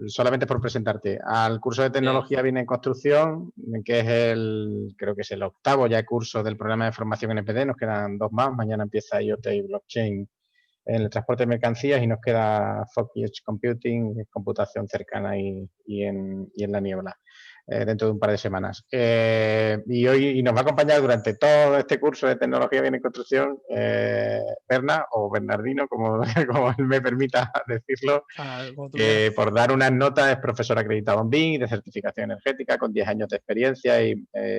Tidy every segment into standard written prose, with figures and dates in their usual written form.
solamente por presentarte, al curso de tecnología Bien en construcción, que es creo que es el 8º ya curso del programa de formación NPD, nos quedan 2 más, mañana empieza IoT y blockchain en el transporte de mercancías y nos queda Fog Edge Computing, computación cercana y en la niebla, dentro de un par de semanas. Y nos va a acompañar durante todo este curso de tecnología bien en construcción Berna o Bernardino, como él me permita decirlo, que por dar unas notas es profesor acreditado en BIM de certificación energética con 10 años de experiencia y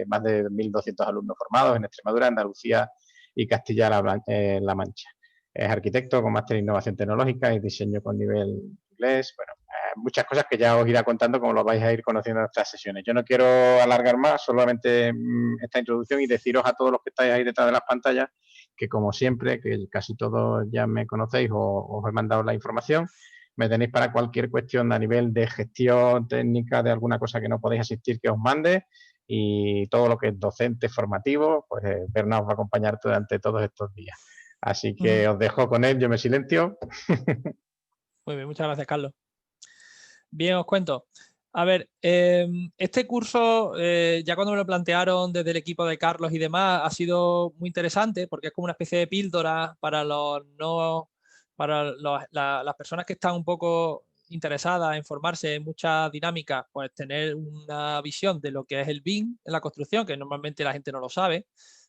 más de 1.200 alumnos formados en Extremadura, Andalucía y Castilla-La Mancha. Es arquitecto con máster en innovación tecnológica y diseño con nivel inglés. Bueno, muchas cosas que ya os irá contando como lo vais a ir conociendo en estas sesiones. Yo no quiero alargar más, solamente esta introducción y deciros a todos los que estáis ahí detrás de las pantallas que como siempre, que casi todos ya me conocéis o os he mandado la información, me tenéis para cualquier cuestión a nivel de gestión técnica, de alguna cosa que no podéis asistir que os mande y todo lo que es docente, formativo, pues Berna os va a acompañar durante todos estos días. Así que os dejo con él, yo me silencio. Muy bien, muchas gracias, Carlos. Bien, os cuento. A ver, este curso, ya cuando me lo plantearon desde el equipo de Carlos y demás, ha sido muy interesante porque es como una especie de píldora para las personas que están un poco interesadas en formarse en muchas dinámicas, pues tener una visión de lo que es el BIM en la construcción, que normalmente la gente no lo sabe.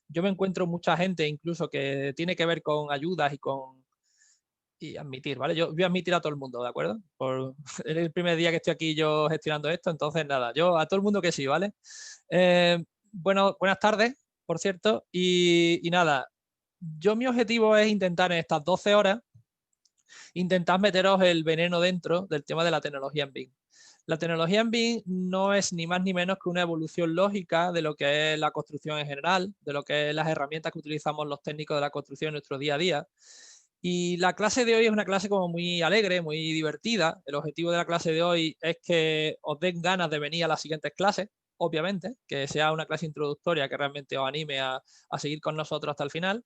Yo me encuentro mucha gente incluso que tiene que ver con ayudas y admitir, ¿vale? Yo voy a admitir a todo el mundo, ¿de acuerdo? Es el primer día que estoy aquí yo gestionando esto, entonces nada, yo a todo el mundo que sí, ¿vale? Bueno, buenas tardes, por cierto, y nada, mi objetivo es intentar en estas 12 horas, intentar meteros el veneno dentro del tema de la tecnología en BIM. La tecnología en BIM no es ni más ni menos que una evolución lógica de lo que es la construcción en general, de lo que es las herramientas que utilizamos los técnicos de la construcción en nuestro día a día. Y la clase de hoy es una clase como muy alegre, muy divertida. El objetivo de la clase de hoy es que os den ganas de venir a las siguientes clases, obviamente, que sea una clase introductoria que realmente os anime a seguir con nosotros hasta el final.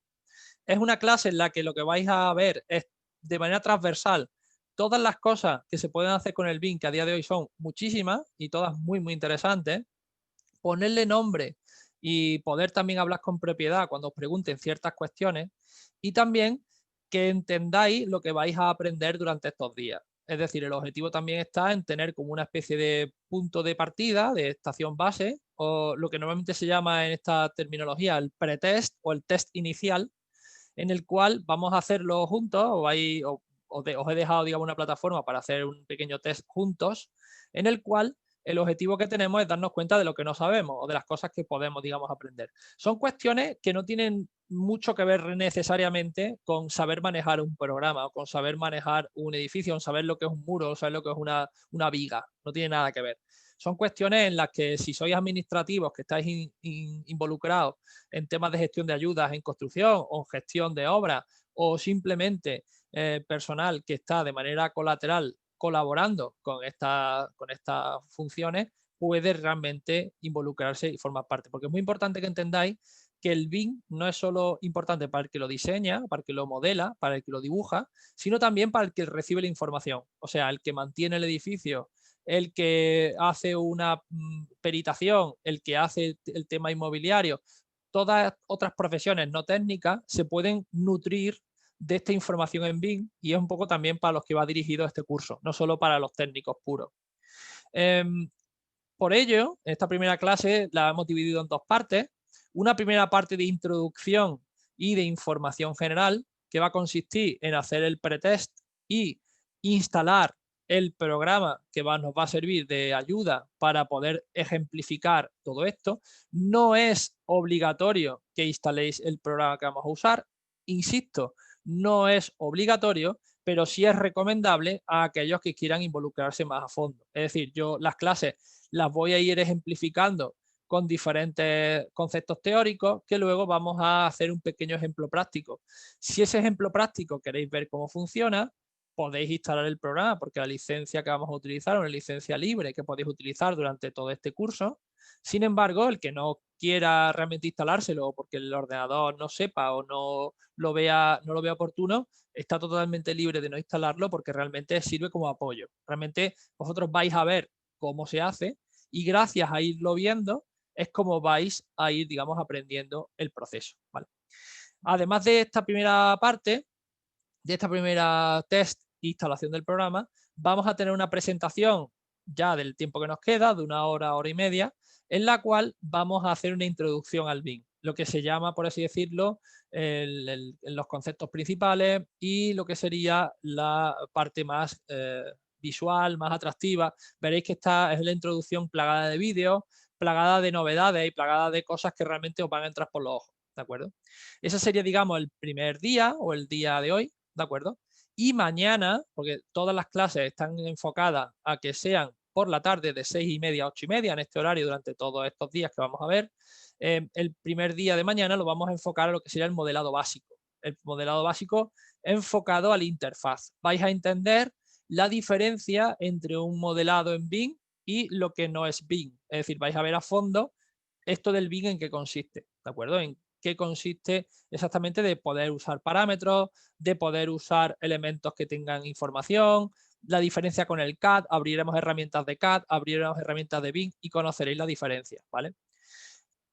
Es una clase en la que lo que vais a ver es de manera transversal todas las cosas que se pueden hacer con el BIM, que a día de hoy son muchísimas y todas muy, muy interesantes. Ponerle nombre y poder también hablar con propiedad cuando os pregunten ciertas cuestiones y también que entendáis lo que vais a aprender durante estos días. Es decir, el objetivo también está en tener como una especie de punto de partida, de estación base, o lo que normalmente se llama en esta terminología el pretest o el test inicial, en el cual vamos a hacerlo juntos, os he dejado, digamos, una plataforma para hacer un pequeño test juntos, en el cual el objetivo que tenemos es darnos cuenta de lo que no sabemos o de las cosas que podemos, digamos, aprender. Son cuestiones que no tienen mucho que ver necesariamente con saber manejar un programa o con saber manejar un edificio, con saber lo que es un muro, o saber lo que es una viga. No tiene nada que ver. Son cuestiones en las que si sois administrativos que estáis involucrados en temas de gestión de ayudas en construcción o gestión de obras o simplemente personal que está de manera colateral colaborando con estas funciones, puede realmente involucrarse y formar parte. Porque es muy importante que entendáis que el BIM no es solo importante para el que lo diseña, para el que lo modela, para el que lo dibuja, sino también para el que recibe la información. O sea, el que mantiene el edificio, el que hace una peritación, el que hace el tema inmobiliario, todas otras profesiones no técnicas se pueden nutrir de esta información en BIM y es un poco también para los que va dirigido este curso, no solo para los técnicos puros. Por ello, esta primera clase la hemos dividido en dos partes. Una primera parte de introducción y de información general, que va a consistir en hacer el pretest y instalar el programa que nos va a servir de ayuda para poder ejemplificar todo esto. No es obligatorio que instaléis el programa que vamos a usar. Insisto, no es obligatorio, pero sí es recomendable a aquellos que quieran involucrarse más a fondo. Es decir, yo las clases las voy a ir ejemplificando con diferentes conceptos teóricos que luego vamos a hacer un pequeño ejemplo práctico. Si ese ejemplo práctico queréis ver cómo funciona, podéis instalar el programa porque la licencia que vamos a utilizar es una licencia libre que podéis utilizar durante todo este curso. Sin embargo, el que no quiera realmente instalárselo porque el ordenador no sepa o no lo vea oportuno, está totalmente libre de no instalarlo porque realmente sirve como apoyo. Realmente vosotros vais a ver cómo se hace y gracias a irlo viendo es como vais a ir, digamos, aprendiendo el proceso, ¿vale? Además de esta primera parte, de esta primera test e instalación del programa, vamos a tener una presentación ya del tiempo que nos queda, de 1 hora, hora y media, en la cual vamos a hacer una introducción al BIM, lo que se llama, por así decirlo, los conceptos principales y lo que sería la parte más visual, más atractiva. Veréis que esta es la introducción plagada de vídeos, plagada de novedades y plagada de cosas que realmente os van a entrar por los ojos, ¿de acuerdo? Ese sería, digamos, el primer día o el día de hoy, ¿de acuerdo? Y mañana, porque todas las clases están enfocadas a que sean por la tarde de 6:30 a 8:30 en este horario durante todos estos días que vamos a ver, el primer día de mañana lo vamos a enfocar a lo que sería el modelado básico. El modelado básico enfocado a la interfaz. Vais a entender la diferencia entre un modelado en BIM y lo que no es BIM. Es decir, vais a ver a fondo esto del BIM en qué consiste, ¿de acuerdo? En qué consiste exactamente de poder usar parámetros, de poder usar elementos que tengan información, la diferencia con el CAD, abriremos herramientas de CAD, abriremos herramientas de BIM y conoceréis la diferencia, ¿vale?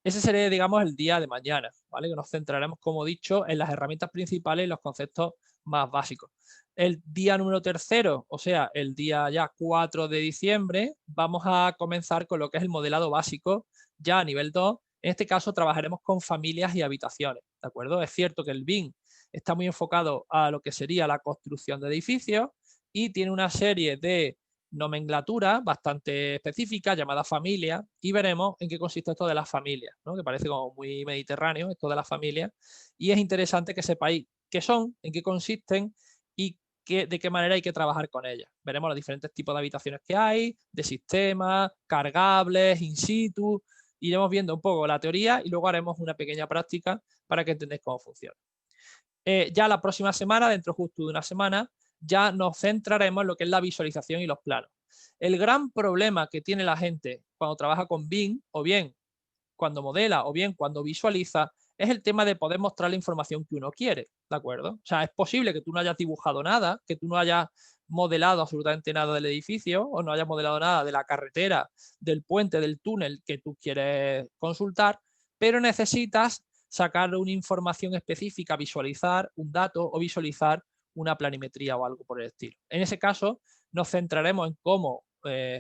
Ese sería, digamos, el día de mañana, ¿vale? Que nos centraremos, como he dicho, en las herramientas principales y los conceptos más básicos. El día número tercero, o sea, el día ya 4 de diciembre, vamos a comenzar con lo que es el modelado básico, ya a nivel 2. En este caso trabajaremos con familias y habitaciones, ¿de acuerdo? Es cierto que el BIM está muy enfocado a lo que sería la construcción de edificios y tiene una serie de nomenclatura bastante específica llamada familia y veremos en qué consiste esto de las familias, ¿no? Que parece como muy mediterráneo esto de las familias y es interesante que sepáis qué son, en qué consisten y de qué manera hay que trabajar con ellas. Veremos los diferentes tipos de habitaciones que hay, de sistemas, cargables, in situ, iremos viendo un poco la teoría y luego haremos una pequeña práctica para que entendáis cómo funciona. Ya la próxima semana, dentro justo de una semana, ya nos centraremos en lo que es la visualización y los planos. El gran problema que tiene la gente cuando trabaja con BIM, o bien cuando modela, o bien cuando visualiza, es el tema de poder mostrar la información que uno quiere, ¿de acuerdo? O sea, es posible que tú no hayas dibujado nada, que tú no hayas modelado absolutamente nada del edificio, o no hayas modelado nada de la carretera, del puente, del túnel que tú quieres consultar, pero necesitas sacar una información específica, visualizar un dato o visualizar una planimetría o algo por el estilo. En ese caso, nos centraremos en cómo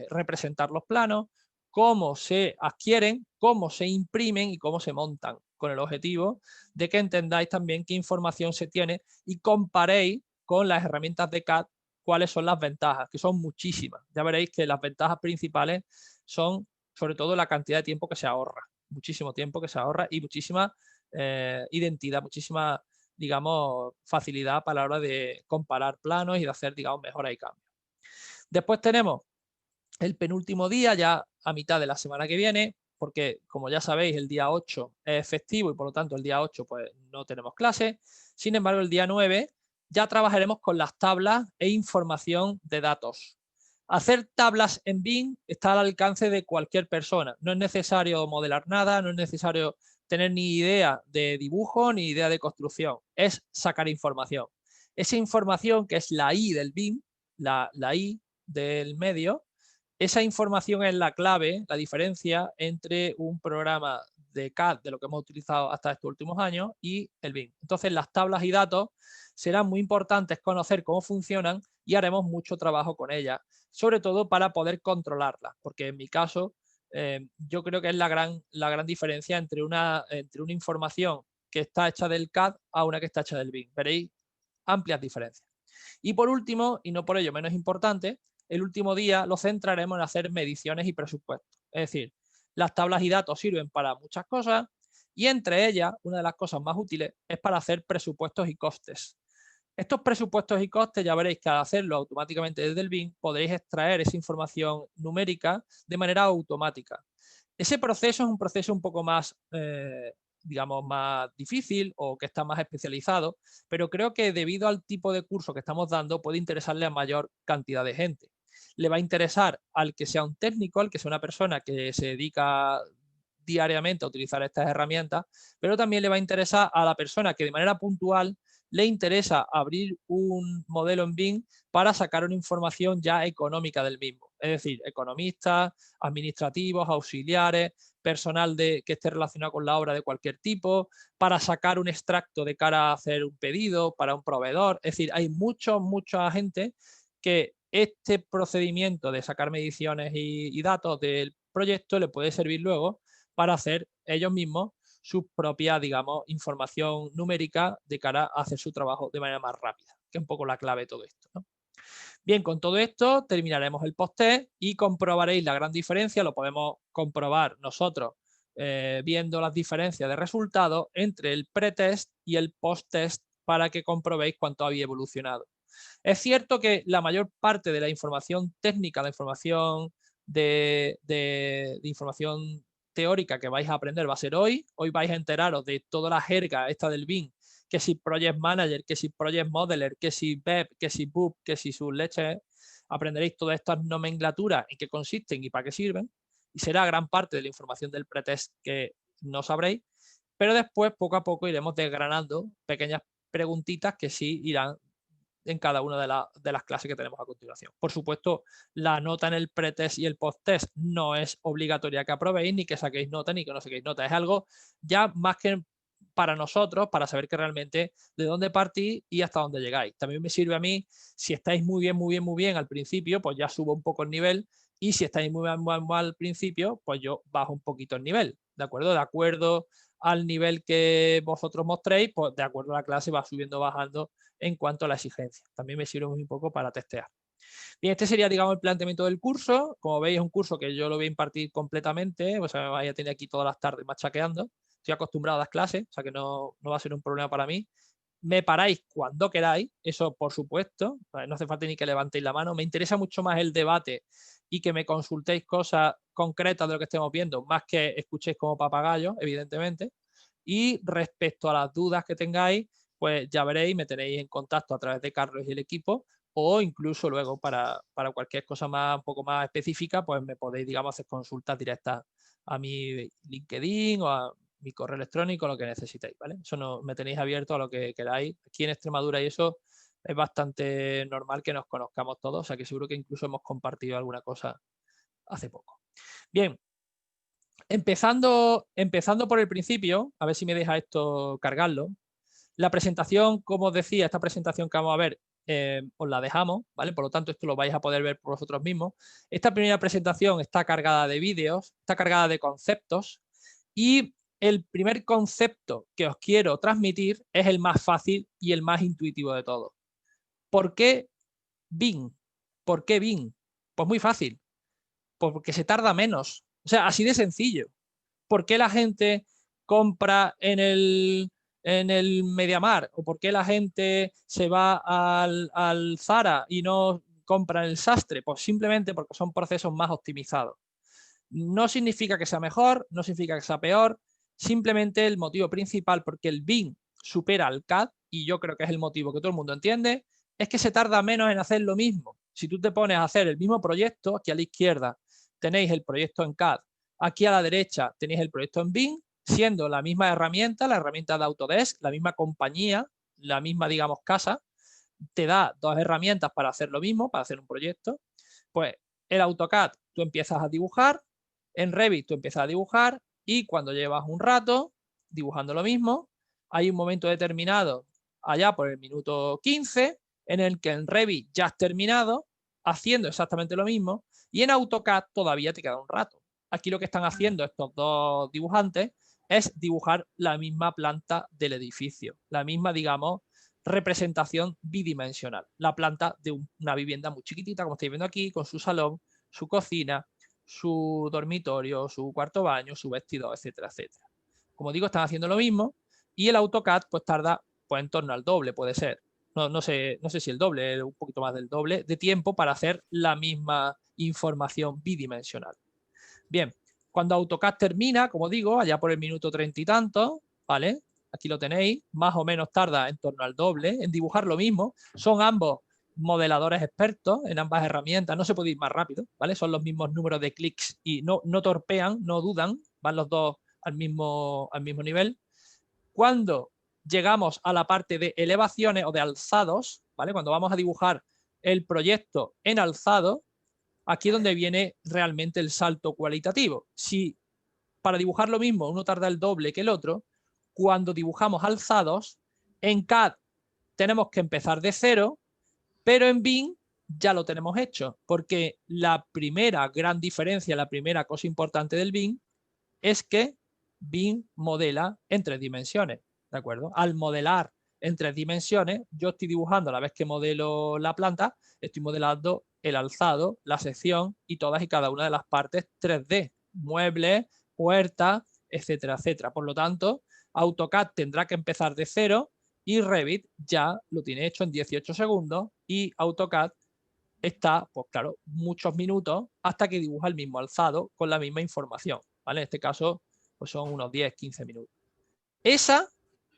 representar los planos, cómo se adquieren, cómo se imprimen y cómo se montan, con el objetivo de que entendáis también qué información se tiene y comparéis con las herramientas de CAD cuáles son las ventajas, que son muchísimas. Ya veréis que las ventajas principales son sobre todo la cantidad de tiempo que se ahorra, muchísimo tiempo que se ahorra y muchísima identidad, muchísima, digamos, facilidad para la hora de comparar planos y de hacer, digamos, mejoras y cambios. Después tenemos el penúltimo día, ya a mitad de la semana que viene, porque como ya sabéis, el día 8 es festivo y por lo tanto el día 8 pues no tenemos clase. Sin embargo, el día 9 ya trabajaremos con las tablas e información de datos. Hacer tablas en BIM está al alcance de cualquier persona. No es necesario modelar nada, no es necesario tener ni idea de dibujo ni idea de construcción. Es sacar información. Esa información que es la I del BIM, la I del medio, esa información es la clave, la diferencia entre un programa de CAD, de lo que hemos utilizado hasta estos últimos años, y el BIM. Entonces, las tablas y datos serán muy importantes conocer cómo funcionan y haremos mucho trabajo con ellas, sobre todo para poder controlarlas, porque en mi caso, yo creo que es la gran diferencia entre una información que está hecha del CAD a una que está hecha del BIM. Veréis amplias diferencias. Y por último, y no por ello menos importante, el último día lo centraremos en hacer mediciones y presupuestos. Es decir, las tablas y datos sirven para muchas cosas y entre ellas, una de las cosas más útiles es para hacer presupuestos y costes. Estos presupuestos y costes ya veréis que al hacerlo automáticamente desde el BIM podréis extraer esa información numérica de manera automática. Ese proceso es un proceso un poco más digamos, más difícil o que está más especializado, pero creo que debido al tipo de curso que estamos dando puede interesarle a mayor cantidad de gente. Le va a interesar al que sea un técnico, al que sea una persona que se dedica diariamente a utilizar estas herramientas, pero también le va a interesar a la persona que de manera puntual le interesa abrir un modelo en Bing para sacar una información ya económica del mismo. Es decir, economistas, administrativos, auxiliares, personal que esté relacionado con la obra de cualquier tipo, para sacar un extracto de cara a hacer un pedido para un proveedor. Es decir, hay mucha gente que este procedimiento de sacar mediciones y datos del proyecto le puede servir luego para hacer ellos mismos su propia, digamos, información numérica de cara a hacer su trabajo de manera más rápida, que es un poco la clave de todo esto, ¿no? Bien, con todo esto terminaremos el post-test y comprobaréis la gran diferencia, lo podemos comprobar nosotros viendo las diferencias de resultados entre el pre-test y el post-test para que comprobéis cuánto había evolucionado. Es cierto que la mayor parte de la información técnica, la información de información teórica que vais a aprender va a ser hoy. Hoy vais a enteraros de toda la jerga esta del BIM, que si Project Manager, que si Project Modeler, que si BEP, que si BUP, que si sus leches. Aprenderéis todas estas nomenclaturas, en qué consisten y para qué sirven. Y será gran parte de la información del pretest que no sabréis. Pero después, poco a poco, iremos desgranando pequeñas preguntitas que sí irán en cada una de las clases que tenemos a continuación. Por supuesto, la nota en el pretest y el posttest no es obligatoria que aprobéis, ni que saquéis nota, ni que no saquéis nota. Es algo ya más que para nosotros, para saber que realmente de dónde partís y hasta dónde llegáis. También me sirve a mí, si estáis muy bien al principio, pues ya subo un poco el nivel, y si estáis muy mal al principio, pues yo bajo un poquito el nivel, ¿de acuerdo? De acuerdo al nivel que vosotros mostréis, pues de acuerdo a la clase va subiendo, bajando en cuanto a la exigencia. También me sirve un poco para testear. Bien, este sería, digamos, el planteamiento del curso. Como veis, es un curso que yo lo voy a impartir completamente, o sea, me vaya a tener aquí todas las tardes machaqueando. Estoy acostumbrado a las clases, o sea que no va a ser un problema para mí. Me paráis cuando queráis, eso por supuesto, no hace falta ni que levantéis la mano. Me interesa mucho más el debate y que me consultéis cosas concretas de lo que estemos viendo, más que escuchéis como papagayos, evidentemente. Y respecto a las dudas que tengáis, pues ya veréis, me tenéis en contacto a través de Carlos y el equipo, o incluso luego para cualquier cosa más, un poco más específica, pues me podéis, digamos, hacer consultas directas a mi LinkedIn o a mi correo electrónico, lo que necesitéis, ¿vale? Eso no, me tenéis abierto a lo que queráis. Aquí en Extremadura y eso es bastante normal que nos conozcamos todos, o sea que seguro que incluso hemos compartido alguna cosa hace poco. Bien, empezando por el principio, a ver si me deja esto cargarlo. La presentación, como os decía, esta presentación que vamos a ver, os la dejamos, ¿vale? Por lo tanto, esto lo vais a poder ver por vosotros mismos. Esta primera presentación está cargada de vídeos, está cargada de conceptos, y el primer concepto que os quiero transmitir es el más fácil y el más intuitivo de todos. ¿Por qué Bing? ¿Por qué Bing? Pues muy fácil, porque se tarda menos. O sea, así de sencillo. ¿Por qué la gente compra en el MediaMarkt? ¿O por qué la gente se va al Zara y no compra en el Sastre? Pues simplemente porque son procesos más optimizados. No significa que sea mejor, no significa que sea peor, simplemente el motivo principal porque el BIM supera al CAD, y yo creo que es el motivo que todo el mundo entiende, es que se tarda menos en hacer lo mismo. Si tú te pones a hacer el mismo proyecto, aquí a la izquierda tenéis el proyecto en CAD, aquí a la derecha tenéis el proyecto en BIM, siendo la misma herramienta, la herramienta de Autodesk, la misma compañía, la misma, digamos, casa, te da dos herramientas para hacer lo mismo, para hacer un proyecto. Pues el AutoCAD tú empiezas a dibujar, en Revit tú empiezas a dibujar, y cuando llevas un rato dibujando lo mismo, hay un momento determinado, allá por el minuto 15, en el que en Revit ya has terminado haciendo exactamente lo mismo, y en AutoCAD todavía te queda un rato. Aquí lo que están haciendo estos dos dibujantes es dibujar la misma planta del edificio, la misma, digamos, representación bidimensional. La planta de una vivienda muy chiquitita, como estáis viendo aquí, con su salón, su cocina, su dormitorio, su cuarto baño, su vestidor, etcétera, etcétera. Como digo, están haciendo lo mismo, y el AutoCAD pues tarda pues en torno al doble, puede ser. No sé si el doble, un poquito más del doble de tiempo para hacer la misma información bidimensional. Bien, cuando AutoCAD termina, como digo, allá por el minuto 30 y tanto, ¿vale? Aquí lo tenéis, más o menos tarda en torno al doble en dibujar lo mismo. Son ambos modeladores expertos en ambas herramientas, no se puede ir más rápido, ¿vale? Son los mismos números de clics y no torpean, no dudan, van los dos al mismo nivel. Cuando llegamos a la parte de elevaciones o de alzados, ¿vale? Cuando vamos a dibujar el proyecto en alzado, aquí es donde viene realmente el salto cualitativo. Si para dibujar lo mismo uno tarda el doble que el otro, cuando dibujamos alzados, en CAD tenemos que empezar de cero, pero en BIM ya lo tenemos hecho, porque la primera gran diferencia, la primera cosa importante del BIM es que BIM modela en 3 dimensiones, ¿de acuerdo? Al modelar en 3 dimensiones, yo estoy dibujando a la vez que modelo la planta, estoy modelando el alzado, la sección y todas y cada una de las partes 3D, muebles, puertas, etcétera, etcétera. Por lo tanto, AutoCAD tendrá que empezar de cero y Revit ya lo tiene hecho en 18 segundos y AutoCAD está, pues claro, muchos minutos hasta que dibuja el mismo alzado con la misma información, ¿vale? En este caso, pues son unos 10, 15 minutos. Esa,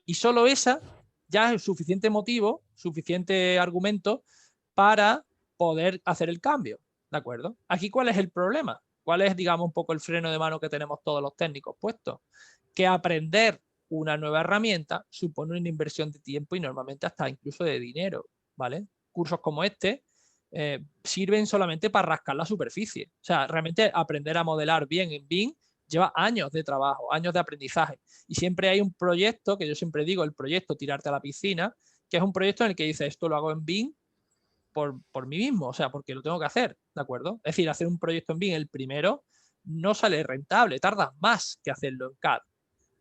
y solo esa, ya es suficiente motivo, suficiente argumento para poder hacer el cambio, ¿de acuerdo? Aquí, ¿cuál es el problema? ¿Cuál es, digamos, un poco el freno de mano que tenemos todos los técnicos puestos? Que aprender una nueva herramienta supone una inversión de tiempo y normalmente hasta incluso de dinero, ¿vale? Cursos como este sirven solamente para rascar la superficie. O sea, realmente aprender a modelar bien en BIM lleva años de trabajo, años de aprendizaje. Y siempre hay un proyecto, que yo siempre digo, el proyecto tirarte a la piscina, que es un proyecto en el que dices, esto lo hago en BIM por mí mismo, o sea, porque lo tengo que hacer, ¿de acuerdo? Es decir, hacer un proyecto en BIM, el primero, no sale rentable, tardas más que hacerlo en CAD,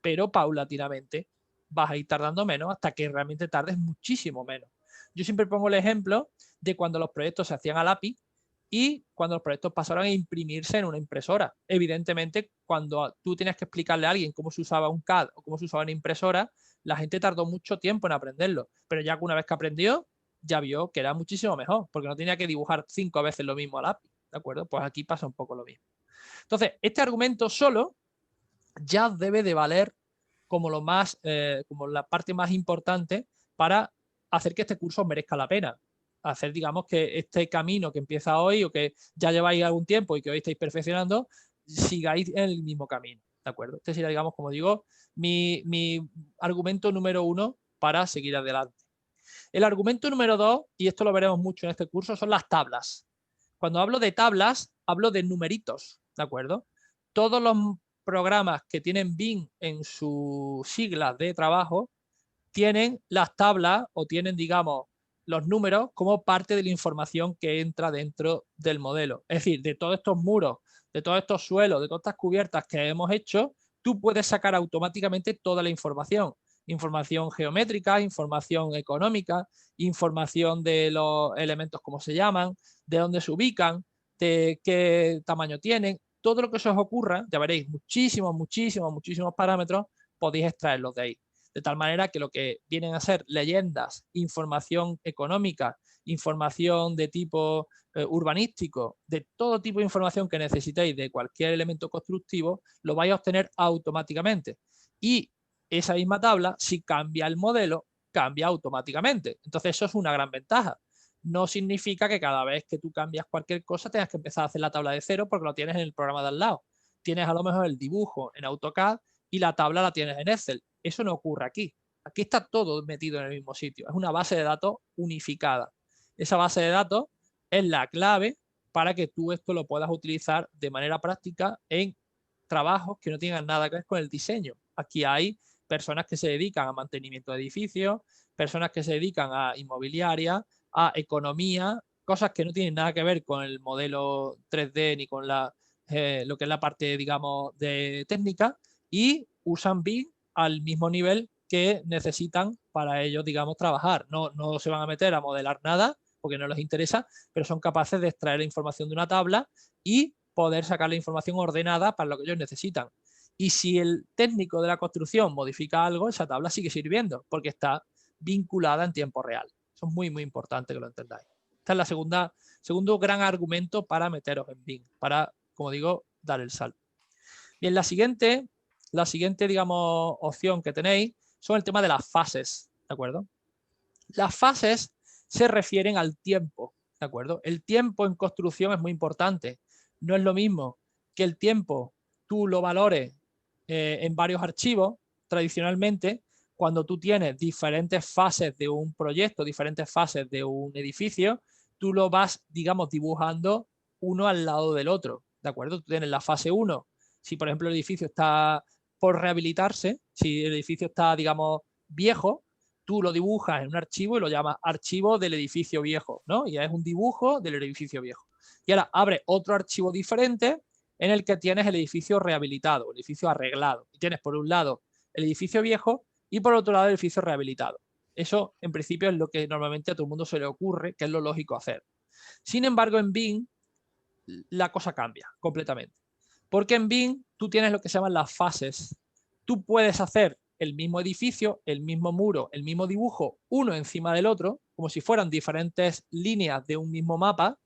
pero paulatinamente vas a ir tardando menos hasta que realmente tardes muchísimo menos. Yo siempre pongo el ejemplo de cuando los proyectos se hacían a lápiz y cuando los proyectos pasaron a imprimirse en una impresora. Evidentemente, cuando tú tenías que explicarle a alguien cómo se usaba un CAD o cómo se usaba una impresora, la gente tardó mucho tiempo en aprenderlo, pero ya una vez que aprendió, ya vio que era muchísimo mejor, porque no tenía que dibujar 5 veces lo mismo a lápiz, ¿de acuerdo? Pues aquí pasa un poco lo mismo. Entonces, este argumento solo ya debe de valer como lo más, como la parte más importante para hacer que este curso merezca la pena. Hacer, digamos, que este camino que empieza hoy o que ya lleváis algún tiempo y que hoy estáis perfeccionando, sigáis en el mismo camino, ¿de acuerdo? Este sería, digamos, como digo, mi argumento número 1 para seguir adelante. El argumento número 2, y esto lo veremos mucho en este curso, son las tablas. Cuando hablo de tablas, hablo de numeritos, ¿de acuerdo? Todos los programas que tienen BIM en su sigla de trabajo tienen las tablas o tienen, digamos, los números como parte de la información que entra dentro del modelo. Es decir, de todos estos muros, de todos estos suelos, de todas estas cubiertas que hemos hecho, tú puedes sacar automáticamente toda la información. Información geométrica, información económica, información de los elementos, cómo se llaman, de dónde se ubican, de qué tamaño tienen. Todo lo que se os ocurra, ya veréis, muchísimos parámetros, podéis extraerlos de ahí. De tal manera que lo que vienen a ser leyendas, información económica, información de tipo urbanístico, de todo tipo de información que necesitéis de cualquier elemento constructivo, lo vais a obtener automáticamente. Y esa misma tabla, si cambia el modelo, cambia automáticamente. Entonces eso es una gran ventaja. No significa que cada vez que tú cambias cualquier cosa tengas que empezar a hacer la tabla de cero porque lo tienes en el programa de al lado. Tienes a lo mejor el dibujo en AutoCAD y la tabla la tienes en Excel. Eso no ocurre aquí. Aquí está todo metido en el mismo sitio. Es una base de datos unificada. Esa base de datos es la clave para que tú esto lo puedas utilizar de manera práctica en trabajos que no tengan nada que ver con el diseño. Aquí hay personas que se dedican a mantenimiento de edificios, personas que se dedican a inmobiliaria, a economía, cosas que no tienen nada que ver con el modelo 3D ni con lo que es la parte, digamos, de técnica, y usan BIM al mismo nivel que necesitan para ellos, digamos, trabajar. No se van a meter a modelar nada porque no les interesa, pero son capaces de extraer la información de una tabla y poder sacar la información ordenada para lo que ellos necesitan. Y si el técnico de la construcción modifica algo, esa tabla sigue sirviendo porque está vinculada en tiempo real. Eso es muy, muy importante que lo entendáis. Esta es la segundo gran argumento para meteros en BIM, para, como digo, dar el salto. Bien, la siguiente la siguiente, digamos, opción que tenéis son el tema de las fases, ¿de acuerdo? Las fases se refieren al tiempo, ¿de acuerdo? El tiempo en construcción es muy importante. No es lo mismo que el tiempo tú lo valores en varios archivos. Tradicionalmente, cuando tú tienes diferentes fases de un proyecto, diferentes fases de un edificio, tú lo vas, digamos, dibujando uno al lado del otro, ¿de acuerdo? Tú tienes la fase 1. Si, por ejemplo, el edificio está por rehabilitarse, si el edificio está, digamos, viejo, tú lo dibujas en un archivo y lo llamas archivo del edificio viejo, ¿no? Y es un dibujo del edificio viejo. Y ahora abre otro archivo diferente en el que tienes el edificio rehabilitado, el edificio arreglado. Y tienes por un lado el edificio viejo y por otro lado el edificio rehabilitado. Eso, en principio, es lo que normalmente a todo el mundo se le ocurre, que es lo lógico hacer. Sin embargo, en BIM la cosa cambia completamente. Porque en BIM tú tienes lo que se llaman las fases. Tú puedes hacer el mismo edificio, el mismo muro, el mismo dibujo, uno encima del otro, como si fueran diferentes líneas de un mismo mapa,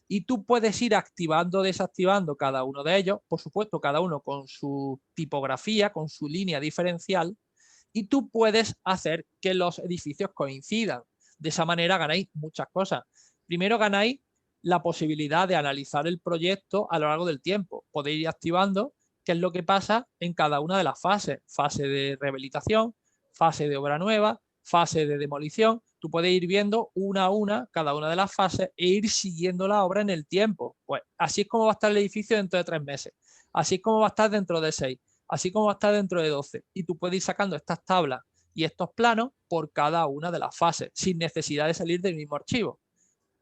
y tú puedes ir activando o desactivando cada uno de ellos, por supuesto, cada uno con su tipografía, con su línea diferencial, y tú puedes hacer que los edificios coincidan. De esa manera ganáis muchas cosas. Primero ganáis la posibilidad de analizar el proyecto a lo largo del tiempo. Podéis ir activando qué es lo que pasa en cada una de las fases. Fase de rehabilitación, fase de obra nueva, fase de demolición. Tú puedes ir viendo una a una cada una de las fases e ir siguiendo la obra en el tiempo. Pues así es como va a estar el edificio dentro de 3 meses. Así es como va a estar dentro de 6. Así como va a estar dentro de 12. Y tú puedes ir sacando estas tablas y estos planos por cada una de las fases, sin necesidad de salir del mismo archivo.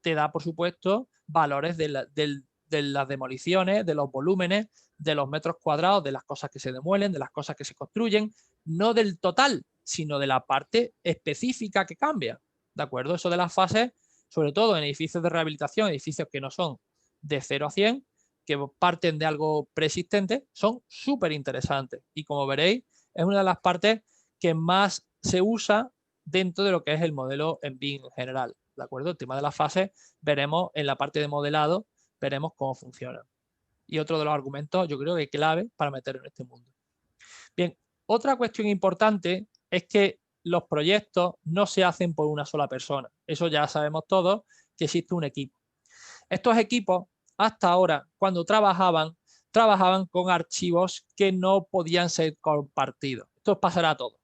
Te da, por supuesto, valores de las demoliciones, de los volúmenes, de los metros cuadrados, de las cosas que se demuelen, de las cosas que se construyen, no del total, sino de la parte específica que cambia. ¿De acuerdo? Eso de las fases, sobre todo en edificios de rehabilitación, edificios que no son de 0 a 100, que parten de algo preexistente, son súper interesantes. Y como veréis, es una de las partes que más se usa dentro de lo que es el modelo en BIM en general. ¿De acuerdo? El tema de las fases, veremos en la parte de modelado, veremos cómo funciona. Y otro de los argumentos, yo creo que clave para meter en este mundo. Bien, otra cuestión importante es que los proyectos no se hacen por una sola persona. Eso ya sabemos todos, que existe un equipo. Estos equipos, hasta ahora, cuando trabajaban con archivos que no podían ser compartidos. Esto pasará a todos.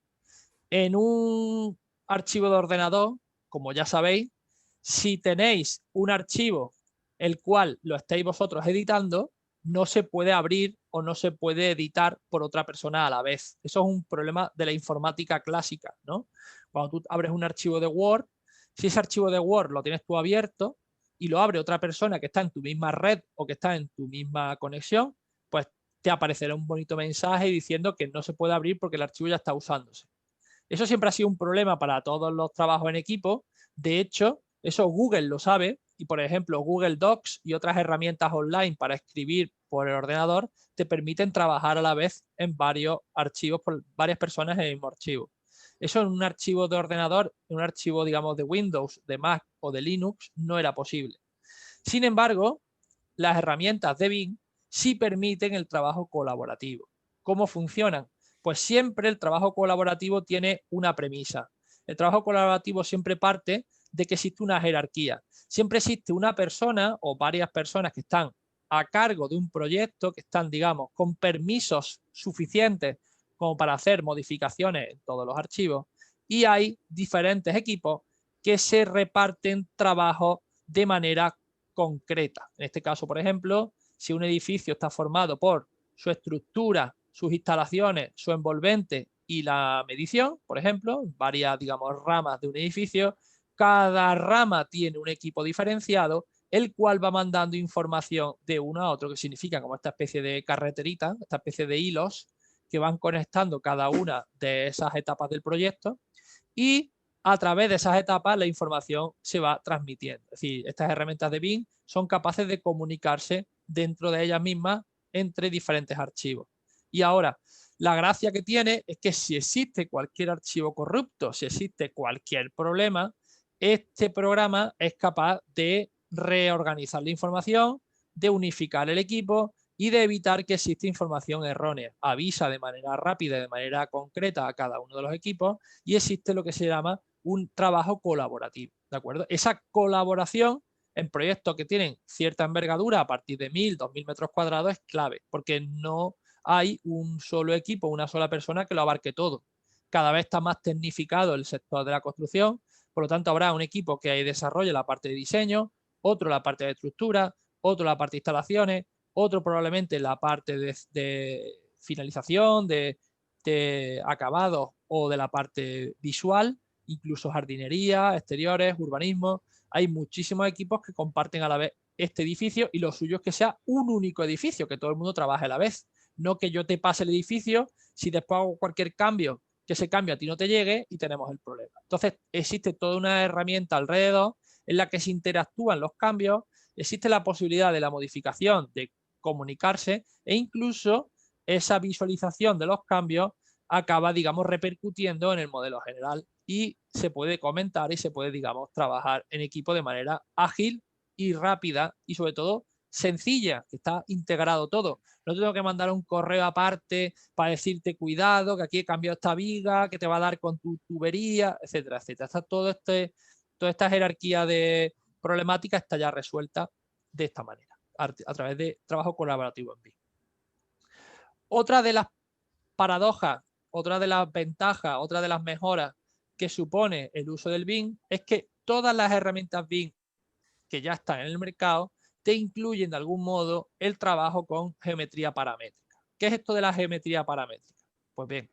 En un archivo de ordenador, como ya sabéis, si tenéis un archivo el cual lo estáis vosotros editando, no se puede abrir o no se puede editar por otra persona a la vez. Eso es un problema de la informática clásica, ¿no? Cuando tú abres un archivo de Word, si ese archivo de Word lo tienes tú abierto y lo abre otra persona que está en tu misma red o que está en tu misma conexión, pues te aparecerá un bonito mensaje diciendo que no se puede abrir porque el archivo ya está usándose. Eso siempre ha sido un problema para todos los trabajos en equipo. De hecho, eso Google lo sabe y, por ejemplo, Google Docs y otras herramientas online para escribir por el ordenador te permiten trabajar a la vez en varios archivos por varias personas en el mismo archivo. Eso en un archivo de ordenador, en un archivo, digamos, de Windows, de Mac o de Linux, no era posible. Sin embargo, las herramientas de BIM sí permiten el trabajo colaborativo. ¿Cómo funcionan? Pues siempre el trabajo colaborativo tiene una premisa. El trabajo colaborativo siempre parte de que existe una jerarquía. Siempre existe una persona o varias personas que están a cargo de un proyecto, que están, digamos, con permisos suficientes como para hacer modificaciones en todos los archivos, y hay diferentes equipos que se reparten trabajo de manera concreta. En este caso, por ejemplo, si un edificio está formado por su estructura, sus instalaciones, su envolvente y la medición, por ejemplo, varias, digamos, ramas de un edificio, cada rama tiene un equipo diferenciado, el cual va mandando información de uno a otro, que significa como esta especie de carreterita, esta especie de hilos que van conectando cada una de esas etapas del proyecto, y a través de esas etapas la información se va transmitiendo. Es decir, estas herramientas de BIM son capaces de comunicarse dentro de ellas mismas entre diferentes archivos. Y ahora, la gracia que tiene es que si existe cualquier archivo corrupto, si existe cualquier problema, este programa es capaz de reorganizar la información, de unificar el equipo y de evitar que exista información errónea. Avisa de manera rápida, de manera concreta a cada uno de los equipos y existe lo que se llama un trabajo colaborativo, ¿de acuerdo? Esa colaboración en proyectos que tienen cierta envergadura a partir de 1000, 2000 metros cuadrados es clave, porque no hay un solo equipo, una sola persona que lo abarque todo. Cada vez está más tecnificado el sector de la construcción, por lo tanto habrá un equipo que desarrolle la parte de diseño, otro la parte de estructura, otro la parte de instalaciones, otro probablemente la parte de finalización, de acabados o de la parte visual, incluso jardinería, exteriores, urbanismo. Hay muchísimos equipos que comparten a la vez este edificio y lo suyo es que sea un único edificio, que todo el mundo trabaje a la vez. No que yo te pase el edificio, si después hago cualquier cambio, que ese cambio a ti no te llegue y tenemos el problema. Entonces existe toda una herramienta alrededor en la que se interactúan los cambios, existe la posibilidad de la modificación, de comunicarse e incluso esa visualización de los cambios acaba, digamos, repercutiendo en el modelo general y se puede comentar y se puede, digamos, trabajar en equipo de manera ágil y rápida y sobre todo sencilla, que está integrado todo. No tengo que mandar un correo aparte para decirte cuidado, que aquí he cambiado esta viga, que te va a dar con tu tubería, etcétera, etcétera. Está toda esta jerarquía de problemática está ya resuelta de esta manera, a través de trabajo colaborativo en BIM. Otra de las paradojas, otra de las ventajas, otra de las mejoras que supone el uso del BIM es que todas las herramientas BIM que ya están en el mercado te incluyen de algún modo el trabajo con geometría paramétrica. ¿Qué es esto de la geometría paramétrica? Pues bien,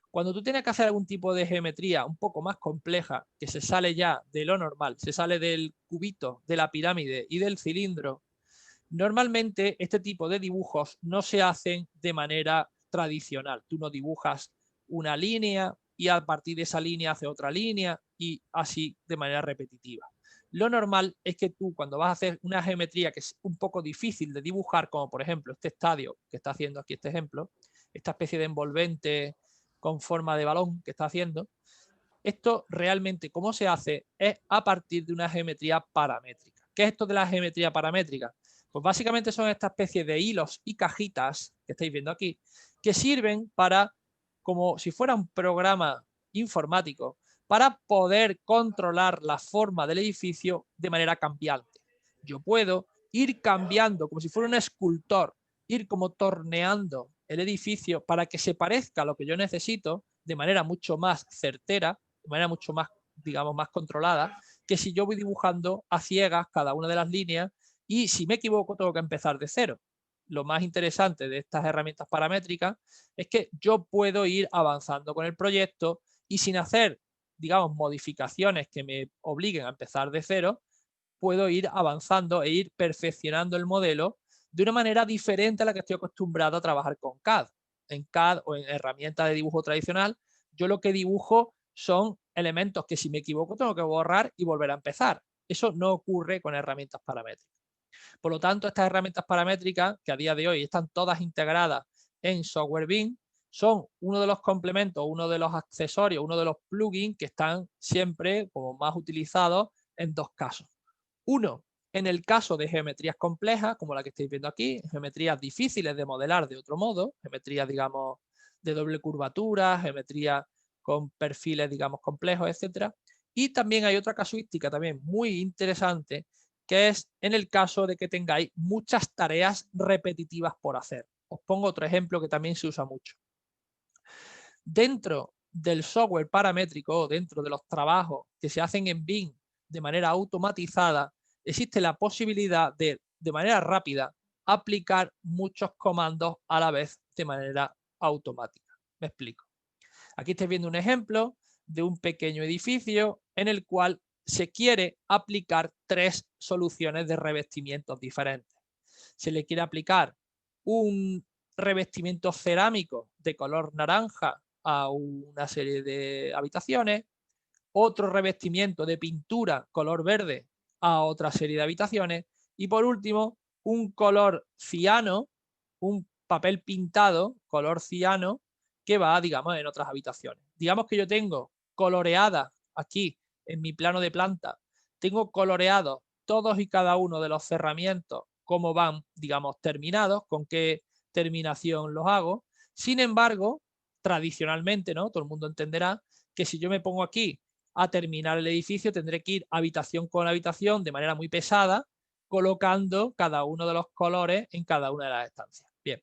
cuando tú tienes que hacer algún tipo de geometría un poco más compleja, que se sale ya de lo normal, se sale del cubito, de la pirámide y del cilindro, normalmente este tipo de dibujos no se hacen de manera tradicional. Tú no dibujas una línea y a partir de esa línea hace otra línea y así de manera repetitiva. Lo normal es que tú cuando vas a hacer una geometría que es un poco difícil de dibujar, como por ejemplo este estadio que está haciendo aquí este ejemplo, esta especie de envolvente con forma de balón que está haciendo, esto realmente cómo se hace es a partir de una geometría paramétrica. ¿Qué es esto de la geometría paramétrica? Pues básicamente son esta especie de hilos y cajitas que estáis viendo aquí, que sirven para, como si fuera un programa informático, para poder controlar la forma del edificio de manera cambiante. Yo puedo ir cambiando, como si fuera un escultor, ir como torneando el edificio para que se parezca a lo que yo necesito de manera mucho más certera, de manera mucho más, digamos, más controlada, que si yo voy dibujando a ciegas cada una de las líneas y si me equivoco tengo que empezar de cero. Lo más interesante de estas herramientas paramétricas es que yo puedo ir avanzando con el proyecto y sin hacer, digamos, modificaciones que me obliguen a empezar de cero, puedo ir avanzando e ir perfeccionando el modelo de una manera diferente a la que estoy acostumbrado a trabajar con CAD. En CAD o en herramientas de dibujo tradicional, yo lo que dibujo son elementos que si me equivoco tengo que borrar y volver a empezar. Eso no ocurre con herramientas paramétricas. Por lo tanto, estas herramientas paramétricas, que a día de hoy están todas integradas en software BIM, son uno de los complementos, uno de los accesorios, uno de los plugins que están siempre como más utilizados en dos casos. Uno, en el caso de geometrías complejas, como la que estáis viendo aquí, geometrías difíciles de modelar de otro modo, geometrías, digamos, de doble curvatura, geometrías con perfiles, digamos, complejos, etcétera. Y también hay otra casuística también muy interesante, que es en el caso de que tengáis muchas tareas repetitivas por hacer. Os pongo otro ejemplo que también se usa mucho. Dentro del software paramétrico, dentro de los trabajos que se hacen en BIM de manera automatizada, existe la posibilidad de manera rápida, aplicar muchos comandos a la vez de manera automática. Me explico. Aquí estáis viendo un ejemplo de un pequeño edificio en el cual se quiere aplicar 3 soluciones de revestimientos diferentes. Se le quiere aplicar un revestimiento cerámico de color naranja a una serie de habitaciones, otro revestimiento de pintura color verde a otra serie de habitaciones y por último un color ciano, un papel pintado color ciano que va, digamos, en otras habitaciones. Digamos que yo tengo coloreada aquí en mi plano de planta, tengo coloreados todos y cada uno de los cerramientos cómo van, digamos, terminados, con qué terminación los hago. Sin embargo, tradicionalmente, ¿no? Todo el mundo entenderá que si yo me pongo aquí a terminar el edificio, tendré que ir habitación con habitación de manera muy pesada, colocando cada uno de los colores en cada una de las estancias. Bien,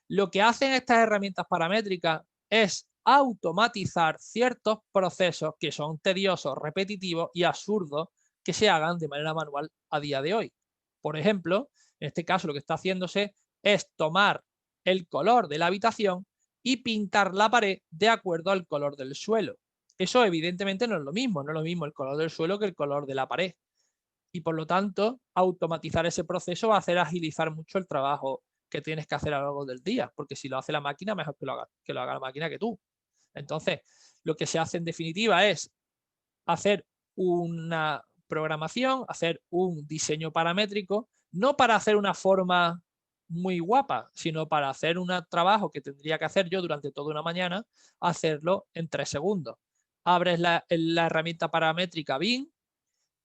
lo que hacen estas herramientas paramétricas es automatizar ciertos procesos que son tediosos, repetitivos y absurdos que se hagan de manera manual a día de hoy. Por ejemplo, en este caso lo que está haciéndose es tomar el color de la habitación y pintar la pared de acuerdo al color del suelo. Eso evidentemente no es lo mismo, no es lo mismo el color del suelo que el color de la pared. Y por lo tanto, automatizar ese proceso va a hacer agilizar mucho el trabajo que tienes que hacer a lo largo del día, porque si lo hace la máquina, mejor que lo haga la máquina que tú. Entonces, lo que se hace en definitiva es hacer una programación, hacer un diseño paramétrico, no para hacer una forma muy guapa, sino para hacer un trabajo que tendría que hacer yo durante toda una mañana, hacerlo en 3 segundos. Abres la herramienta paramétrica BIM,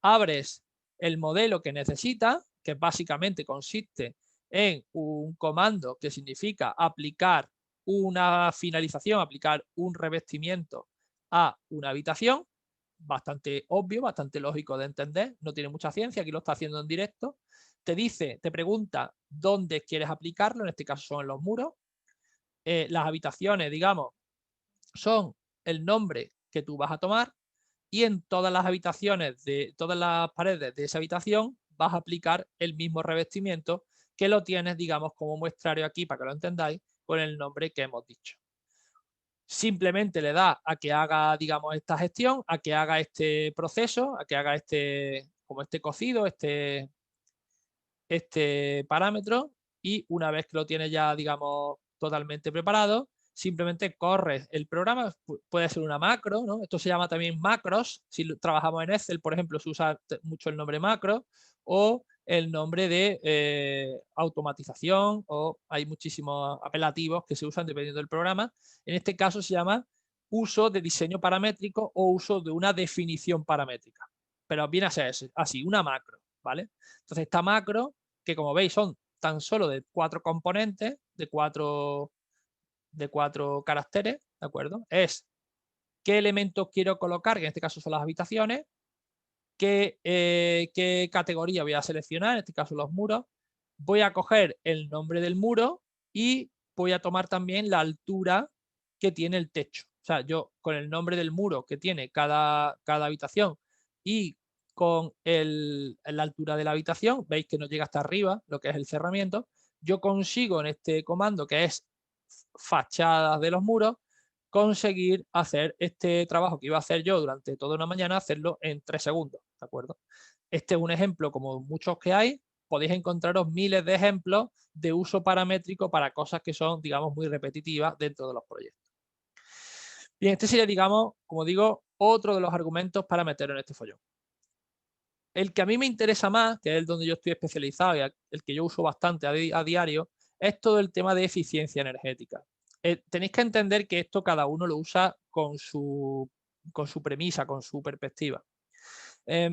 abres el modelo que necesitas, que básicamente consiste en un comando que significa aplicar una finalización, aplicar un revestimiento a una habitación, bastante obvio, bastante lógico de entender, no tiene mucha ciencia, aquí lo está haciendo en directo. Te dice, te pregunta dónde quieres aplicarlo, en este caso son en los muros. Las habitaciones, digamos, son el nombre que tú vas a tomar y en todas las habitaciones, de todas las paredes de esa habitación vas a aplicar el mismo revestimiento que lo tienes, digamos, como muestrario aquí para que lo entendáis con el nombre que hemos dicho. Simplemente le da a que haga, digamos, esta gestión, a que haga este proceso, a que haga como este cocido, este parámetro, y una vez que lo tienes ya, digamos, totalmente preparado, simplemente corres el programa, puede ser una macro, ¿no? Esto se llama también macros. Si trabajamos en Excel, por ejemplo, se usa mucho el nombre macro o el nombre de automatización, o hay muchísimos apelativos que se usan dependiendo del programa. En este caso se llama uso de diseño paramétrico o uso de una definición paramétrica, pero viene a ser así, una macro, ¿vale? Entonces esta macro, que como veis son tan solo de 4 componentes, de cuatro caracteres, ¿de acuerdo? Es qué elementos quiero colocar, que en este caso son las habitaciones, qué categoría voy a seleccionar, en este caso los muros, voy a coger el nombre del muro y voy a tomar también la altura que tiene el techo. O sea, yo con el nombre del muro que tiene cada habitación y con la altura de la habitación, veis que no llega hasta arriba, lo que es el cerramiento, yo consigo en este comando, que es fachadas de los muros, conseguir hacer este trabajo que iba a hacer yo durante toda una mañana, hacerlo en 3 segundos, ¿de acuerdo? Este es un ejemplo como muchos que hay, podéis encontraros miles de ejemplos de uso paramétrico para cosas que son, digamos, muy repetitivas dentro de los proyectos. Bien, este sería, digamos, como digo, otro de los argumentos para meterlo en este follón. El que a mí me interesa más, que es el donde yo estoy especializado y el que yo uso bastante a diario, es todo el tema de eficiencia energética. Tenéis que entender que esto cada uno lo usa con su premisa, con su perspectiva.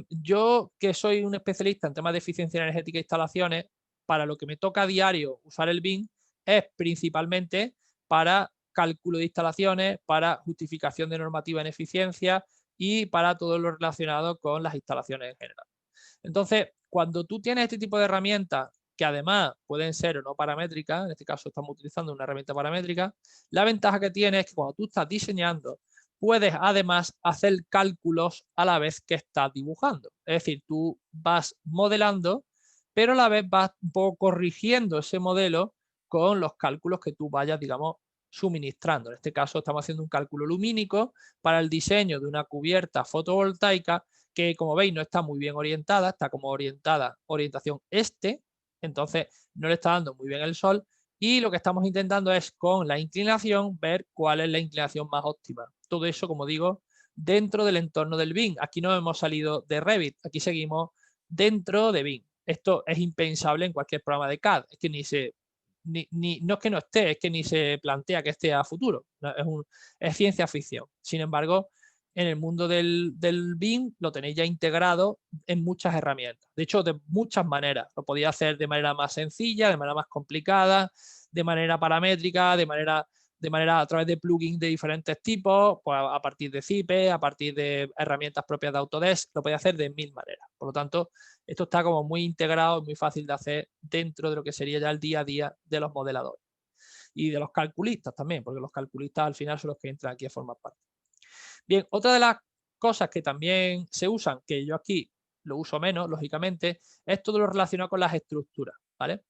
Yo, que soy un especialista en temas de eficiencia energética e instalaciones, para lo que me toca a diario usar el BIM es principalmente para cálculo de instalaciones, para justificación de normativa en eficiencia y para todo lo relacionado con las instalaciones en general. Entonces, cuando tú tienes este tipo de herramientas, que además pueden ser o no paramétricas, en este caso estamos utilizando una herramienta paramétrica, la ventaja que tiene es que cuando tú estás diseñando, puedes además hacer cálculos a la vez que estás dibujando. Es decir, tú vas modelando, pero a la vez vas un poco corrigiendo ese modelo con los cálculos que tú vayas, digamos, suministrando. En este caso estamos haciendo un cálculo lumínico para el diseño de una cubierta fotovoltaica que, como veis, no está muy bien orientada, está como orientación este, entonces no le está dando muy bien el sol, y lo que estamos intentando es con la inclinación ver cuál es la inclinación más óptima. Todo eso, como digo, dentro del entorno del BIM. Aquí no hemos salido de Revit, aquí seguimos dentro de BIM. Esto es impensable en cualquier programa de CAD, es que no es que no esté, es que ni se plantea que esté a futuro. Es ciencia ficción. Sin embargo, en el mundo del BIM lo tenéis ya integrado en muchas herramientas. De hecho, de muchas maneras. Lo podéis hacer de manera más sencilla, de manera más complicada, de manera paramétrica, de manera a través de plugins de diferentes tipos, pues a partir de Zipe, a partir de herramientas propias de Autodesk, lo podéis hacer de 1000 maneras. Por lo tanto, esto está como muy integrado, muy fácil de hacer dentro de lo que sería ya el día a día de los modeladores. Y de los calculistas también, porque los calculistas al final son los que entran aquí a formar parte. Bien, otra de las cosas que también se usan, que yo aquí lo uso menos, lógicamente, es todo lo relacionado con las estructuras, ¿vale?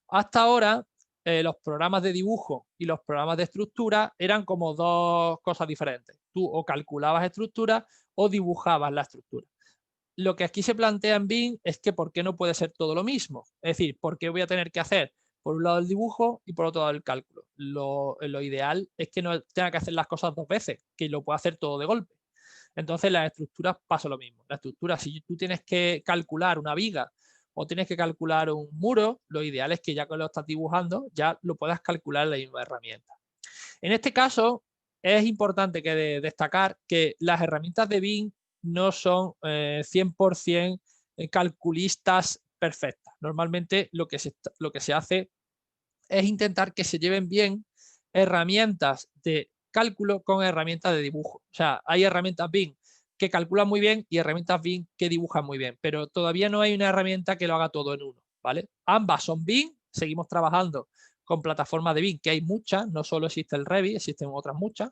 Hasta ahora, los programas de dibujo y los programas de estructura eran como dos cosas diferentes. Tú o calculabas estructuras o dibujabas la estructura. Lo que aquí se plantea en BIM es que ¿por qué no puede ser todo lo mismo? Es decir, ¿por qué voy a tener que hacer por un lado el dibujo y por otro lado el cálculo? Lo ideal es que no tenga que hacer las cosas dos veces, que lo pueda hacer todo de golpe. Entonces, las estructuras pasa lo mismo. La estructura, si tú tienes que calcular una viga o tienes que calcular un muro, lo ideal es que ya que lo estás dibujando, ya lo puedas calcular en la misma herramienta. En este caso, es importante que destacar que las herramientas de BIM no son 100% calculistas perfectas. Normalmente lo que se hace es intentar que se lleven bien herramientas de cálculo con herramientas de dibujo. O sea, hay herramientas BIM que calculan muy bien y herramientas BIM que dibujan muy bien, pero todavía no hay una herramienta que lo haga todo en uno, ¿vale? Ambas son BIM, seguimos trabajando con plataformas de BIM, que hay muchas, no solo existe el Revit, existen otras muchas,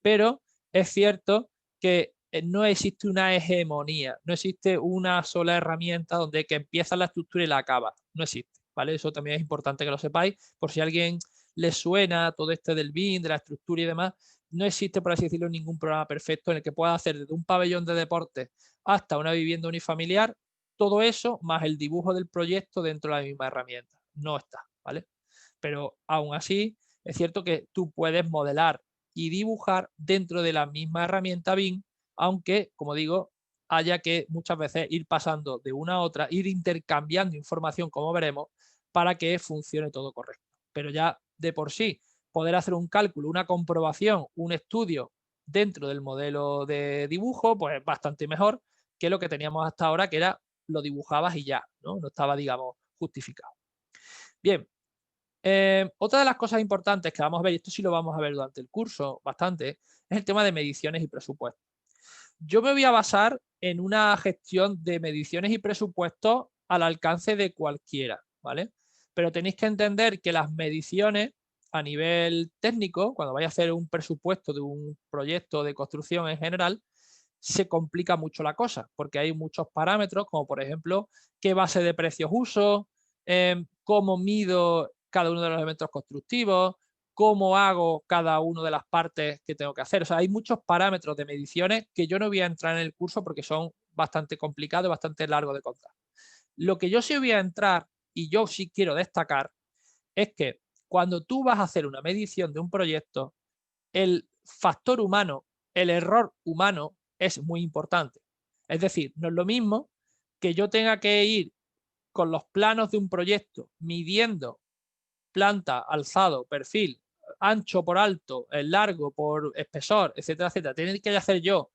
pero es cierto que no existe una hegemonía, no existe una sola herramienta donde que empieza la estructura y la acaba, no existe, ¿vale? Eso también es importante que lo sepáis, por si a alguien le suena todo este del BIM, de la estructura y demás, no existe, por así decirlo, ningún programa perfecto en el que pueda hacer desde un pabellón de deporte hasta una vivienda unifamiliar, todo eso más el dibujo del proyecto dentro de la misma herramienta. No está, ¿vale? Pero aún así, es cierto que tú puedes modelar y dibujar dentro de la misma herramienta BIM, aunque, como digo, haya que muchas veces ir pasando de una a otra, ir intercambiando información, como veremos, para que funcione todo correcto. Pero ya de por sí, poder hacer un cálculo, una comprobación, un estudio dentro del modelo de dibujo, pues es bastante mejor que lo que teníamos hasta ahora, que era lo dibujabas y ya, ¿no? No estaba, digamos, justificado. Bien, otra de las cosas importantes que vamos a ver, y esto sí lo vamos a ver durante el curso bastante, es el tema de mediciones y presupuestos. Yo me voy a basar en una gestión de mediciones y presupuestos al alcance de cualquiera, ¿vale? Pero tenéis que entender que las mediciones a nivel técnico, cuando vais a hacer un presupuesto de un proyecto de construcción en general, se complica mucho la cosa, porque hay muchos parámetros, como por ejemplo, qué base de precios uso, cómo mido cada uno de los elementos constructivos, cómo hago cada una de las partes que tengo que hacer. O sea, hay muchos parámetros de mediciones que yo no voy a entrar en el curso porque son bastante complicados y bastante largos de contar. Lo que yo sí voy a entrar y yo sí quiero destacar es que cuando tú vas a hacer una medición de un proyecto, el factor humano, el error humano es muy importante. Es decir, no es lo mismo que yo tenga que ir con los planos de un proyecto midiendo planta, alzado, perfil, ancho por alto, largo por espesor, etcétera, etcétera. Tener que hacer yo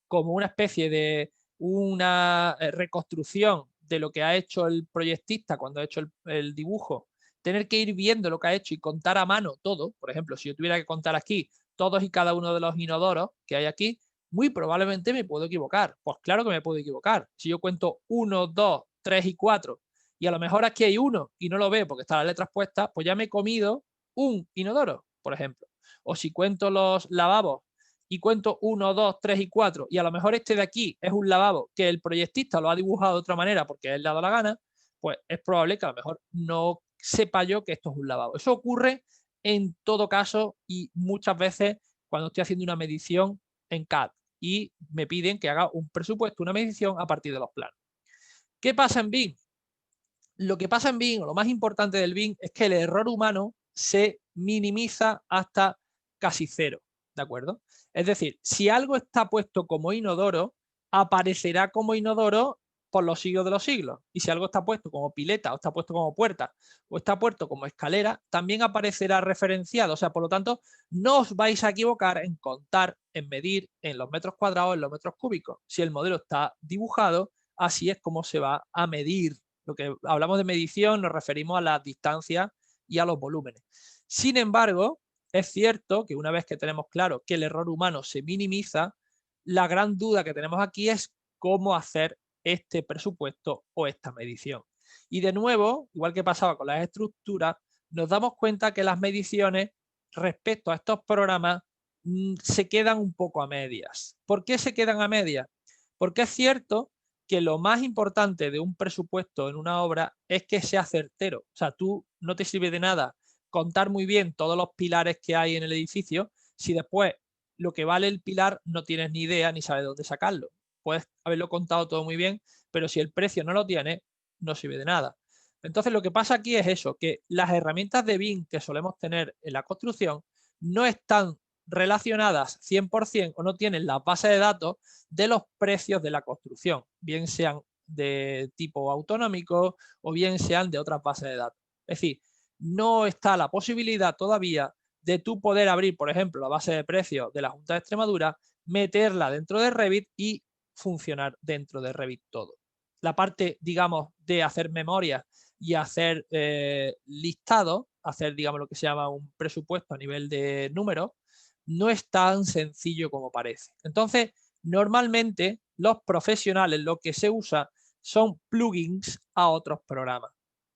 como una especie de una reconstrucción de lo que ha hecho el proyectista cuando ha hecho el dibujo, tener que ir viendo lo que ha hecho y contar a mano todo. Por ejemplo, si yo tuviera que contar aquí todos y cada uno de los inodoros que hay aquí, muy probablemente me puedo equivocar. Pues claro que me puedo equivocar. Si yo cuento 1, 2, 3 y 4 y a lo mejor aquí hay uno y no lo veo porque están las letras puestas, pues ya me he comido un inodoro, por ejemplo. O si cuento los lavabos y cuento 1, 2, 3 y 4 y a lo mejor este de aquí es un lavabo que el proyectista lo ha dibujado de otra manera porque él le ha dado la gana, pues es probable que a lo mejor no sepa yo que esto es un lavabo. Eso ocurre en todo caso y muchas veces cuando estoy haciendo una medición en CAD y me piden que haga un presupuesto, una medición a partir de los planos. ¿Qué pasa en BIM? Lo que pasa en BIM, o lo más importante del BIM, es que el error humano se minimiza hasta casi cero, ¿de acuerdo? Es decir, si algo está puesto como inodoro, aparecerá como inodoro por los siglos de los siglos. Y si algo está puesto como pileta, o está puesto como puerta, o está puesto como escalera, también aparecerá referenciado. O sea, por lo tanto, no os vais a equivocar en contar, en medir en los metros cuadrados, en los metros cúbicos. Si el modelo está dibujado, así es como se va a medir. Lo que hablamos de medición nos referimos a las distancias y a los volúmenes. Sin embargo, es cierto que una vez que tenemos claro que el error humano se minimiza, la gran duda que tenemos aquí es cómo hacer este presupuesto o esta medición. Y de nuevo, igual que pasaba con las estructuras, nos damos cuenta que las mediciones respecto a estos programas se quedan un poco a medias. ¿Por qué se quedan a medias? Porque es cierto que lo más importante de un presupuesto en una obra es que sea certero. O sea, tú no te sirve de nada contar muy bien todos los pilares que hay en el edificio si después lo que vale el pilar no tienes ni idea ni sabes dónde sacarlo. Puedes haberlo contado todo muy bien, pero si el precio no lo tienes, no sirve de nada. Entonces lo que pasa aquí es eso, que las herramientas de BIM que solemos tener en la construcción no están relacionadas 100% o no tienen la base de datos de los precios de la construcción, bien sean de tipo autonómico o bien sean de otras bases de datos. Es decir, no está la posibilidad todavía de tú poder abrir, por ejemplo, la base de precios de la Junta de Extremadura, meterla dentro de Revit y funcionar dentro de Revit todo. La parte, digamos, de hacer memoria y hacer listado, hacer, digamos, lo que se llama un presupuesto a nivel de números, no es tan sencillo como parece. Entonces, normalmente los profesionales lo que se usa son plugins a otros programas.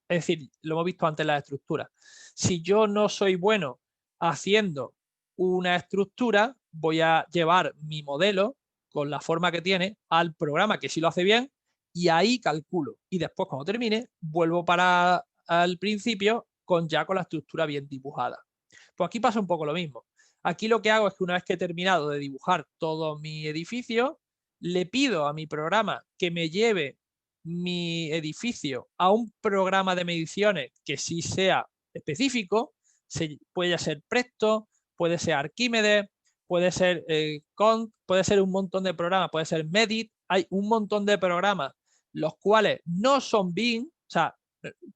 Es decir, lo hemos visto antes en las estructuras. Si yo no soy bueno haciendo una estructura, voy a llevar mi modelo con la forma que tiene al programa que sí lo hace bien y ahí calculo. Y después, cuando termine, vuelvo para al principio con la estructura bien dibujada. Pues aquí pasa un poco lo mismo. Aquí lo que hago es que una vez que he terminado de dibujar todo mi edificio, le pido a mi programa que me lleve mi edificio a un programa de mediciones que sí sea específico, puede ser Presto, puede ser Arquímedes, puede ser Cont, puede ser un montón de programas, puede ser Medit, hay un montón de programas los cuales no son BIM, o sea,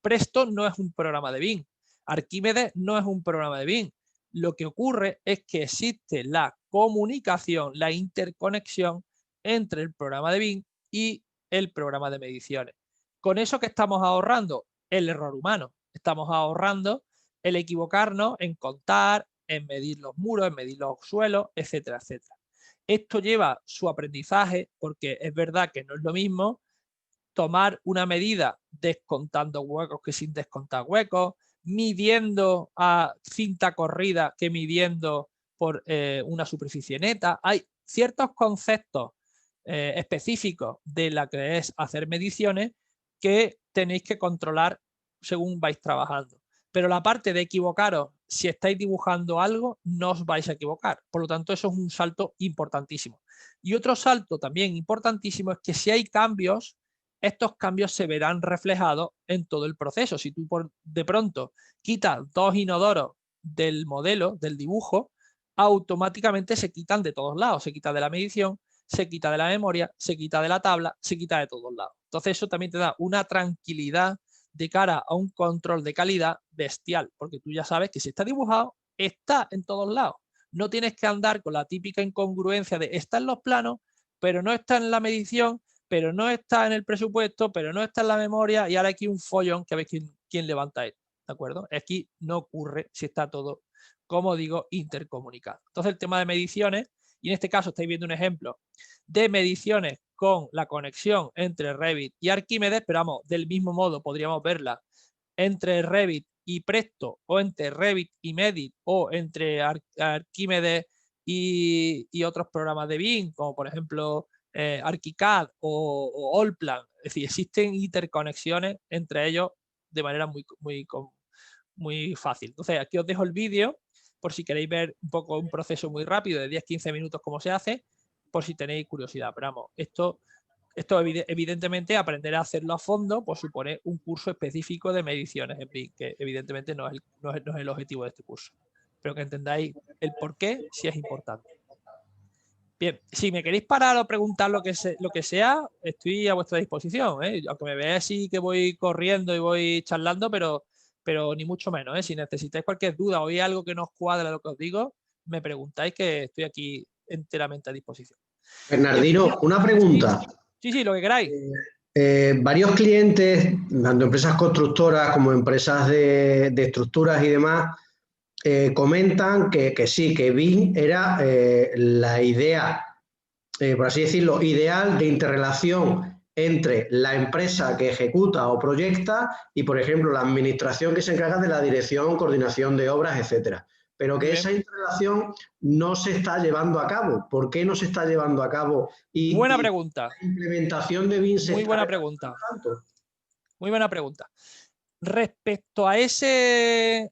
Presto no es un programa de BIM, Arquímedes no es un programa de BIM. Lo que ocurre es que existe la comunicación, la interconexión entre el programa de BIM y el programa de mediciones. Con eso que estamos ahorrando el error humano, estamos ahorrando el equivocarnos en contar, en medir los muros, en medir los suelos, etcétera, etcétera. Esto lleva su aprendizaje porque es verdad que no es lo mismo tomar una medida descontando huecos que sin descontar huecos, midiendo a cinta corrida que midiendo por una superficie neta. Hay ciertos conceptos específicos de la que es hacer mediciones que tenéis que controlar según vais trabajando. Pero la parte de equivocaros, si estáis dibujando algo, no os vais a equivocar. Por lo tanto, eso es un salto importantísimo. Y otro salto también importantísimo es que si hay cambios, estos cambios se verán reflejados en todo el proceso. Si tú de pronto quitas 2 inodoros del modelo, del dibujo, automáticamente se quitan de todos lados. Se quita de la medición, se quita de la memoria, se quita de la tabla, se quita de todos lados. Entonces eso también te da una tranquilidad de cara a un control de calidad bestial, porque tú ya sabes que si está dibujado, está en todos lados. No tienes que andar con la típica incongruencia de está en los planos, pero no está en la medición, pero no está en el presupuesto, pero no está en la memoria y ahora aquí un follón que a ver quién levanta esto, ¿de acuerdo? Aquí no ocurre si está todo, como digo, intercomunicado. Entonces el tema de mediciones, y en este caso estáis viendo un ejemplo de mediciones con la conexión entre Revit y Arquímedes, pero vamos, del mismo modo podríamos verla entre Revit y Presto o entre Revit y Medit o entre Arquímedes y otros programas de BIM, como por ejemplo ArchiCAD o Allplan. Es decir, existen interconexiones entre ellos de manera muy fácil. Entonces, aquí os dejo el vídeo por si queréis ver un poco un proceso muy rápido de 10-15 minutos cómo se hace, por si tenéis curiosidad. Pero vamos, esto evidentemente aprender a hacerlo a fondo pues supone un curso específico de mediciones en BIM, que evidentemente no es el objetivo de este curso. Pero que entendáis el por qué si es importante. Bien, si me queréis parar o preguntar lo que sea, estoy a vuestra disposición, ¿eh? Aunque me veáis así que voy corriendo y voy charlando, pero ni mucho menos, ¿eh? Si necesitáis cualquier duda o hay algo que no os cuadra de lo que os digo, me preguntáis, que estoy aquí enteramente a disposición. Bien, Bernardino, una sí, pregunta. sí, lo que queráis. Varios clientes, tanto empresas constructoras como empresas de estructuras y demás, comentan que sí, que BIM era la idea, por así decirlo, ideal de interrelación entre la empresa que ejecuta o proyecta y, por ejemplo, la administración que se encarga de la dirección, coordinación de obras, etcétera. Pero Muy que bien. esa interrelación no se está llevando a cabo. ¿Por qué no se está llevando a cabo? Buena Y pregunta. la implementación de BIM se Muy está buena retrasando pregunta. tanto. Muy buena pregunta. Respecto a ese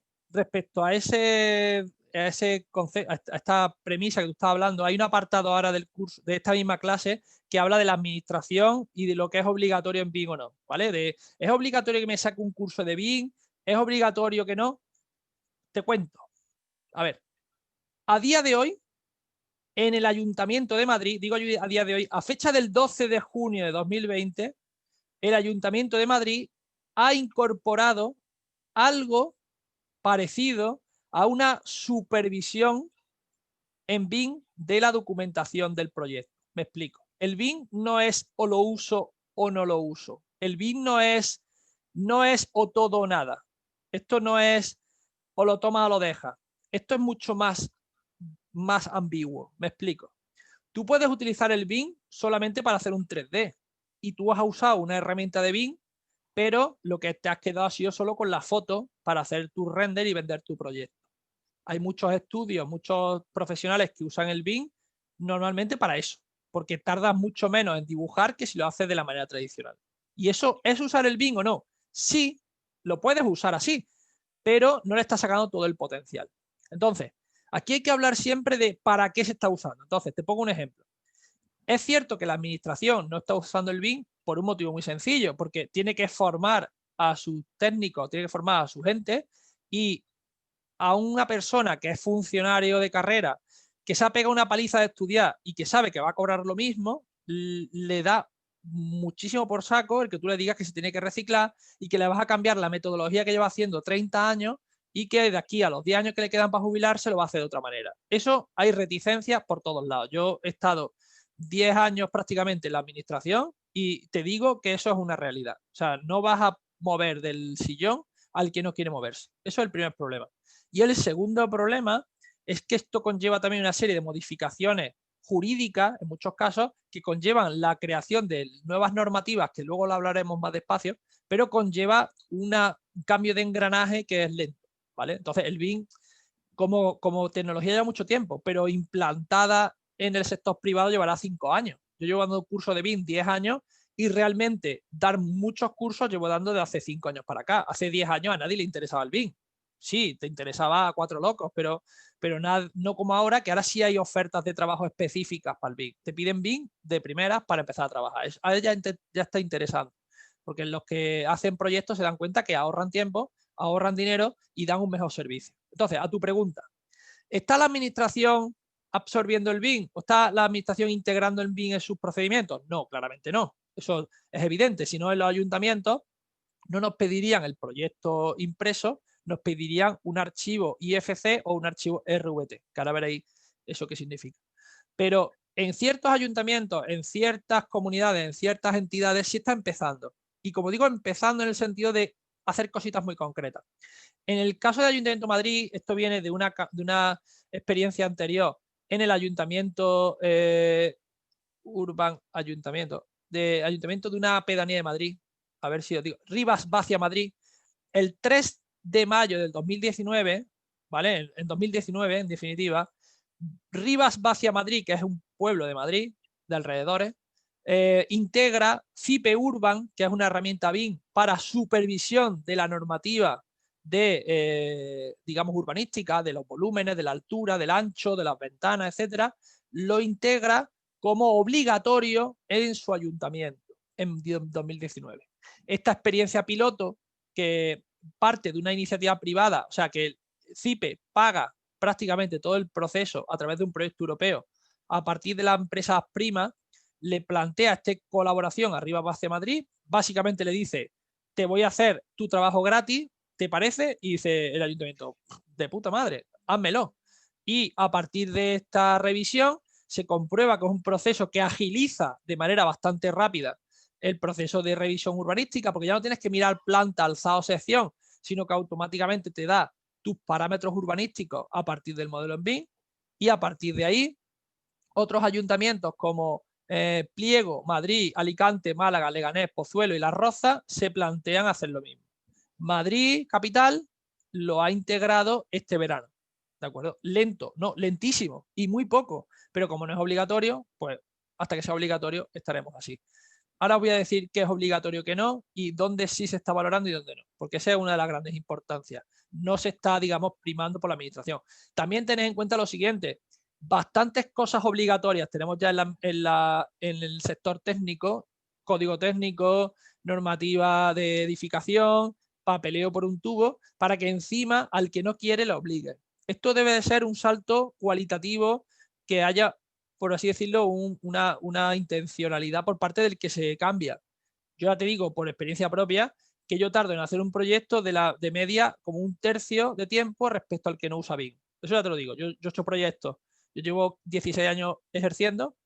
concepto, a esta premisa que tú estás hablando, hay un apartado ahora del curso, de esta misma clase, que habla de la administración y de lo que es obligatorio en BIM o no, ¿vale? ¿Es obligatorio que me saque un curso de BIM? ¿Es obligatorio que no? Te cuento. A ver, a día de hoy, en el Ayuntamiento de Madrid, digo yo a día de hoy, a fecha del 12 de junio de 2020, el Ayuntamiento de Madrid ha incorporado algo parecido a una supervisión en BIM de la documentación del proyecto. Me explico. El BIM no es o lo uso o no lo uso. El BIM no es o todo o nada. Esto no es o lo toma o lo deja. Esto es mucho más ambiguo. Me explico. Tú puedes utilizar el BIM solamente para hacer un 3D y tú has usado una herramienta de BIM, pero lo que te has quedado ha sido solo con la foto para hacer tu render y vender tu proyecto. Hay muchos estudios, muchos profesionales que usan el BIM normalmente para eso, porque tardas mucho menos en dibujar que si lo haces de la manera tradicional. ¿Y eso es usar el BIM o no? Sí, lo puedes usar así, pero no le estás sacando todo el potencial. Entonces, aquí hay que hablar siempre de para qué se está usando. Entonces, te pongo un ejemplo. Es cierto que la administración no está usando el BIM por un motivo muy sencillo, porque tiene que formar a sus técnicos, tiene que formar a su gente, y a una persona que es funcionario de carrera, que se ha pegado una paliza de estudiar y que sabe que va a cobrar lo mismo, le da muchísimo por saco el que tú le digas que se tiene que reciclar y que le vas a cambiar la metodología que lleva haciendo 30 años y que de aquí a los 10 años que le quedan para jubilarse lo va a hacer de otra manera. Eso hay reticencias por todos lados. Yo he estado 10 años prácticamente en la administración y te digo que eso es una realidad. O sea, no vas a mover del sillón al que no quiere moverse. Eso es el primer problema. Y el segundo problema es que esto conlleva también una serie de modificaciones jurídicas, en muchos casos, que conllevan la creación de nuevas normativas, que luego lo hablaremos más despacio, pero conlleva un cambio de engranaje que es lento, ¿vale? Entonces, el BIM como tecnología lleva mucho tiempo, pero implantada en el sector privado llevará 5 años. Yo llevo dando cursos de BIM 10 años y realmente dar muchos cursos llevo dando de hace 5 años para acá. Hace 10 años a nadie le interesaba el BIM. Sí, te interesaba a 4 locos, pero nada, no como ahora, que ahora sí hay ofertas de trabajo específicas para el BIM. Te piden BIM de primeras para empezar a trabajar. Ahora ya está interesante, porque los que hacen proyectos se dan cuenta que ahorran tiempo, ahorran dinero y dan un mejor servicio. Entonces, a tu pregunta, ¿está la administración absorbiendo el BIM o está la administración integrando el BIM en sus procedimientos? No, claramente no. Eso es evidente. Si no, en los ayuntamientos no nos pedirían el proyecto impreso, nos pedirían un archivo IFC o un archivo RVT, que ahora veréis eso qué significa. Pero en ciertos ayuntamientos, en ciertas comunidades, en ciertas entidades sí está empezando. Y como digo, empezando en el sentido de hacer cositas muy concretas. En el caso del Ayuntamiento de Madrid, esto viene de una experiencia anterior en el Ayuntamiento Ayuntamiento de una pedanía de Madrid, a ver si os digo, Rivas Vacia Madrid, el 3 de mayo del 2019, ¿vale? En 2019, en definitiva, Rivas Vacia Madrid, que es un pueblo de Madrid, de alrededores, integra CIPE Urban, que es una herramienta BIM para supervisión de la normativa de, digamos, urbanística, de los volúmenes, de la altura, del ancho, de las ventanas, etcétera, lo integra como obligatorio en su ayuntamiento en 2019. Esta experiencia piloto, que parte de una iniciativa privada, o sea que el CIPE paga prácticamente todo el proceso a través de un proyecto europeo a partir de la empresa prima, le plantea esta colaboración Arriba Base Madrid, básicamente le dice, te voy a hacer tu trabajo gratis, ¿te parece? Y dice el ayuntamiento, de puta madre, házmelo. Y a partir de esta revisión se comprueba que es un proceso que agiliza de manera bastante rápida el proceso de revisión urbanística, porque ya no tienes que mirar planta, alzado, sección, sino que automáticamente te da tus parámetros urbanísticos a partir del modelo en BIM, y a partir de ahí otros ayuntamientos como Pliego, Madrid, Alicante, Málaga, Leganés, Pozuelo y Las Rozas se plantean hacer lo mismo. Madrid, capital, lo ha integrado este verano. ¿De acuerdo? Lento, no, lentísimo y muy poco, pero como no es obligatorio, pues hasta que sea obligatorio estaremos así. Ahora os voy a decir qué es obligatorio, qué no, y dónde sí se está valorando y dónde no, porque esa es una de las grandes importancias. No se está, digamos, primando por la administración. También tened en cuenta lo siguiente, bastantes cosas obligatorias tenemos ya en el sector técnico, código técnico, normativa de edificación, papeleo por un tubo, para que encima al que no quiere lo obligue. Esto debe de ser un salto cualitativo, que haya, por así decirlo, una intencionalidad por parte del que se cambia. Yo ya te digo, por experiencia propia, que yo tardo en hacer un proyecto de media como un tercio de tiempo respecto al que no usa BIM. Eso ya te lo digo. Yo he hecho proyectos. Yo llevo 16 años ejerciendo,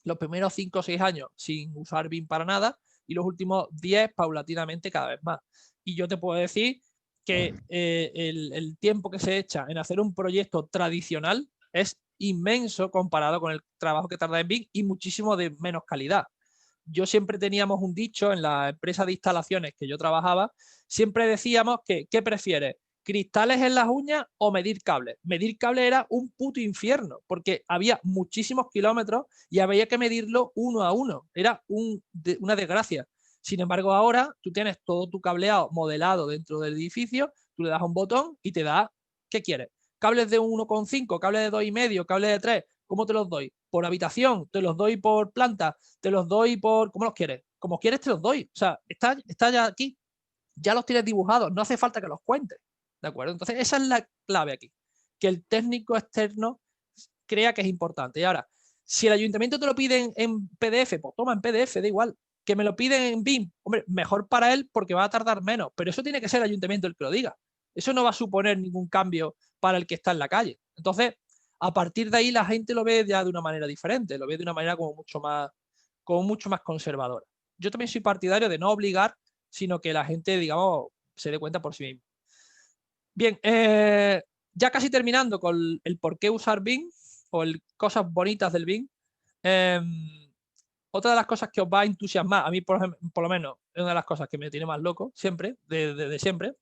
los primeros 5 o 6 años sin usar BIM para nada y los últimos 10 paulatinamente cada vez más. Y yo te puedo decir que el tiempo que se echa en hacer un proyecto tradicional es inmenso comparado con el trabajo que tarda en BIM y muchísimo de menos calidad. Yo siempre teníamos un dicho en la empresa de instalaciones que yo trabajaba, siempre decíamos que, ¿qué prefieres? ¿Cristales en las uñas o medir cables? Medir cables era un puto infierno, porque había muchísimos kilómetros y había que medirlo uno a uno. Era una desgracia. Sin embargo, ahora tú tienes todo tu cableado modelado dentro del edificio, tú le das un botón y te da, ¿qué quieres? Cables de 1,5, cables de 2,5, cables de 3, ¿cómo te los doy? ¿Por habitación? ¿Te los doy por planta? ¿Te los doy por...? ¿Cómo los quieres? Como quieres te los doy. O sea, está ya aquí. Ya los tienes dibujados. No hace falta que los cuentes. ¿De acuerdo? Entonces, esa es la clave aquí. Que el técnico externo crea que es importante. Y ahora, si el ayuntamiento te lo pide en PDF, pues toma en PDF, da igual. Que me lo piden en BIM, hombre, mejor para él porque va a tardar menos. Pero eso tiene que ser el ayuntamiento el que lo diga. Eso no va a suponer ningún cambio para el que está en la calle. Entonces, a partir de ahí la gente lo ve ya de una manera diferente, lo ve de una manera como mucho más conservadora. Yo también soy partidario de no obligar, sino que la gente, digamos, se dé cuenta por sí misma. Bien, ya casi terminando con el por qué usar BIM o cosas bonitas del BIM. Otra de las cosas que os va a entusiasmar, a mí por lo menos es una de las cosas que me tiene más loco siempre, desde siempre,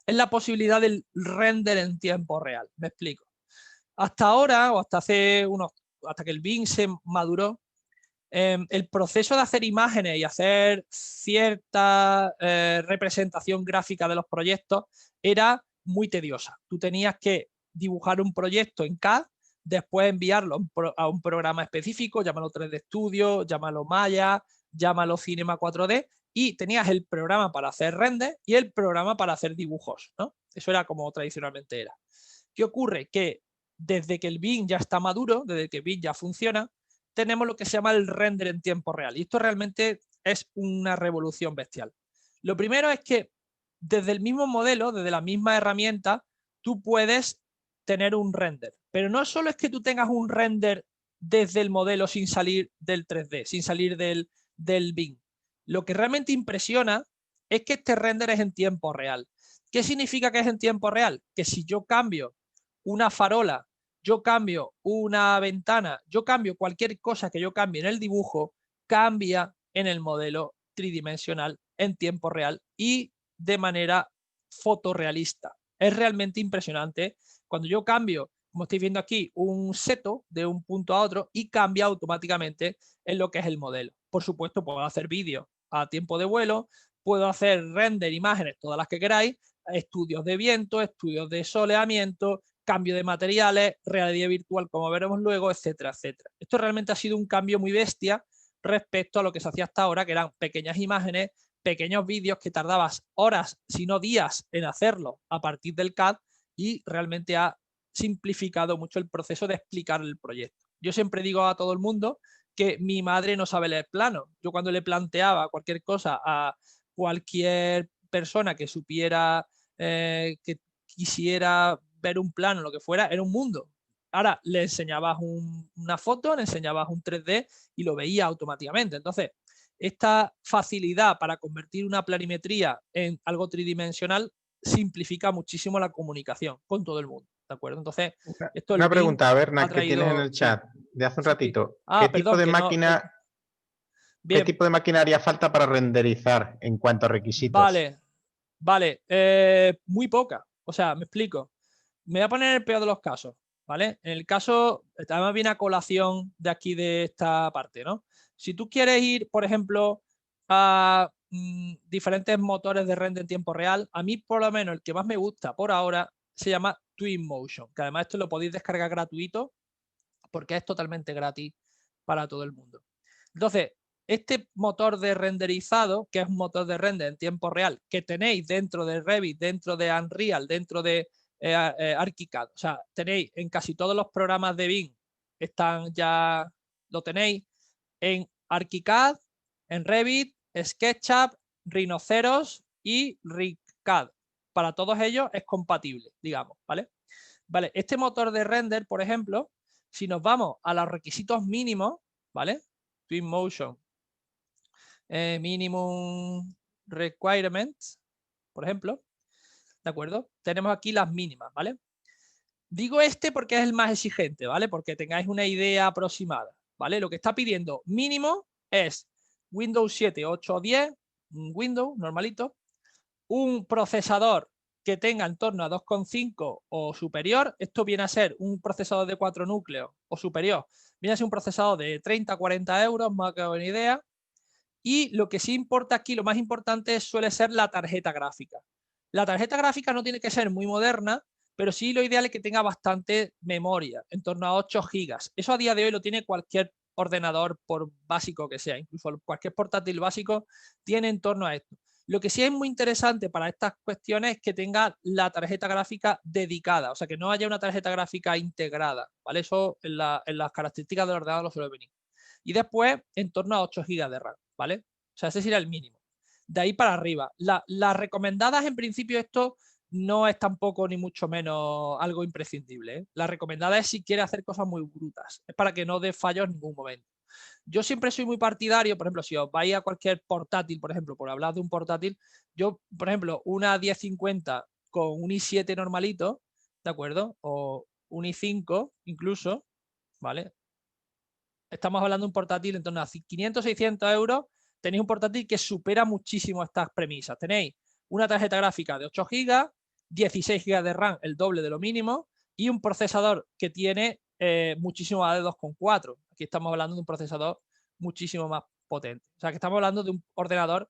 es la posibilidad del render en tiempo real. Me explico. Hasta ahora, o hasta que el BIM se maduró, el proceso de hacer imágenes y hacer cierta representación gráfica de los proyectos era muy tediosa. Tú tenías que dibujar un proyecto en CAD, después enviarlo a un programa específico, llámalo 3D Studio, llámalo Maya, llámalo Cinema 4D, y tenías el programa para hacer render y el programa para hacer dibujos, ¿no? Eso era como tradicionalmente era. ¿Qué ocurre? Que desde que el BIM ya está maduro, desde que BIM ya funciona, tenemos lo que se llama el render en tiempo real. Y esto realmente es una revolución bestial. Lo primero es que desde el mismo modelo, desde la misma herramienta, tú puedes tener un render. Pero no solo es que tú tengas un render desde el modelo sin salir del 3D, sin salir del BIM. Lo que realmente impresiona es que este render es en tiempo real. ¿Qué significa que es en tiempo real? Que si yo cambio una farola, yo cambio una ventana, yo cambio cualquier cosa que yo cambie en el dibujo, cambia en el modelo tridimensional en tiempo real y de manera fotorrealista. Es realmente impresionante cuando yo cambio, como estáis viendo aquí, un seto de un punto a otro y cambia automáticamente en lo que es el modelo. Por supuesto, puedo hacer vídeos a tiempo de vuelo, puedo hacer render imágenes, todas las que queráis, estudios de viento, estudios de soleamiento, cambio de materiales, realidad virtual, como veremos luego, etcétera, etcétera. Esto realmente ha sido un cambio muy bestia respecto a lo que se hacía hasta ahora, que eran pequeñas imágenes, pequeños vídeos que tardabas horas, si no días, en hacerlo a partir del CAD, y realmente ha simplificado mucho el proceso de explicar el proyecto. Yo siempre digo a todo el mundo que mi madre no sabe leer planos. Yo cuando le planteaba cualquier cosa a cualquier persona que supiera, que quisiera ver un plano, lo que fuera, era un mundo. Ahora le enseñabas una foto, le enseñabas un 3D y lo veía automáticamente. Entonces, esta facilidad para convertir una planimetría en algo tridimensional simplifica muchísimo la comunicación con todo el mundo, ¿de acuerdo? Entonces, esto el Una BIM pregunta, ha Bernat, que tienes en traído... el Sí, chat de hace un sí. ratito. Ah, perdón, que no... ¿Qué Bien, tipo de máquina haría falta para renderizar en cuanto a requisitos? vale, muy poca. O sea, me explico. Me voy a poner el peor de los casos, ¿vale? En el caso, además viene a colación de aquí de esta parte, ¿no? Si tú quieres ir, por ejemplo, a diferentes motores de render en tiempo real, a mí por lo menos el que más me gusta por ahora se llama Twinmotion, que además esto lo podéis descargar gratuito porque es totalmente gratis para todo el mundo. Entonces, este motor de renderizado, que es un motor de render en tiempo real, que tenéis dentro de Revit, dentro de Unreal, dentro de ArchiCAD, o sea, tenéis en casi todos los programas de BIM, lo tenéis en ArchiCAD, en Revit, SketchUp, Rhinoceros y RigCAD. Para todos ellos es compatible, digamos, ¿vale? Vale, este motor de render, por ejemplo, si nos vamos a los requisitos mínimos, ¿vale? Twinmotion, minimum requirements, por ejemplo, ¿de acuerdo? Tenemos aquí las mínimas, ¿vale? Digo este porque es el más exigente, ¿vale? Porque tengáis una idea aproximada, ¿vale? Lo que está pidiendo mínimo es Windows 7, 8 o 10, un Windows normalito, un procesador que tenga en torno a 2,5 o superior. Esto viene a ser un procesador de 4 núcleos o superior. Viene a ser un procesador de 30 a 40 euros, más que una idea. Y lo que sí importa aquí, lo más importante suele ser la tarjeta gráfica. La tarjeta gráfica no tiene que ser muy moderna, pero sí lo ideal es que tenga bastante memoria, en torno a 8 gigas. Eso a día de hoy lo tiene cualquier ordenador, por básico que sea, incluso cualquier portátil básico tiene en torno a esto. Lo que sí es muy interesante para estas cuestiones es que tenga la tarjeta gráfica dedicada, o sea, que no haya una tarjeta gráfica integrada, ¿vale? Eso en las características del ordenador lo suele venir. Y después en torno a 8 GB de RAM, ¿vale? O sea, ese sería el mínimo. De ahí para arriba. Las recomendadas, en principio, esto no es tampoco ni mucho menos algo imprescindible, ¿eh? La recomendada es si quiere hacer cosas muy brutas. Es para que no dé fallos en ningún momento. Yo siempre soy muy partidario, por ejemplo, si os vais a cualquier portátil, por ejemplo, por hablar de un portátil, yo, por ejemplo, una 1050 con un i7 normalito, ¿de acuerdo? O un i5 incluso, ¿vale? Estamos hablando de un portátil en torno a 500, 600 euros, tenéis un portátil que supera muchísimo estas premisas. Tenéis una tarjeta gráfica de 8 GB, 16 GB de RAM, el doble de lo mínimo, y un procesador que tiene muchísimo más de 2,4. Aquí estamos hablando de un procesador muchísimo más potente. O sea, que estamos hablando de un ordenador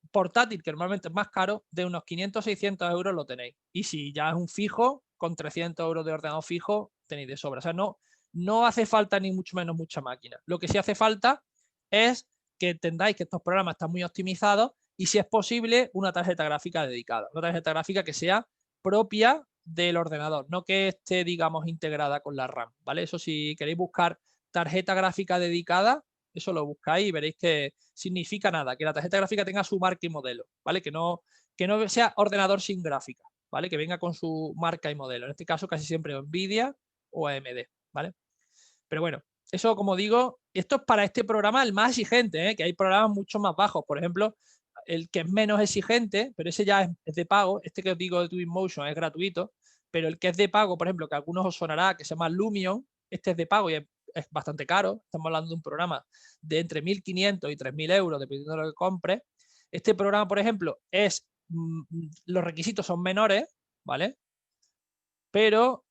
portátil, que normalmente es más caro, de unos 500, 600 euros lo tenéis. Y si ya es un fijo, con 300 euros de ordenador fijo, tenéis de sobra. O sea, no hace falta ni mucho menos mucha máquina. Lo que sí hace falta es que entendáis que estos programas están muy optimizados y, si es posible, una tarjeta gráfica dedicada. Una tarjeta gráfica que sea propia del ordenador, no que esté, digamos, integrada con la RAM, ¿vale? Eso, si queréis buscar tarjeta gráfica dedicada, eso lo buscáis y veréis que significa nada, que la tarjeta gráfica tenga su marca y modelo, ¿vale? Que no sea ordenador sin gráfica, ¿vale? Que venga con su marca y modelo. En este caso casi siempre Nvidia o AMD, ¿vale? Pero bueno, eso, como digo, esto es para este programa el más exigente, ¿eh? Que hay programas mucho más bajos. Por ejemplo, el que es menos exigente, pero ese ya es de pago. Este que os digo de Twinmotion es gratuito, pero el que es de pago, por ejemplo, que a algunos os sonará, que se llama Lumion, este es de pago y es bastante caro. Estamos hablando de un programa de entre 1.500 y 3.000 euros, dependiendo de lo que compres. Este programa, por ejemplo, los requisitos son menores, ¿vale? Pero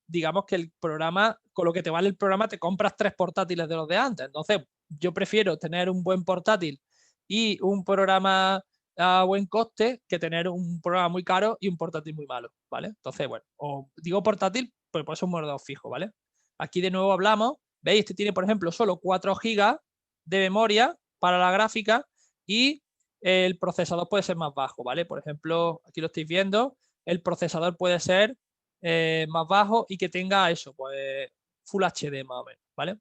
digamos que el programa, con lo que te vale el programa, te compras 3 portátiles de los de antes. Entonces, yo prefiero tener un buen portátil y un programa a buen coste que tener un programa muy caro y un portátil muy malo, ¿vale? Entonces, bueno, o digo portátil, pues por eso es un ordenador fijo, ¿vale? Aquí de nuevo hablamos, ¿veis? Este tiene, por ejemplo, solo 4 GB de memoria para la gráfica y el procesador puede ser más bajo, ¿vale? Por ejemplo, aquí lo estáis viendo, el procesador puede ser más bajo y que tenga eso, pues Full HD más o menos, ¿vale?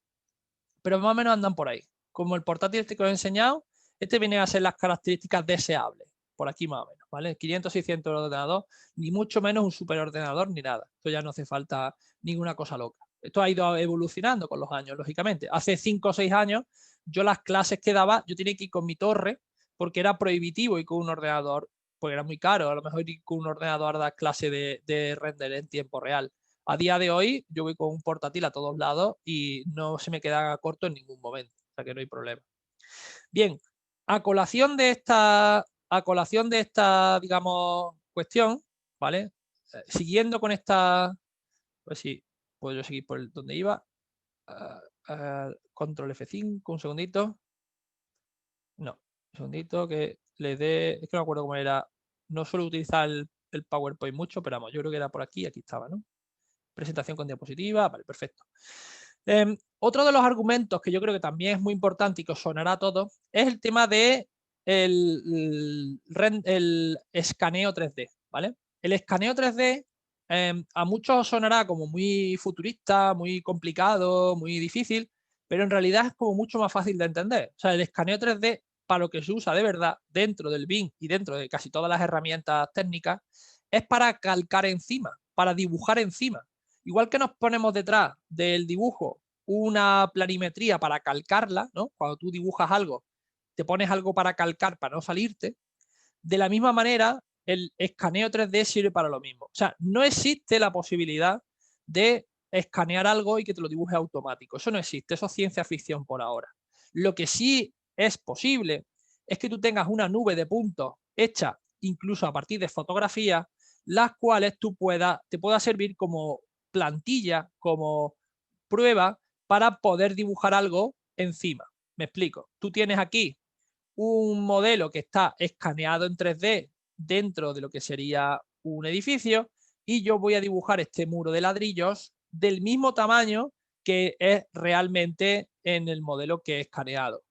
Pero más o menos andan por ahí. Como el portátil este que os he enseñado, este viene a ser las características deseables, por aquí más o menos, ¿vale? 500, 600 de ordenador, ni mucho menos un superordenador ni nada. Esto ya no hace falta ninguna cosa loca. Esto ha ido evolucionando con los años, lógicamente. Hace 5 o 6 años, yo las clases que daba, yo tenía que ir con mi torre porque era prohibitivo ir con un ordenador, porque era muy caro. A lo mejor ir con un ordenador a dar clase de render en tiempo real. A día de hoy, yo voy con un portátil a todos lados y no se me queda corto en ningún momento. O sea que no hay problema. Bien, a colación de esta, digamos, cuestión, ¿vale? Siguiendo con esta, pues sí, puedo yo seguir por donde iba. Control F5, un segundito. No, un segundito que le dé, es que no me acuerdo cómo era. No suelo utilizar el PowerPoint mucho, pero vamos, yo creo que era por aquí estaba, ¿no? Presentación con diapositiva, vale, perfecto. Otro de los argumentos que yo creo que también es muy importante y que os sonará a todos es el tema de el escaneo 3D, ¿vale? El escaneo 3D a muchos os sonará como muy futurista, muy complicado, muy difícil, pero en realidad es como mucho más fácil de entender. O sea, el escaneo 3D, para lo que se usa de verdad dentro del BIM y dentro de casi todas las herramientas técnicas, es para calcar encima, para dibujar encima. Igual que nos ponemos detrás del dibujo una planimetría para calcarla, ¿no? Cuando tú dibujas algo, te pones algo para calcar para no salirte. De la misma manera, el escaneo 3D sirve para lo mismo. O sea, no existe la posibilidad de escanear algo y que te lo dibuje automático. Eso no existe, eso es ciencia ficción por ahora. Lo que sí es posible es que tú tengas una nube de puntos hecha incluso a partir de fotografías, las cuales te pueda servir como plantilla, como prueba para poder dibujar algo encima. Me explico. Tú tienes aquí un modelo que está escaneado en 3D dentro de lo que sería un edificio y yo voy a dibujar este muro de ladrillos del mismo tamaño que es realmente en el modelo que he escaneado.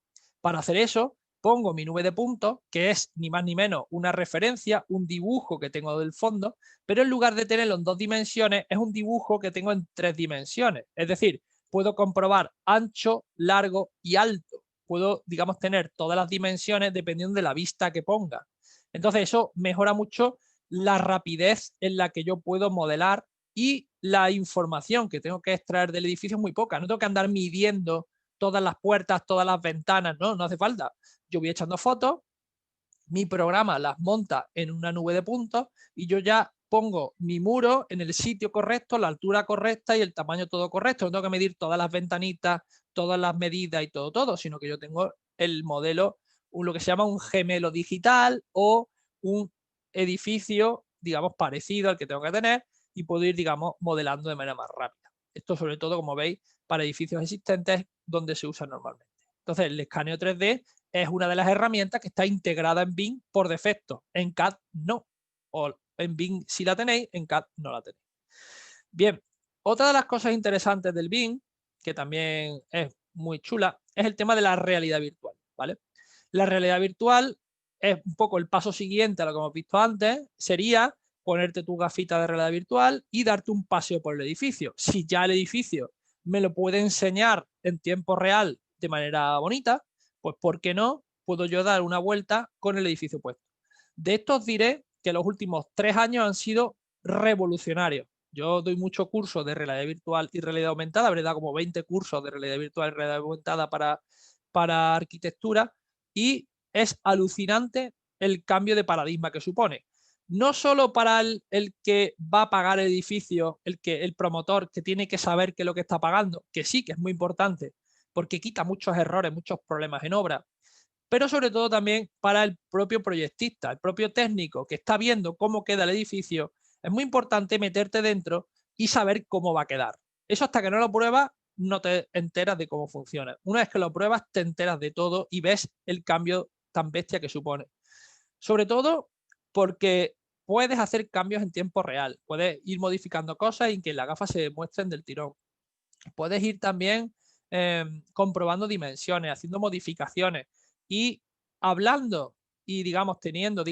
Para hacer eso, pongo mi nube de puntos, que es ni más ni menos una referencia, un dibujo que tengo del fondo, pero en lugar de tenerlo en 2 dimensiones, es un dibujo que tengo en 3 dimensiones. Es decir, puedo comprobar ancho, largo y alto. Puedo, digamos, tener todas las dimensiones dependiendo de la vista que ponga. Entonces eso mejora mucho la rapidez en la que yo puedo modelar y la información que tengo que extraer del edificio es muy poca. No tengo que andar midiendo todas las puertas, todas las ventanas, no hace falta. Yo voy echando fotos, mi programa las monta en una nube de puntos y yo ya pongo mi muro en el sitio correcto, la altura correcta y el tamaño todo correcto. No tengo que medir todas las ventanitas, todas las medidas y todo, sino que yo tengo el modelo, lo que se llama un gemelo digital o un edificio, digamos, parecido al que tengo que tener y puedo ir, digamos, modelando de manera más rápida. Esto sobre todo, como veis, para edificios existentes donde se usa normalmente. Entonces, el escaneo 3D es una de las herramientas que está integrada en BIM por defecto. En CAD no. O en BIM sí la tenéis, en CAD no la tenéis. Bien, otra de las cosas interesantes del BIM, que también es muy chula, es el tema de la realidad virtual, ¿vale? La realidad virtual es un poco el paso siguiente a lo que hemos visto antes, sería ponerte tu gafita de realidad virtual y darte un paseo por el edificio. Si ya el edificio me lo puede enseñar en tiempo real de manera bonita, pues ¿por qué no puedo yo dar una vuelta con el edificio puesto? De esto os diré que los últimos 3 años han sido revolucionarios. Yo doy muchos cursos de realidad virtual y realidad aumentada, habré dado como 20 cursos de realidad virtual y realidad aumentada para arquitectura y es alucinante el cambio de paradigma que supone. No solo para el que va a pagar el edificio, el promotor que tiene que saber qué es lo que está pagando, que sí que es muy importante, porque quita muchos errores, muchos problemas en obra, pero sobre todo también para el propio proyectista, el propio técnico que está viendo cómo queda el edificio. Es muy importante meterte dentro y saber cómo va a quedar. Eso hasta que no lo pruebas no te enteras de cómo funciona. Una vez que lo pruebas te enteras de todo y ves el cambio tan bestia que supone. Sobre todo porque puedes hacer cambios en tiempo real, puedes ir modificando cosas y que las gafas se muestren del tirón. Puedes ir también comprobando dimensiones, haciendo modificaciones y hablando y digamos teniendo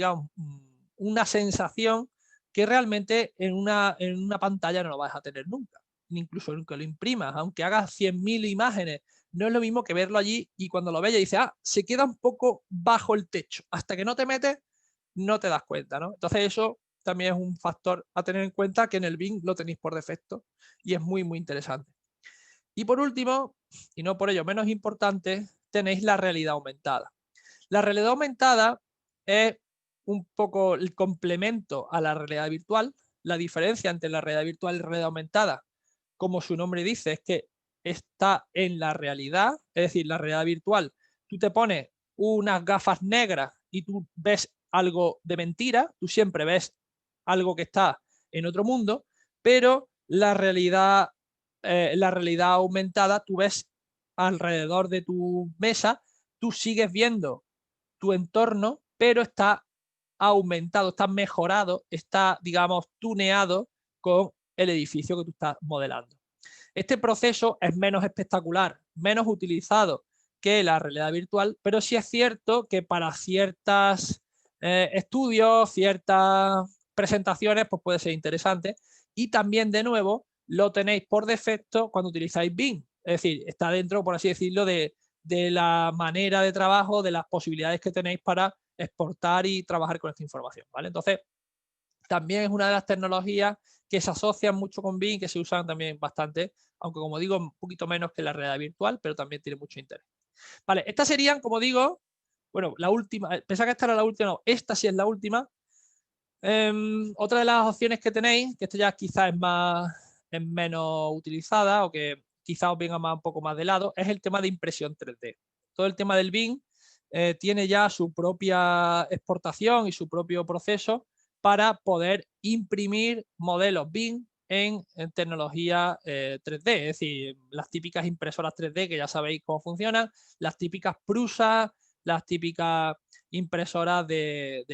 una sensación que realmente en una pantalla no lo vas a tener nunca. incluso aunque lo imprimas, aunque hagas 100.000 imágenes, no es lo mismo que verlo allí y cuando lo ves ya dices, ah, se queda un poco bajo el techo. Hasta que no te metes, no te das cuenta, ¿no? Entonces eso también es un factor a tener en cuenta, que en el Bing lo tenéis por defecto y es muy, muy interesante. Y por último, y no por ello menos importante, tenéis la realidad aumentada. La realidad aumentada es un poco el complemento a la realidad virtual. La diferencia entre la realidad virtual y la realidad aumentada, como su nombre dice, es que está en la realidad, es decir, la realidad virtual. Tú te pones unas gafas negras y tú ves algo de mentira, tú siempre ves algo que está en otro mundo, pero la realidad aumentada, tú ves alrededor de tu mesa, tú sigues viendo tu entorno, pero está aumentado, está mejorado, está, digamos, tuneado con el edificio que tú estás modelando. Este proceso es menos espectacular, menos utilizado que la realidad virtual, pero sí es cierto que para ciertos estudios, ciertas presentaciones, pues puede ser interesante. Y también, de nuevo, lo tenéis por defecto cuando utilizáis Bing. Es decir, está dentro, por así decirlo, de la manera de trabajo, de las posibilidades que tenéis para exportar y trabajar con esta información, ¿vale? Entonces, también es una de las tecnologías que se asocian mucho con Bing, que se usan también bastante, aunque como digo, un poquito menos que la realidad virtual, pero también tiene mucho interés. Vale, estas serían, como digo, bueno, la última, pensaba que esta era la última, no, esta sí es la última. Otra de las opciones que tenéis, que esto ya quizás es menos utilizada o que quizás os venga un poco más de lado, es el tema de impresión 3D. Todo el tema del Bing tiene ya su propia exportación y su propio proceso para poder imprimir modelos Bing en tecnología 3D, es decir, las típicas impresoras 3D que ya sabéis cómo funcionan, las típicas Prusa, las típicas impresoras de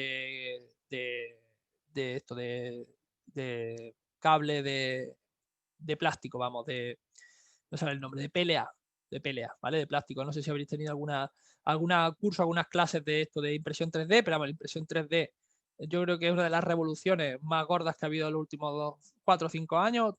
cable de plástico, vamos, no sabe el nombre, de PLA, ¿vale? De plástico. No sé si habréis tenido alguna curso, algunas clases de esto de impresión 3D, pero vamos, la impresión 3D yo creo que es una de las revoluciones más gordas que ha habido en los últimos 4 o 5 años.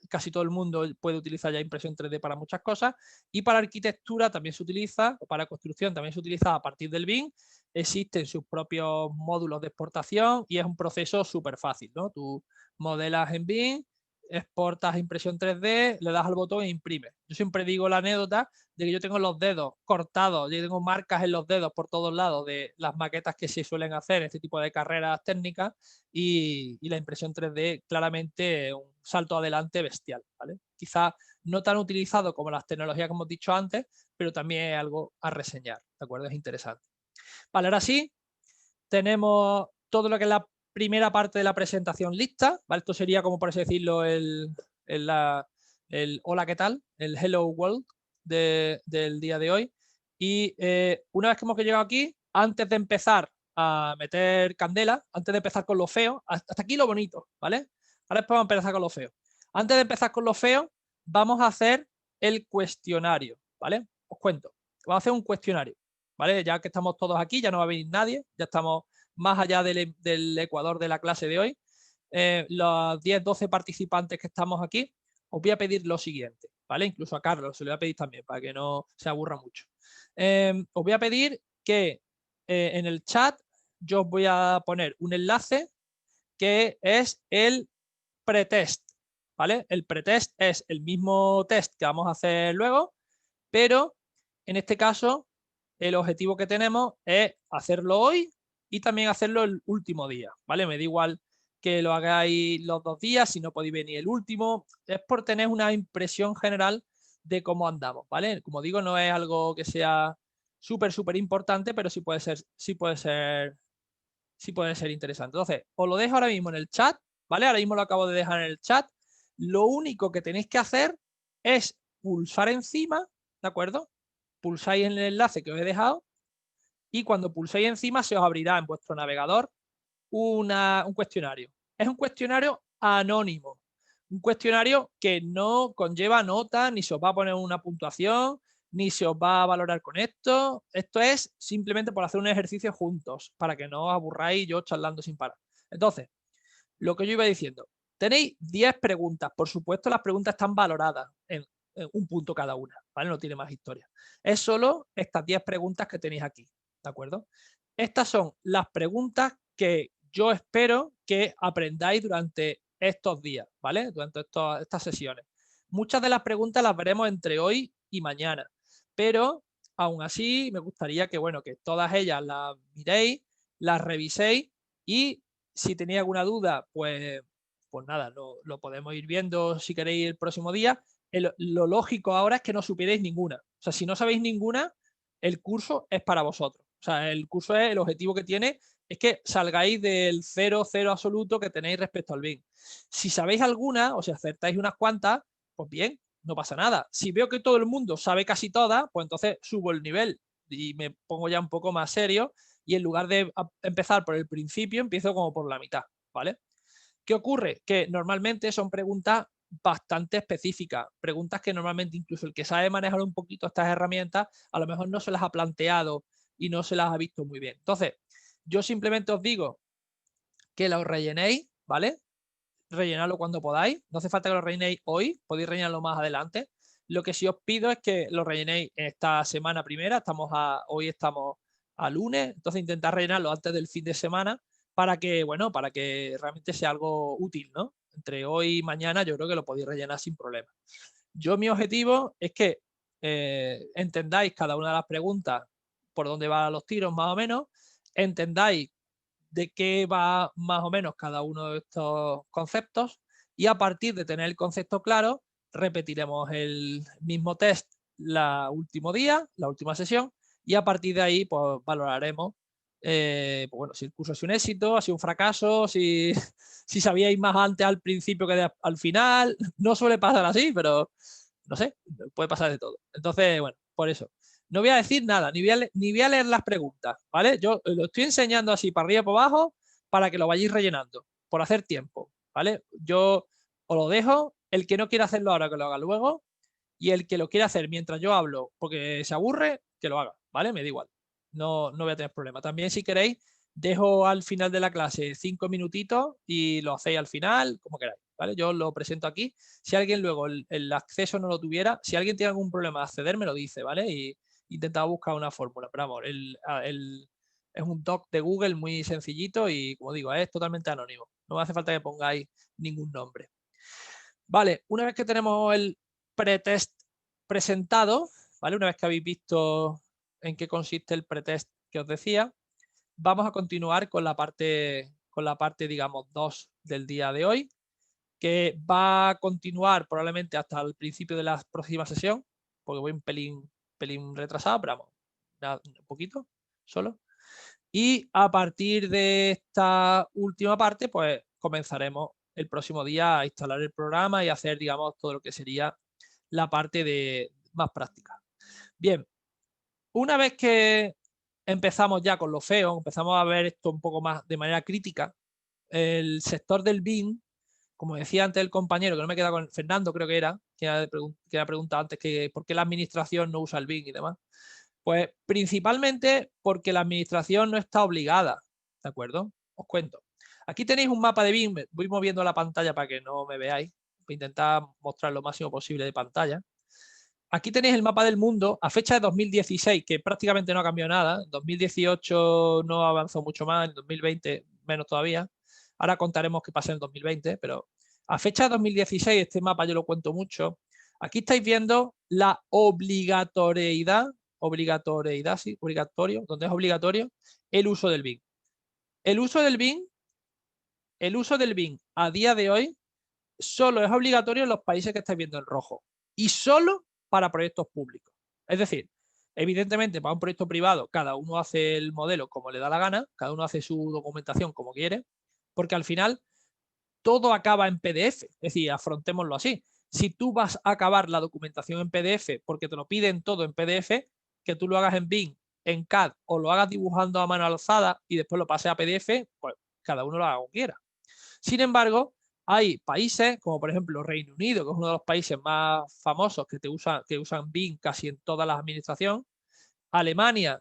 Casi todo el mundo puede utilizar ya impresión 3D para muchas cosas, y para arquitectura también se utiliza, o para construcción también se utiliza a partir del Bing. Existen sus propios módulos de exportación y es un proceso súper fácil, ¿no? Tú modelas en Bing, exportas impresión 3D, le das al botón e imprimes. Yo siempre digo la anécdota de que yo tengo los dedos cortados, yo tengo marcas en los dedos por todos lados de las maquetas que se suelen hacer en este tipo de carreras técnicas, y la impresión 3D claramente un salto adelante bestial, ¿vale? Quizá no tan utilizado como las tecnologías que hemos dicho antes, pero también es algo a reseñar, ¿de acuerdo? Es interesante. Vale, ahora sí, tenemos todo lo que es la primera parte de la presentación lista, ¿vale? Esto sería, como por así decirlo, el hola, ¿qué tal? El hello world del día de hoy. Y una vez que hemos llegado aquí, antes de empezar a meter candela, antes de empezar con lo feo, hasta aquí lo bonito, ¿vale? Ahora después vamos a empezar con lo feo. Antes de empezar con lo feo, vamos a hacer el cuestionario, ¿vale? Os cuento. Vamos a hacer un cuestionario, ¿vale? Ya que estamos todos aquí, ya no va a venir nadie, ya estamos más allá del ecuador de la clase de hoy. Los 10, 12 participantes que estamos aquí, os voy a pedir lo siguiente, ¿vale? Incluso a Carlos se lo voy a pedir también, para que no se aburra mucho. Os voy a pedir que en el chat yo os voy a poner un enlace que es el pretest, ¿vale? El pretest es el mismo test que vamos a hacer luego, pero en este caso el objetivo que tenemos es hacerlo hoy y también hacerlo el último día, ¿vale? Me da igual que lo hagáis los 2 días, si no podéis venir el último, es por tener una impresión general de cómo andamos, ¿vale? Como digo, no es algo que sea súper importante, pero sí puede ser interesante. Entonces, os lo dejo ahora mismo en el chat, ¿vale? Ahora mismo lo acabo de dejar en el chat. Lo único que tenéis que hacer es pulsar encima, ¿de acuerdo? Pulsáis en el enlace que os he dejado y cuando pulséis encima se os abrirá en vuestro navegador un cuestionario. Es un cuestionario anónimo, un cuestionario que no conlleva nota, ni se os va a poner una puntuación, ni se os va a valorar con esto. Esto es simplemente por hacer un ejercicio juntos, para que no os aburráis yo charlando sin parar. Entonces, lo que yo iba diciendo, Tenéis 10 preguntas. Por supuesto, las preguntas están valoradas en un punto cada una, ¿vale? No tiene más historia. Es solo estas 10 preguntas que tenéis aquí, ¿de acuerdo? Estas son las preguntas que yo espero que aprendáis durante estos días, ¿vale? Durante estas sesiones. Muchas de las preguntas las veremos entre hoy y mañana, pero aún así me gustaría que, bueno, que todas ellas las miréis, las reviséis y si tenéis alguna duda, pues nada, lo podemos ir viendo si queréis el próximo día. Lo lógico ahora es que no supierais ninguna. O sea, si no sabéis ninguna, el curso es para vosotros. O sea, el curso es el objetivo que tiene es que salgáis del 0 absoluto que tenéis respecto al BIM. Si sabéis alguna o si acertáis unas cuantas, pues bien, no pasa nada. Si veo que todo el mundo sabe casi todas, pues entonces subo el nivel y me pongo ya un poco más serio y en lugar de empezar por el principio, empiezo como por la mitad, ¿vale? ¿Qué ocurre? Que normalmente son preguntas bastante específicas, preguntas que normalmente incluso el que sabe manejar un poquito estas herramientas a lo mejor no se las ha planteado y no se las ha visto muy bien. Entonces, yo simplemente os digo que lo rellenéis, ¿vale? Rellenarlo cuando podáis. No hace falta que lo rellenéis hoy, podéis rellenarlo más adelante. Lo que sí os pido es que lo rellenéis esta semana primera. Hoy estamos a lunes, entonces intentad rellenarlo antes del fin de semana para que, bueno, para que realmente sea algo útil, ¿no? Entre hoy y mañana yo creo que lo podéis rellenar sin problema. Mi objetivo es que entendáis cada una de las preguntas por dónde van los tiros más o menos, entendáis de qué va más o menos cada uno de estos conceptos y a partir de tener el concepto claro, repetiremos el mismo test la último día, la última sesión y a partir de ahí pues valoraremos pues bueno, si el curso ha sido un éxito, ha sido un fracaso, si sabíais más antes al principio que al final. No suele pasar así, pero no sé, puede pasar de todo. Entonces, bueno, por eso. No voy a decir nada, ni voy a leer las preguntas, ¿vale? Yo lo estoy enseñando así para arriba y para abajo para que lo vayáis rellenando, por hacer tiempo, ¿vale? Yo os lo dejo, el que no quiera hacerlo ahora que lo haga luego y el que lo quiera hacer mientras yo hablo porque se aburre, que lo haga, ¿vale? Me da igual, no voy a tener problema. También si queréis, dejo al final de la clase 5 minutitos y lo hacéis al final, como queráis, ¿vale? Yo lo presento aquí. Si alguien luego el acceso no lo tuviera, si alguien tiene algún problema de acceder, me lo dice, ¿vale? Y intentaba buscar una fórmula, pero vamos, es un doc de Google muy sencillito y, como digo, es totalmente anónimo. No me hace falta que pongáis ningún nombre. Vale, una vez que tenemos el pretest presentado, ¿vale? Una vez que habéis visto en qué consiste el pretest que os decía, vamos a continuar con la parte, digamos, 2 del día de hoy, que va a continuar probablemente hasta el principio de la próxima sesión, porque voy un pelín retrasado, pero vamos, un poquito solo. Y a partir de esta última parte, pues comenzaremos el próximo día a instalar el programa y hacer, digamos, todo lo que sería la parte más práctica. Bien, una vez que empezamos ya con lo feo, empezamos a ver esto un poco más de manera crítica, el sector del BIM, como decía antes el compañero, que no me queda con Fernando, creo que era, que ha preguntado antes que por qué la administración no usa el BIM y demás. Pues principalmente porque la administración no está obligada, ¿de acuerdo? Os cuento. Aquí tenéis un mapa de BIM, voy moviendo la pantalla para que no me veáis, voy a intentar mostrar lo máximo posible de pantalla. Aquí tenéis el mapa del mundo a fecha de 2016, que prácticamente no ha cambiado nada. En 2018 no avanzó mucho más, en 2020 menos todavía. Ahora contaremos qué pasa en el 2020, pero a fecha de 2016, este mapa yo lo cuento mucho. Aquí estáis viendo la obligatoriedad, sí, obligatorio, donde es obligatorio el uso del BIM. El uso del BIM a día de hoy solo es obligatorio en los países que estáis viendo en rojo y solo para proyectos públicos. Es decir, evidentemente para un proyecto privado cada uno hace el modelo como le da la gana, cada uno hace su documentación como quiere, porque al final todo acaba en PDF, es decir, afrontémoslo así. Si tú vas a acabar la documentación en PDF porque te lo piden todo en PDF, que tú lo hagas en BIM, en CAD o lo hagas dibujando a mano alzada y después lo pases a PDF, pues cada uno lo haga como quiera. Sin embargo, hay países como por ejemplo Reino Unido, que es uno de los países más famosos que usan BIM casi en todas las administraciones, Alemania,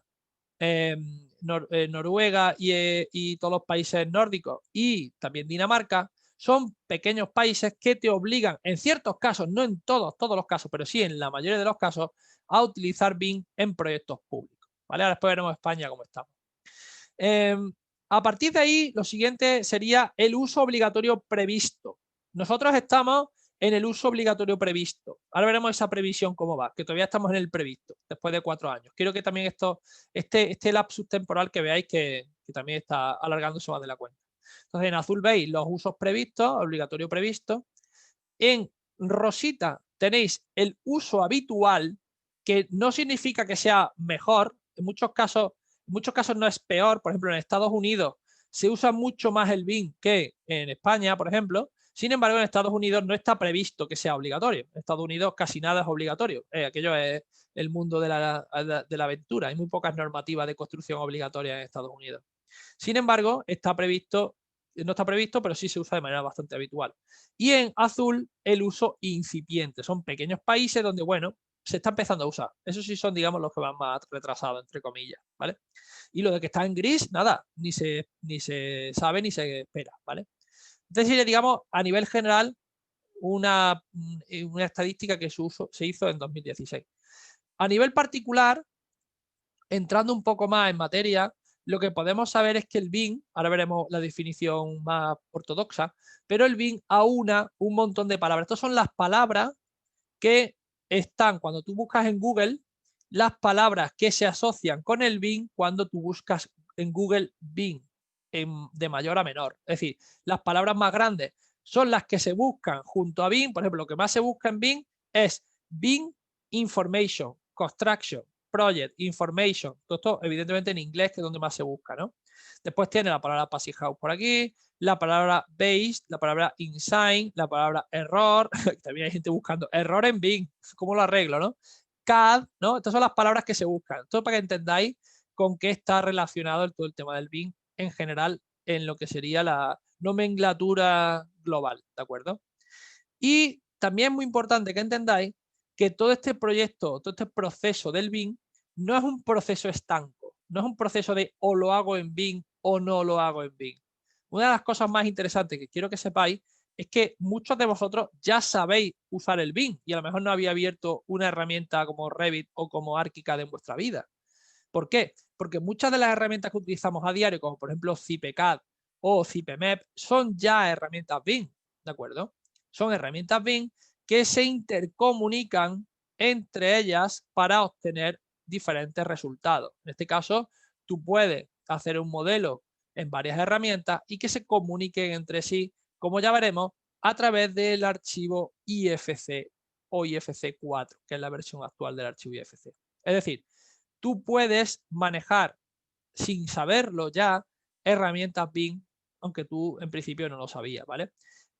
Noruega y todos los países nórdicos y también Dinamarca son pequeños países que te obligan, en ciertos casos, no en todos los casos, pero sí en la mayoría de los casos, a utilizar Bing en proyectos públicos. ¿Vale? Ahora después veremos España cómo estamos. A partir de ahí, lo siguiente sería el uso obligatorio previsto. Nosotros estamos en el uso obligatorio previsto. Ahora veremos esa previsión cómo va, que todavía estamos en el previsto, después de 4 años. Quiero que también este lapsus temporal que veáis que también está alargándose más de la cuenta. Entonces, en azul veis los usos previstos, obligatorio previsto. En rosita tenéis el uso habitual, que no significa que sea mejor. En muchos casos no es peor. Por ejemplo, en Estados Unidos se usa mucho más el Bing que en España, por ejemplo. Sin embargo, en Estados Unidos no está previsto que sea obligatorio. En Estados Unidos casi nada es obligatorio. Aquello es el mundo de la aventura. Hay muy pocas normativas de construcción obligatoria en Estados Unidos. Sin embargo, no está previsto, pero sí se usa de manera bastante habitual. Y en azul, el uso incipiente. Son pequeños países donde, bueno, se está empezando a usar. Esos sí son, digamos, los que van más retrasados, entre comillas, ¿vale? Y lo de que está en gris, nada, ni se sabe ni se espera, ¿vale? Entonces, digamos, a nivel general, una estadística que se hizo en 2016. A nivel particular, entrando un poco más en materia, lo que podemos saber es que el Bing, ahora veremos la definición más ortodoxa, pero el Bing aúna un montón de palabras. Estas son las palabras que están cuando tú buscas en Google, las palabras que se asocian con el Bing cuando tú buscas en Google Bing, de mayor a menor. Es decir, las palabras más grandes son las que se buscan junto a Bing. Por ejemplo, lo que más se busca en Bing es Bing Information, Construction, Project, Information. Todo esto, evidentemente, en inglés, que es donde más se busca, ¿no? Después tiene la palabra Passy House por aquí, la palabra based, la palabra insign, la palabra error. También hay gente buscando error en Bing. ¿Cómo lo arreglo, no? CAD, ¿no? Estas son las palabras que se buscan. Todo para que entendáis con qué está relacionado todo el tema del Bing en general en lo que sería la nomenclatura global, ¿de acuerdo? Y también es muy importante que entendáis que todo este proyecto, todo este proceso del Bing no es un proceso estanco, no es un proceso de o lo hago en Bing o no lo hago en Bing. Una de las cosas más interesantes que quiero que sepáis es que muchos de vosotros ya sabéis usar el Bing y a lo mejor no había abierto una herramienta como Revit o como ArchiCAD en vuestra vida. ¿Por qué? Porque muchas de las herramientas que utilizamos a diario, como por ejemplo CipeCAD o CipeMap, son ya herramientas Bing, ¿de acuerdo? Son herramientas Bing que se intercomunican entre ellas para obtener diferentes resultados. En este caso, tú puedes hacer un modelo en varias herramientas y que se comuniquen entre sí, como ya veremos, a través del archivo IFC o IFC 4, que es la versión actual del archivo IFC. Es decir, tú puedes manejar sin saberlo ya herramientas Bing, aunque tú en principio no lo sabías, ¿vale?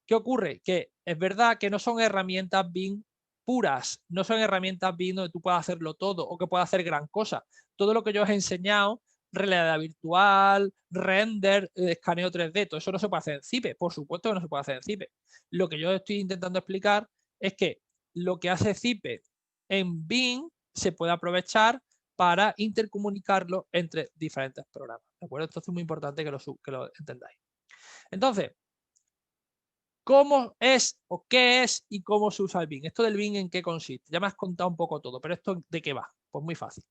¿Qué ocurre? Que es verdad que no son herramientas Bing puras, no son herramientas Bing donde tú puedas hacerlo todo o que puedas hacer gran cosa. Todo lo que yo os he enseñado, realidad virtual, render, escaneo 3D, todo eso no se puede hacer en Cipe, por supuesto que no se puede hacer en Cipe. Lo que yo estoy intentando explicar es que lo que hace Cipe en Bing se puede aprovechar para intercomunicarlo entre diferentes programas, ¿de acuerdo? Esto es muy importante que lo entendáis. Entonces, ¿cómo es o qué es y cómo se usa el Bing? Esto del Bing, ¿en qué consiste? Ya me has contado un poco todo, pero ¿esto de qué va? Pues muy fácil.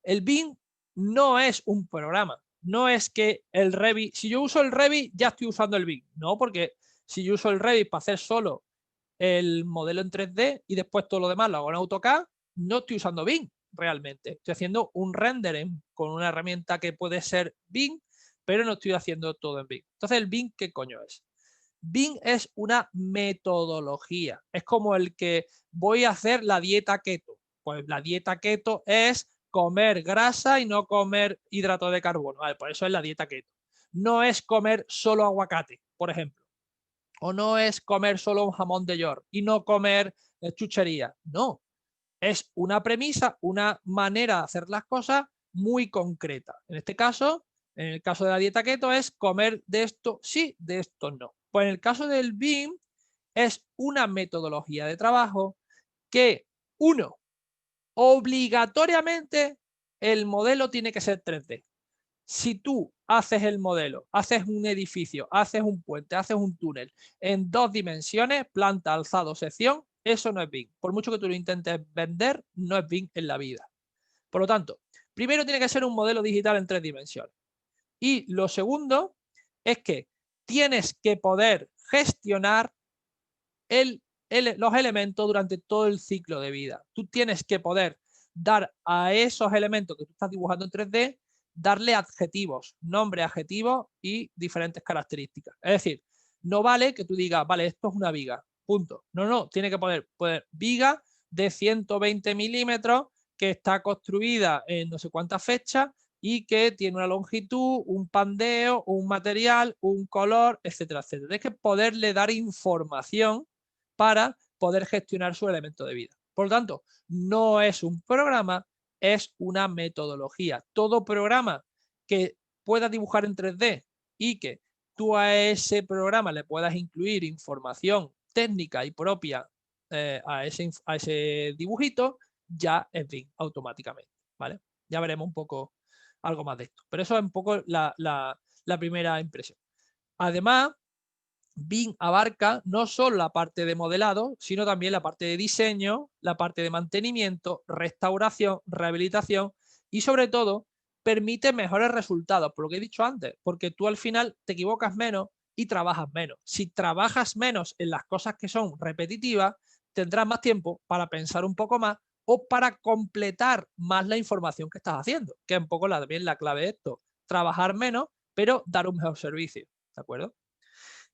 El Bing no es un programa, no es que el Revit, si yo uso el Revit ya estoy usando el Bing, no, porque si yo uso el Revit para hacer solo el modelo en 3D y después todo lo demás lo hago en AutoCAD, no estoy usando Bing realmente. Estoy haciendo un rendering con una herramienta que puede ser Bing, pero no estoy haciendo todo en Bing. Entonces, ¿el Bing qué coño es? Bing es una metodología. Es como el que voy a hacer la dieta keto. Pues la dieta keto es comer grasa y no comer hidrato de carbono. Vale, por eso es la dieta keto. No es comer solo aguacate, por ejemplo. O no es comer solo un jamón de York y no comer chuchería. No. Es una premisa, una manera de hacer las cosas muy concreta. En este caso, en el caso de la dieta keto, es comer de esto sí, de esto no. Pues en el caso del BIM es una metodología de trabajo que, uno, obligatoriamente el modelo tiene que ser 3D. Si tú haces el modelo, haces un edificio, haces un puente, haces un túnel en 2 dimensiones, planta, alzado, sección, eso no es BIM. Por mucho que tú lo intentes vender, no es BIM en la vida. Por lo tanto, primero tiene que ser un modelo digital en 3 dimensiones. Y lo segundo es que tienes que poder gestionar los elementos durante todo el ciclo de vida. Tú tienes que poder dar a esos elementos que tú estás dibujando en 3D, darle adjetivos, nombre, adjetivos y diferentes características. Es decir, no vale que tú digas, vale, esto es una viga, punto. No, no, tiene que poder viga de 120 milímetros que está construida en no sé cuántas fechas y que tiene una longitud, un pandeo, un material, un color, etcétera, etcétera. Tienes que poderle dar información para poder gestionar su elemento de vida. Por lo tanto, no es un programa, es una metodología. Todo programa que pueda dibujar en 3D y que tú a ese programa le puedas incluir información técnica y propia a ese dibujito, ya es BIM automáticamente, ¿vale? Ya veremos un poco algo más de esto. Pero eso es un poco la primera impresión. Además, BIM abarca no solo la parte de modelado, sino también la parte de diseño, la parte de mantenimiento, restauración, rehabilitación y sobre todo permite mejores resultados, por lo que he dicho antes, porque tú al final te equivocas menos y trabajas menos. Si trabajas menos en las cosas que son repetitivas, tendrás más tiempo para pensar un poco más o para completar más la información que estás haciendo, que es un poco también la clave de esto. Trabajar menos, pero dar un mejor servicio, ¿de acuerdo?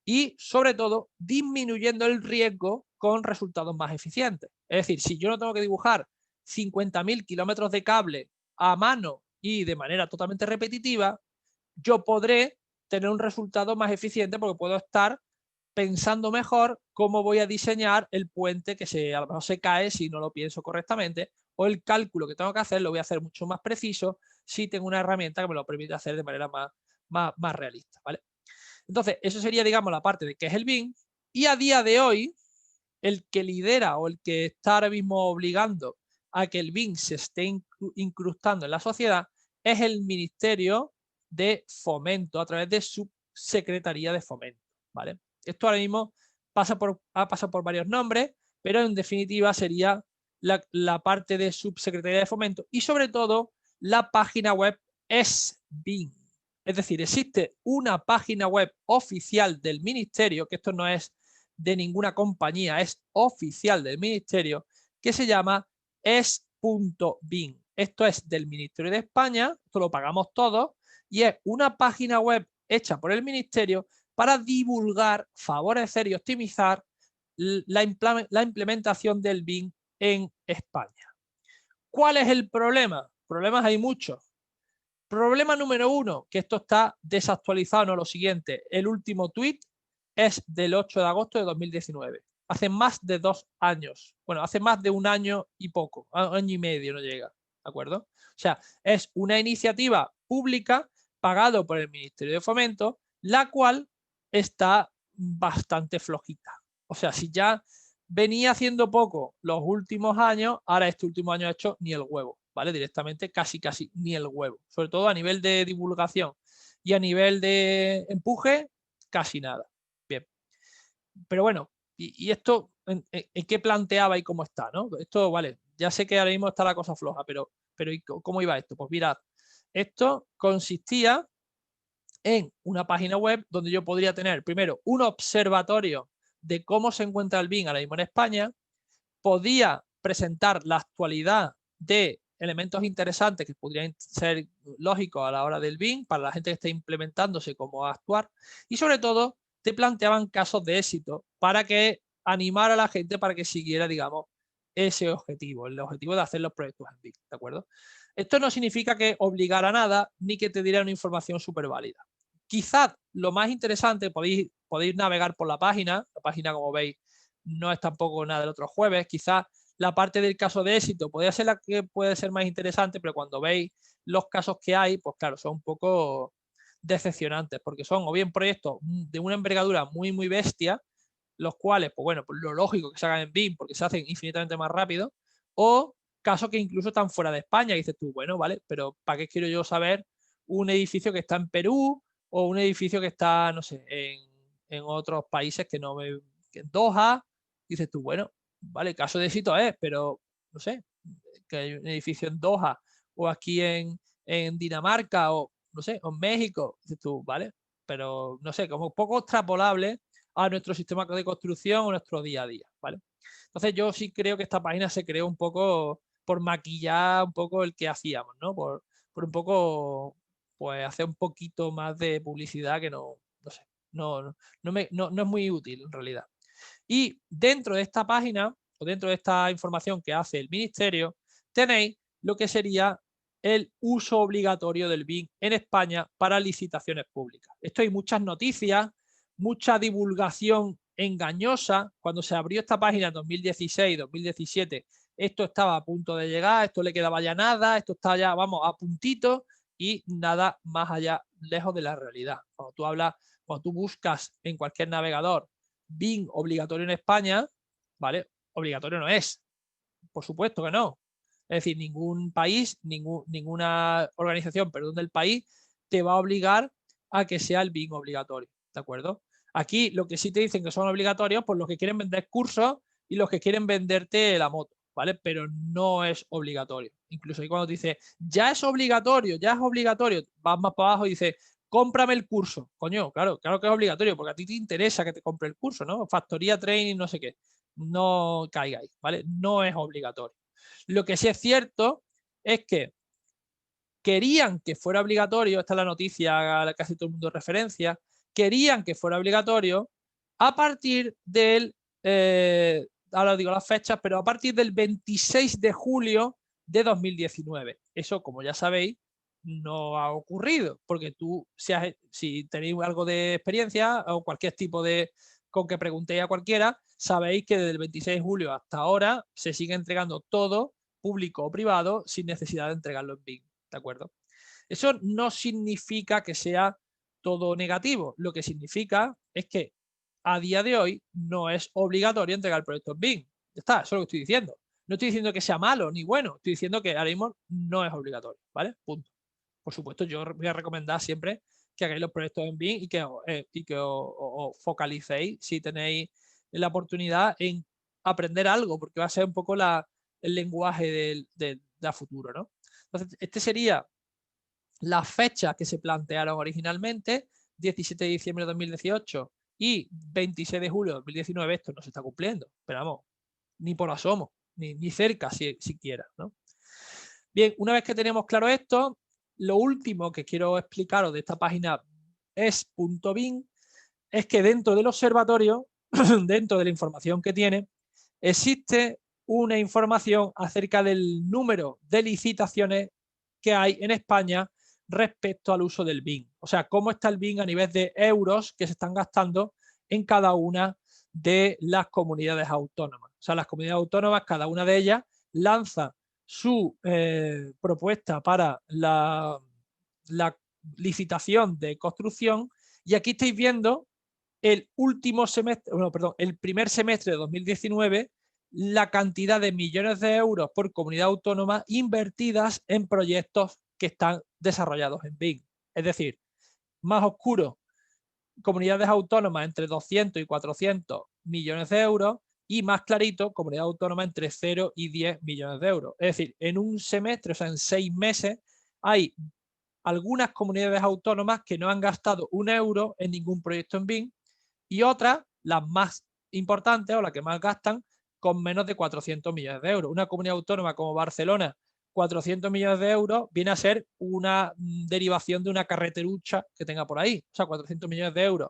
Y sobre todo disminuyendo el riesgo con resultados más eficientes. Es decir, si yo no tengo que dibujar 50.000 kilómetros de cable a mano y de manera totalmente repetitiva, yo podré tener un resultado más eficiente porque puedo estar pensando mejor cómo voy a diseñar el puente que a lo mejor se cae si no lo pienso correctamente, o el cálculo que tengo que hacer lo voy a hacer mucho más preciso si tengo una herramienta que me lo permite hacer de manera más realista, ¿vale? Entonces, eso sería, digamos, la parte de qué es el BIM. Y a día de hoy, el que lidera o el que está ahora mismo obligando a que el BIM se esté incrustando en la sociedad es el Ministerio de Fomento a través de su Secretaría de Fomento, ¿vale? Esto ahora mismo ha pasado por varios nombres, pero en definitiva sería la parte de Subsecretaría de Fomento y sobre todo la página web es BIM. Es decir, existe una página web oficial del ministerio, que esto no es de ninguna compañía, es oficial del ministerio, que se llama es.bim. Esto es del Ministerio de España, esto lo pagamos todos, y es una página web hecha por el ministerio para divulgar, favorecer y optimizar la implementación del BIM en España. ¿Cuál es el problema? Problemas hay muchos. Problema número 1, que esto está desactualizado, no lo siguiente. El último tuit es del 8 de agosto de 2019. Hace más de 2 años. Bueno, hace más de 1 año y poco. Año y medio no llega. ¿De acuerdo? O sea, es una iniciativa pública pagado por el Ministerio de Fomento, la cual está bastante flojita. O sea, si ya venía haciendo poco los últimos años, ahora este último año ha hecho ni el huevo, ¿vale? Directamente casi ni el huevo. Sobre todo a nivel de divulgación y a nivel de empuje, casi nada. Bien. Pero bueno, y esto, ¿en qué planteaba y cómo está, ¿no? Esto, vale, ya sé que ahora mismo está la cosa floja, pero ¿cómo iba esto? Pues mirad, esto consistía en una página web donde yo podría tener primero un observatorio de cómo se encuentra el BIM ahora mismo en España, podía presentar la actualidad de elementos interesantes que podrían ser lógicos a la hora del BIM para la gente que esté implementándose cómo actuar y sobre todo te planteaban casos de éxito para que animara a la gente para que siguiera, digamos, ese objetivo, el objetivo de hacer los proyectos en BIM, ¿de acuerdo? Esto no significa que obligara a nada ni que te diera una información súper válida. Quizás lo más interesante, podéis navegar por la página, como veis no es tampoco nada del otro jueves, quizás la parte del caso de éxito podría ser la que puede ser más interesante, pero cuando veis los casos que hay, pues claro, son un poco decepcionantes, porque son o bien proyectos de una envergadura muy bestia, los cuales, pues bueno, pues lo lógico que se hagan en BIM porque se hacen infinitamente más rápido, o casos que incluso están fuera de España y dices tú, bueno, vale, pero ¿para qué quiero yo saber un edificio que está en Perú o un edificio que está, no sé, en otros países que no me... que en Doha, dices tú, bueno, vale, caso de éxito es, pero no sé, que hay un edificio en Doha o aquí en Dinamarca o no sé, o en México, dices tú, vale, pero no sé, como poco extrapolable a nuestro sistema de construcción o nuestro día a día, ¿vale? Entonces yo sí creo que esta página se creó un poco por maquillar un poco el que hacíamos, ¿no? Por un poco, pues hacer un poquito más de publicidad que no sé, no es muy útil en realidad. Y dentro de esta página o dentro de esta información que hace el ministerio, tenéis lo que sería el uso obligatorio del BIM en España para licitaciones públicas. Esto hay muchas noticias, mucha divulgación engañosa. Cuando se abrió esta página en 2016, 2017, esto estaba a punto de llegar, esto le quedaba ya nada, esto está ya, vamos, a puntito y nada más allá, lejos de la realidad. Cuando tú buscas en cualquier navegador BIM obligatorio en España, ¿vale? Obligatorio no es, por supuesto que no. Es decir, ningún país, ninguna organización, perdón, del país te va a obligar a que sea el BIM obligatorio, ¿de acuerdo? Aquí lo que sí te dicen que son obligatorios, pues los que quieren vender cursos y los que quieren venderte la moto, ¿vale? Pero no es obligatorio. Incluso ahí cuando te dice, ya es obligatorio, vas más para abajo y dices, cómprame el curso. Coño, claro que es obligatorio, porque a ti te interesa que te compre el curso, ¿no? Factoría, training, no sé qué. No caigáis, ¿vale? No es obligatorio. Lo que sí es cierto es que querían que fuera obligatorio, esta es la noticia a la que casi todo el mundo referencia, querían que fuera obligatorio a partir del, ahora digo las fechas, pero a partir del 26 de julio de 2019. Eso, como ya sabéis, no ha ocurrido, porque tú, si tenéis algo de experiencia o cualquier tipo de, con que preguntéis a cualquiera, sabéis que desde el 26 de julio hasta ahora se sigue entregando todo, público o privado, sin necesidad de entregarlo en BIM. ¿De acuerdo? Eso no significa que sea todo negativo. Lo que significa es que a día de hoy no es obligatorio entregar el proyecto en BIM. Ya está, eso es lo que estoy diciendo. No estoy diciendo que sea malo ni bueno, estoy diciendo que ahora mismo no es obligatorio, ¿vale? Punto. Por supuesto, yo voy a recomendar siempre que hagáis los proyectos en BIM y que os focalicéis si tenéis la oportunidad en aprender algo, porque va a ser un poco el lenguaje del futuro, ¿no? Entonces, este sería las fechas que se plantearon originalmente, 17 de diciembre de 2018 y 26 de julio de 2019, esto no se está cumpliendo, pero vamos, ni por asomo, ni cerca siquiera, ¿no? Bien, una vez que tenemos claro esto, lo último que quiero explicaros de esta página es.bim es que dentro del observatorio, dentro de la información que tiene, existe una información acerca del número de licitaciones que hay en España respecto al uso del BIM. O sea, cómo está el BIM a nivel de euros que se están gastando en cada una de las comunidades autónomas. O sea, las comunidades autónomas, cada una de ellas lanza su propuesta para la licitación de construcción y aquí estáis viendo el último semestre, bueno, perdón, el primer semestre de 2019, la cantidad de millones de euros por comunidad autónoma invertidas en proyectos que están desarrollados en BIM. Es decir, más oscuro, comunidades autónomas entre 200 y 400 millones de euros y más clarito, comunidad autónoma entre 0 y 10 millones de euros. Es decir, en un semestre, o sea, en 6 meses, hay algunas comunidades autónomas que no han gastado un euro en ningún proyecto en BIM y otras, las más importantes o las que más gastan, con menos de 400 millones de euros. Una comunidad autónoma como Barcelona, 400 millones de euros, viene a ser una derivación de una carreterucha que tenga por ahí. O sea, 400 millones de euros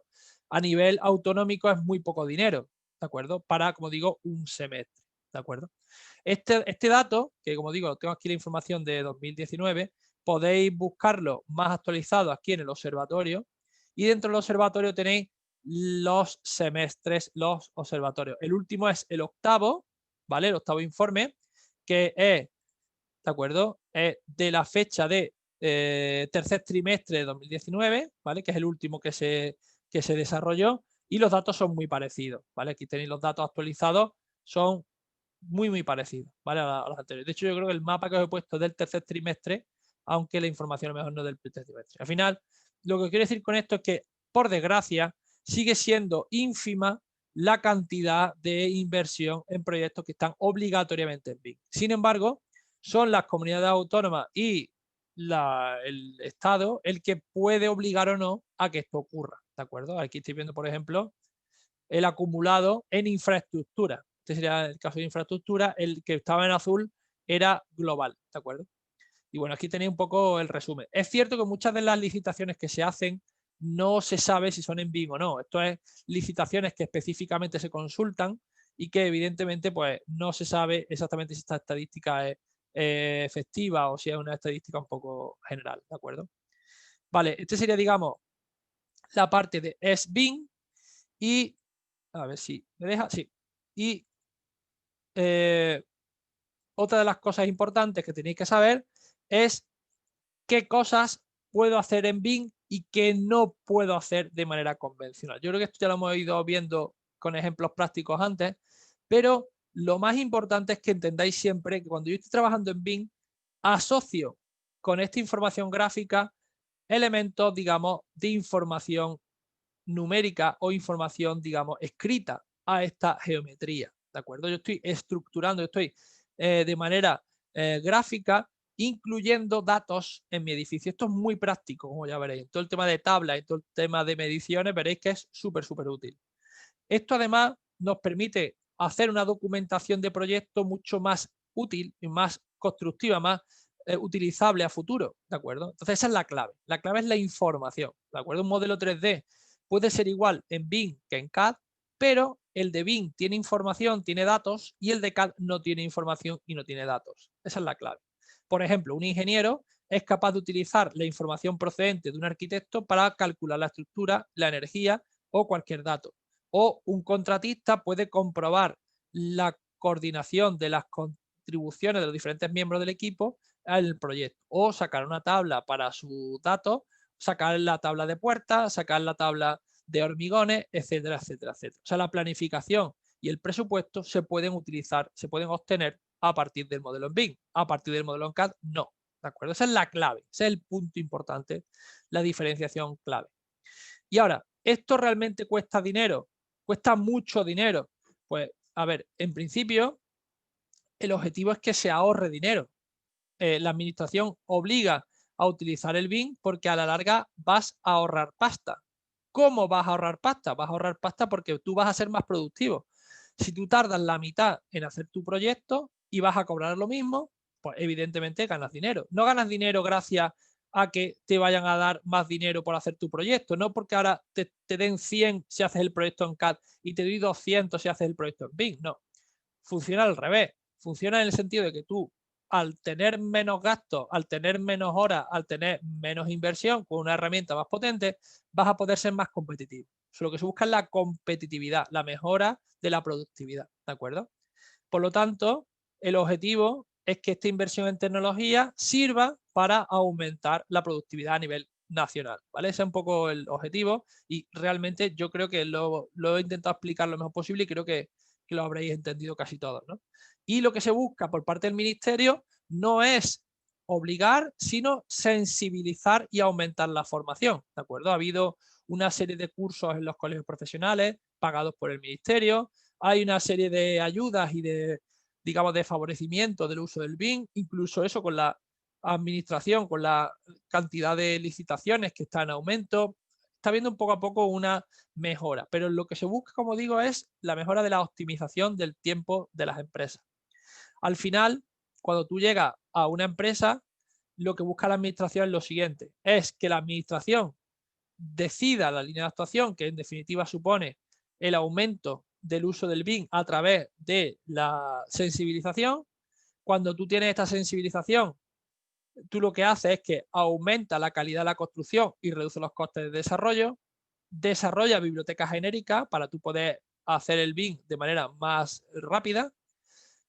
a nivel autonómico es muy poco dinero, ¿de acuerdo? Para, como digo, un semestre, ¿de acuerdo? Este dato, que como digo, tengo aquí la información de 2019, podéis buscarlo más actualizado aquí en el observatorio y dentro del observatorio tenéis los semestres, los observatorios. El último es el octavo, ¿vale? El octavo informe, que es, ¿de acuerdo? Es de la fecha de tercer trimestre de 2019, ¿vale? Que es el último que se desarrolló y los datos son muy parecidos, ¿vale? Aquí tenéis los datos actualizados, son muy parecidos, ¿vale? A los anteriores. De hecho, yo creo que el mapa que os he puesto del tercer trimestre aunque la información a lo mejor no del trimestre. Al final, lo que quiero decir con esto es que, por desgracia, sigue siendo ínfima la cantidad de inversión en proyectos que están obligatoriamente en BIM. Sin embargo, son las comunidades autónomas y el Estado el que puede obligar o no a que esto ocurra, ¿de acuerdo? Aquí estoy viendo, por ejemplo, el acumulado en infraestructura. Este sería el caso de infraestructura, el que estaba en azul era global, ¿de acuerdo? Y bueno, aquí tenéis un poco el resumen. Es cierto que muchas de las licitaciones que se hacen no se sabe si son en BIM o no. Esto es licitaciones que específicamente se consultan y que evidentemente pues no se sabe exactamente si esta estadística es efectiva o si es una estadística un poco general, ¿de acuerdo? Vale, este sería, digamos, la parte de SBIM y, a ver si me deja, sí. Y otra de las cosas importantes que tenéis que saber es qué cosas puedo hacer en BIM y qué no puedo hacer de manera convencional. Yo creo que esto ya lo hemos ido viendo con ejemplos prácticos antes, pero lo más importante es que entendáis siempre que cuando yo estoy trabajando en BIM, asocio con esta información gráfica elementos, digamos, de información numérica o información, digamos, escrita a esta geometría, ¿de acuerdo? Yo estoy estructurando, estoy de manera gráfica incluyendo datos en mi edificio. Esto es muy práctico, como ya veréis. Todo el tema de tablas y todo el tema de mediciones veréis que es súper útil. Esto además nos permite hacer una documentación de proyecto mucho más útil y más constructiva, más utilizable a futuro, ¿de acuerdo? Entonces esa es la clave. La clave es la información, ¿de acuerdo? Un modelo 3D puede ser igual en BIM que en CAD, pero el de BIM tiene información, tiene datos, y el de CAD no tiene información y no tiene datos. Esa es la clave. Por ejemplo, un ingeniero es capaz de utilizar la información procedente de un arquitecto para calcular la estructura, la energía o cualquier dato. O un contratista puede comprobar la coordinación de las contribuciones de los diferentes miembros del equipo al proyecto. O sacar una tabla para sus datos, sacar la tabla de puertas, sacar la tabla de hormigones, etcétera, etcétera, etcétera. O sea, la planificación y el presupuesto se pueden utilizar, se pueden obtener a partir del modelo en BIM. A partir del modelo en CAD, no. ¿De acuerdo? Esa es la clave, ese es el punto importante, la diferenciación clave. Y ahora, ¿esto realmente cuesta dinero? ¿Cuesta mucho dinero? Pues, a ver, en principio, el objetivo es que se ahorre dinero. La administración obliga a utilizar el BIM porque a la larga vas a ahorrar pasta. ¿Cómo vas a ahorrar pasta? Vas a ahorrar pasta porque tú vas a ser más productivo. Si tú tardas la mitad en hacer tu proyecto y vas a cobrar lo mismo, pues evidentemente ganas dinero. No ganas dinero gracias a que te vayan a dar más dinero por hacer tu proyecto, no porque ahora te den 100 si haces el proyecto en CAD y te doy 200 si haces el proyecto en BIM, no. Funciona al revés. Funciona en el sentido de que tú, al tener menos gastos, al tener menos horas, al tener menos inversión con una herramienta más potente, vas a poder ser más competitivo. Lo que se busca es la competitividad, la mejora de la productividad, ¿de acuerdo? Por lo tanto, el objetivo es que esta inversión en tecnología sirva para aumentar la productividad a nivel nacional, ¿vale? Ese es un poco el objetivo y realmente yo creo que lo he intentado explicar lo mejor posible y creo que lo habréis entendido casi todos, ¿no? Y lo que se busca por parte del Ministerio no es obligar, sino sensibilizar y aumentar la formación, ¿de acuerdo? Ha habido una serie de cursos en los colegios profesionales pagados por el Ministerio, hay una serie de ayudas y de, digamos, de favorecimiento del uso del BIM, incluso eso con la administración, con la cantidad de licitaciones que está en aumento, está viendo un poco a poco una mejora, pero lo que se busca, como digo, es la mejora de la optimización del tiempo de las empresas. Al final, cuando tú llegas a una empresa, lo que busca la administración es lo siguiente, es que la administración decida la línea de actuación, que en definitiva supone el aumento del uso del BIM a través de la sensibilización. Cuando tú tienes esta sensibilización, tú lo que haces es que aumenta la calidad de la construcción y reduce los costes de desarrollo, desarrolla bibliotecas genéricas para tú poder hacer el BIM de manera más rápida,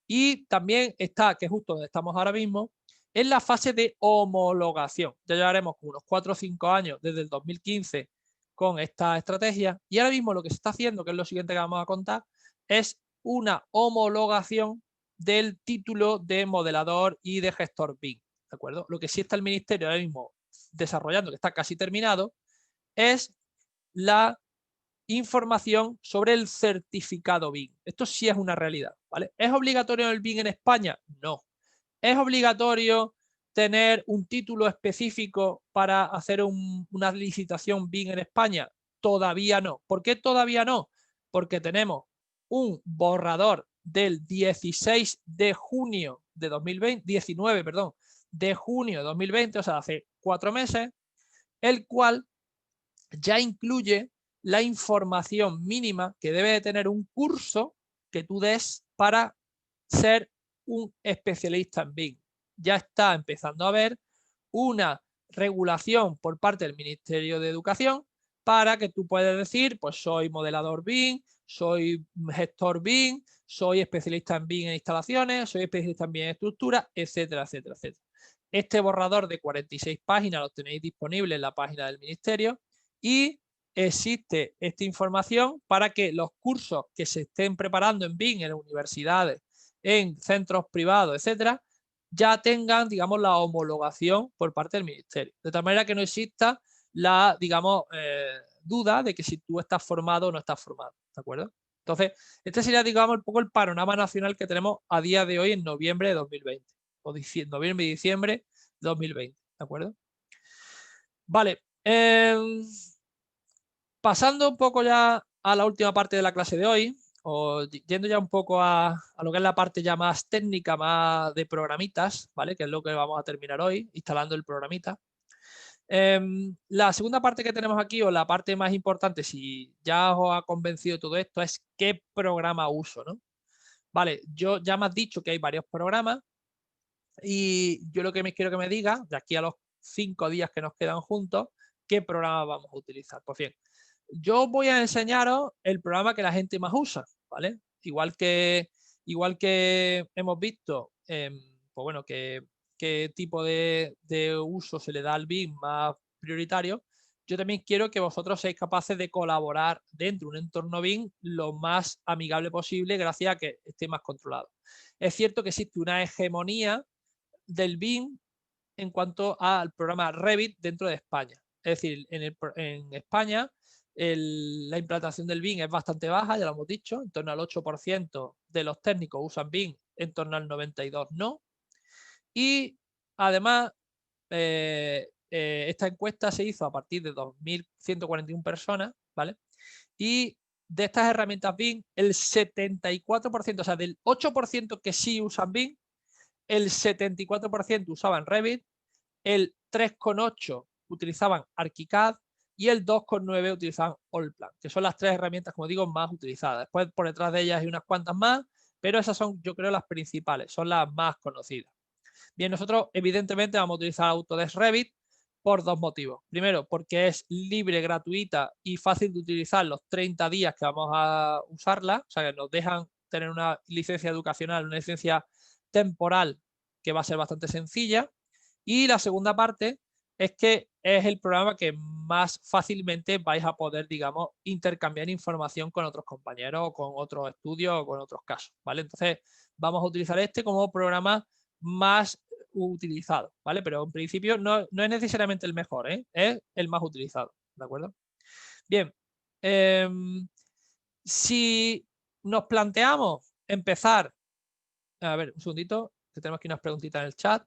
y también está, que es justo donde estamos ahora mismo, en la fase de homologación. Ya llevaremos unos 4 o 5 años desde el 2015 con esta estrategia, y ahora mismo lo que se está haciendo, que es lo siguiente que vamos a contar, es una homologación del título de modelador y de gestor BIM. ¿de acuerdo? Lo que sí está el Ministerio ahora mismo desarrollando, que está casi terminado, es la información sobre el certificado BIM. Esto sí es una realidad, ¿vale? ¿Es obligatorio el BIM en España? No. ¿Es obligatorio tener un título específico para hacer una licitación BIM en España? Todavía no. ¿Por qué todavía no? Porque tenemos un borrador del 16 de junio de 2020, 19, perdón, de junio de 2020, o sea, hace 4 meses, el cual ya incluye la información mínima que debe de tener un curso que tú des para ser un especialista en BIM. Ya está empezando a haber una regulación por parte del Ministerio de Educación para que tú puedas decir, pues soy modelador BIM, soy gestor BIM, soy especialista en BIM en instalaciones, soy especialista en BIM en estructura, etcétera, etcétera, etcétera. Este borrador de 46 páginas lo tenéis disponible en la página del Ministerio y existe esta información para que los cursos que se estén preparando en BIM en universidades, en centros privados, etcétera, ya tengan, digamos, la homologación por parte del Ministerio. De tal manera que no exista la, digamos, duda de que si tú estás formado o no estás formado, ¿de acuerdo? Entonces, este sería, digamos, un poco el panorama nacional que tenemos a día de hoy en noviembre de 2020, o noviembre y diciembre de 2020, ¿de acuerdo? Vale, pasando un poco ya a la última parte de la clase de hoy, o yendo ya un poco a lo que es la parte ya más técnica, más de programitas, ¿vale? Que es lo que vamos a terminar hoy, instalando el programita. La segunda parte que tenemos aquí, o la parte más importante, si ya os ha convencido todo esto, es qué programa uso, ¿no? Vale, yo ya me has dicho que hay varios programas y yo lo que me quiero que me diga, de aquí a los 5 días que nos quedan juntos, qué programa vamos a utilizar. Pues bien, yo voy a enseñaros el programa que la gente más usa, ¿vale? Igual que hemos visto, pues bueno, qué tipo de uso se le da al BIM más prioritario, yo también quiero que vosotros seáis capaces de colaborar dentro de un entorno BIM lo más amigable posible gracias a que esté más controlado. Es cierto que existe una hegemonía del BIM en cuanto al programa Revit dentro de España. Es decir, en España la implantación del BIM es bastante baja, ya lo hemos dicho, en torno al 8% de los técnicos usan BIM, en torno al 92% no. Y además, esta encuesta se hizo a partir de 2.141 personas, ¿vale? Y de estas herramientas BIM, el 74%, o sea, del 8% que sí usan BIM, el 74% usaban Revit, el 3,8% utilizaban ArchiCAD y el 2,9% utilizaban Allplan, que son las 3 herramientas, como digo, más utilizadas. Después, por detrás de ellas hay unas cuantas más, pero esas son, yo creo, las principales, son las más conocidas. Bien, nosotros evidentemente vamos a utilizar Autodesk Revit por 2 motivos. Primero, porque es libre, gratuita y fácil de utilizar los 30 días que vamos a usarla, o sea que nos dejan tener una licencia educacional, una licencia temporal que va a ser bastante sencilla. Y la segunda parte es que es el programa que más fácilmente vais a poder, digamos, intercambiar información con otros compañeros o con otros estudios o con otros casos, ¿vale? Entonces, vamos a utilizar este como programa más utilizado, ¿vale? Pero en principio no es necesariamente el mejor, ¿eh? Es el más utilizado, ¿de acuerdo? Bien, si nos planteamos empezar, a ver, un segundito, que tenemos aquí unas preguntitas en el chat.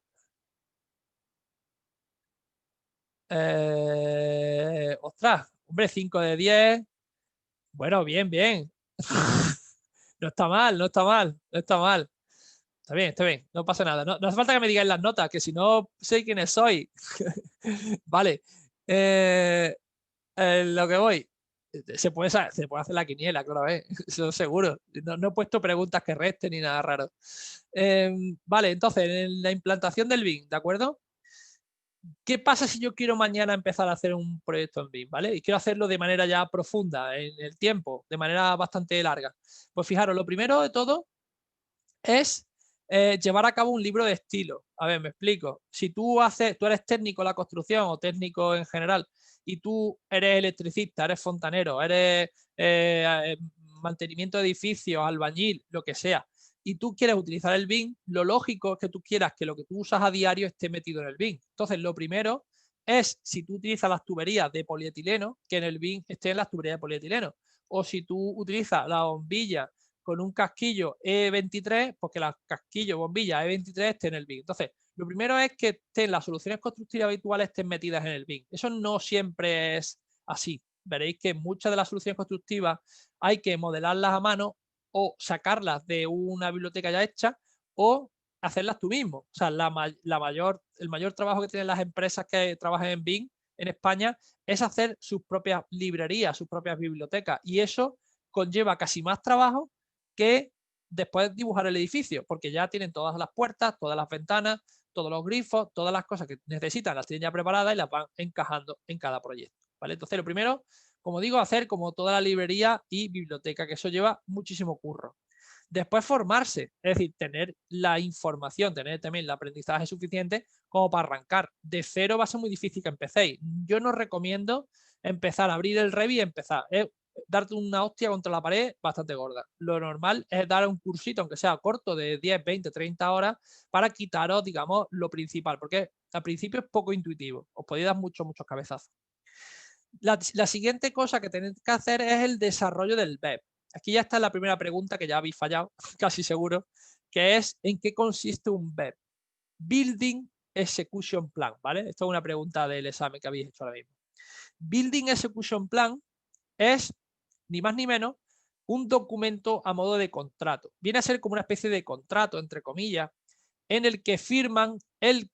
Ostras, hombre, 5 de 10. Bueno, bien, bien. No está mal, no está mal, no está mal. Está bien, no pasa nada. No hace falta que me digáis las notas, que si no sé quiénes soy. Vale. Lo que voy. Se puede hacer la quiniela, claro, eso seguro. No he puesto preguntas que resten ni nada raro. Vale, entonces, en la implantación del BIM, ¿de acuerdo? ¿Qué pasa si yo quiero mañana empezar a hacer un proyecto en BIM, ¿vale? Y quiero hacerlo de manera ya profunda, en el tiempo, de manera bastante larga. Pues fijaros, lo primero de todo es llevar a cabo un libro de estilo. A ver, me explico. Si tú eres técnico en la construcción o técnico en general y tú eres electricista, eres fontanero, eres mantenimiento de edificios, albañil, lo que sea, y tú quieres utilizar el BIM, lo lógico es que tú quieras que lo que tú usas a diario esté metido en el BIM. Entonces, lo primero es, si tú utilizas las tuberías de polietileno, que en el BIM estén las tuberías de polietileno. O si tú utilizas la bombilla con un casquillo E23, pues que la casquillo bombilla E23 esté en el BIM. Entonces, lo primero es que estén las soluciones constructivas habituales estén metidas en el BIM. Eso no siempre es así. Veréis que muchas de las soluciones constructivas hay que modelarlas a mano o sacarlas de una biblioteca ya hecha o hacerlas tú mismo. O sea, el mayor trabajo que tienen las empresas que trabajan en BIM en España es hacer sus propias librerías, sus propias bibliotecas, y eso conlleva casi más trabajo que después dibujar el edificio, porque ya tienen todas las puertas, todas las ventanas, todos los grifos, todas las cosas que necesitan, las tienen ya preparadas y las van encajando en cada proyecto, ¿vale? Entonces, lo primero, como digo, hacer como toda la librería y biblioteca, que eso lleva muchísimo curro. Después formarse, es decir, tener la información, tener también el aprendizaje suficiente como para arrancar. De cero va a ser muy difícil que empecéis. Yo no recomiendo empezar a abrir el Revit y empezar. Darte una hostia contra la pared bastante gorda. Lo normal es dar un cursito, aunque sea corto, de 10, 20, 30 horas, para quitaros, digamos, lo principal, porque al principio es poco intuitivo. Os podéis dar muchos cabezazos. La siguiente cosa que tenéis que hacer es el desarrollo del BEP. Aquí ya está la primera pregunta que ya habéis fallado, casi seguro, que es ¿en qué consiste un BEP? Building Execution Plan, ¿vale? Esto es una pregunta del examen que habéis hecho ahora mismo. Building Execution Plan es, ni más ni menos, un documento a modo de contrato. Viene a ser como una especie de contrato, entre comillas, en el que firman el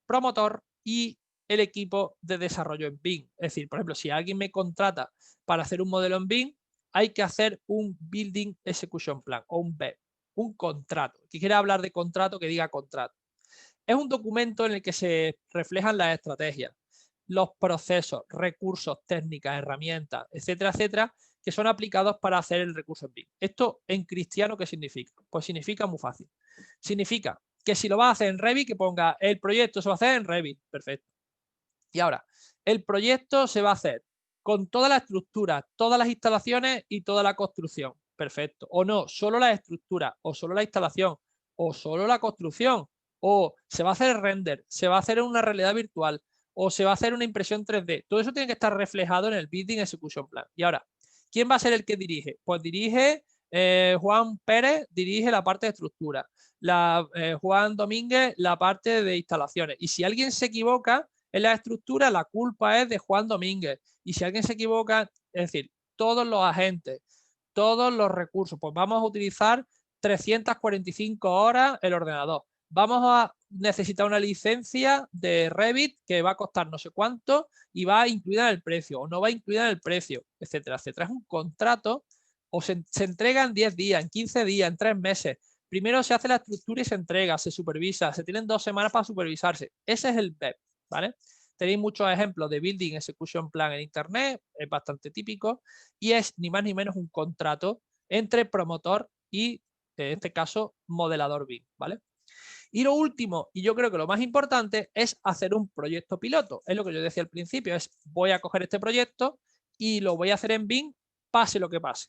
promotor y el equipo de desarrollo en BIM. Es decir, por ejemplo, si alguien me contrata para hacer un modelo en BIM, hay que hacer un Building Execution Plan o un BEP, un contrato. Si quiere hablar de contrato, que diga contrato. Es un documento en el que se reflejan las estrategias, los procesos, recursos, técnicas, herramientas, etcétera, etcétera, que son aplicados para hacer el recurso en BIM. ¿Esto en cristiano qué significa? Pues significa muy fácil. Significa que si lo vas a hacer en Revit, que ponga el proyecto se va a hacer en Revit. Perfecto. Y ahora, el proyecto se va a hacer con toda la estructura, todas las instalaciones y toda la construcción. Perfecto. O no, solo la estructura, o solo la instalación, o solo la construcción, o se va a hacer el render, se va a hacer en una realidad virtual, o se va a hacer una impresión 3D. Todo eso tiene que estar reflejado en el Building Execution Plan. Y ahora, ¿quién va a ser el que dirige? Pues dirige Juan Pérez, dirige la parte de estructura. Juan Domínguez, la parte de instalaciones. Y si alguien se equivoca en la estructura, la culpa es de Juan Domínguez. Y si alguien se equivoca, es decir, todos los agentes, todos los recursos, pues vamos a utilizar 345 horas el ordenador. Vamos a necesitar una licencia de Revit que va a costar no sé cuánto y va incluida en el precio o no va incluida en el precio, etcétera, etcétera. Es un contrato o se entrega en 10 días, en 15 días, en 3 meses. Primero se hace la estructura y se entrega, se supervisa, se tienen 2 semanas para supervisarse. Ese es el BEP, ¿vale? Tenéis muchos ejemplos de Building Execution Plan en internet, es bastante típico y es ni más ni menos un contrato entre promotor y, en este caso, modelador BIM, ¿vale? Y lo último, y yo creo que lo más importante, es hacer un proyecto piloto. Es lo que yo decía al principio, es voy a coger este proyecto y lo voy a hacer en BIM, pase lo que pase.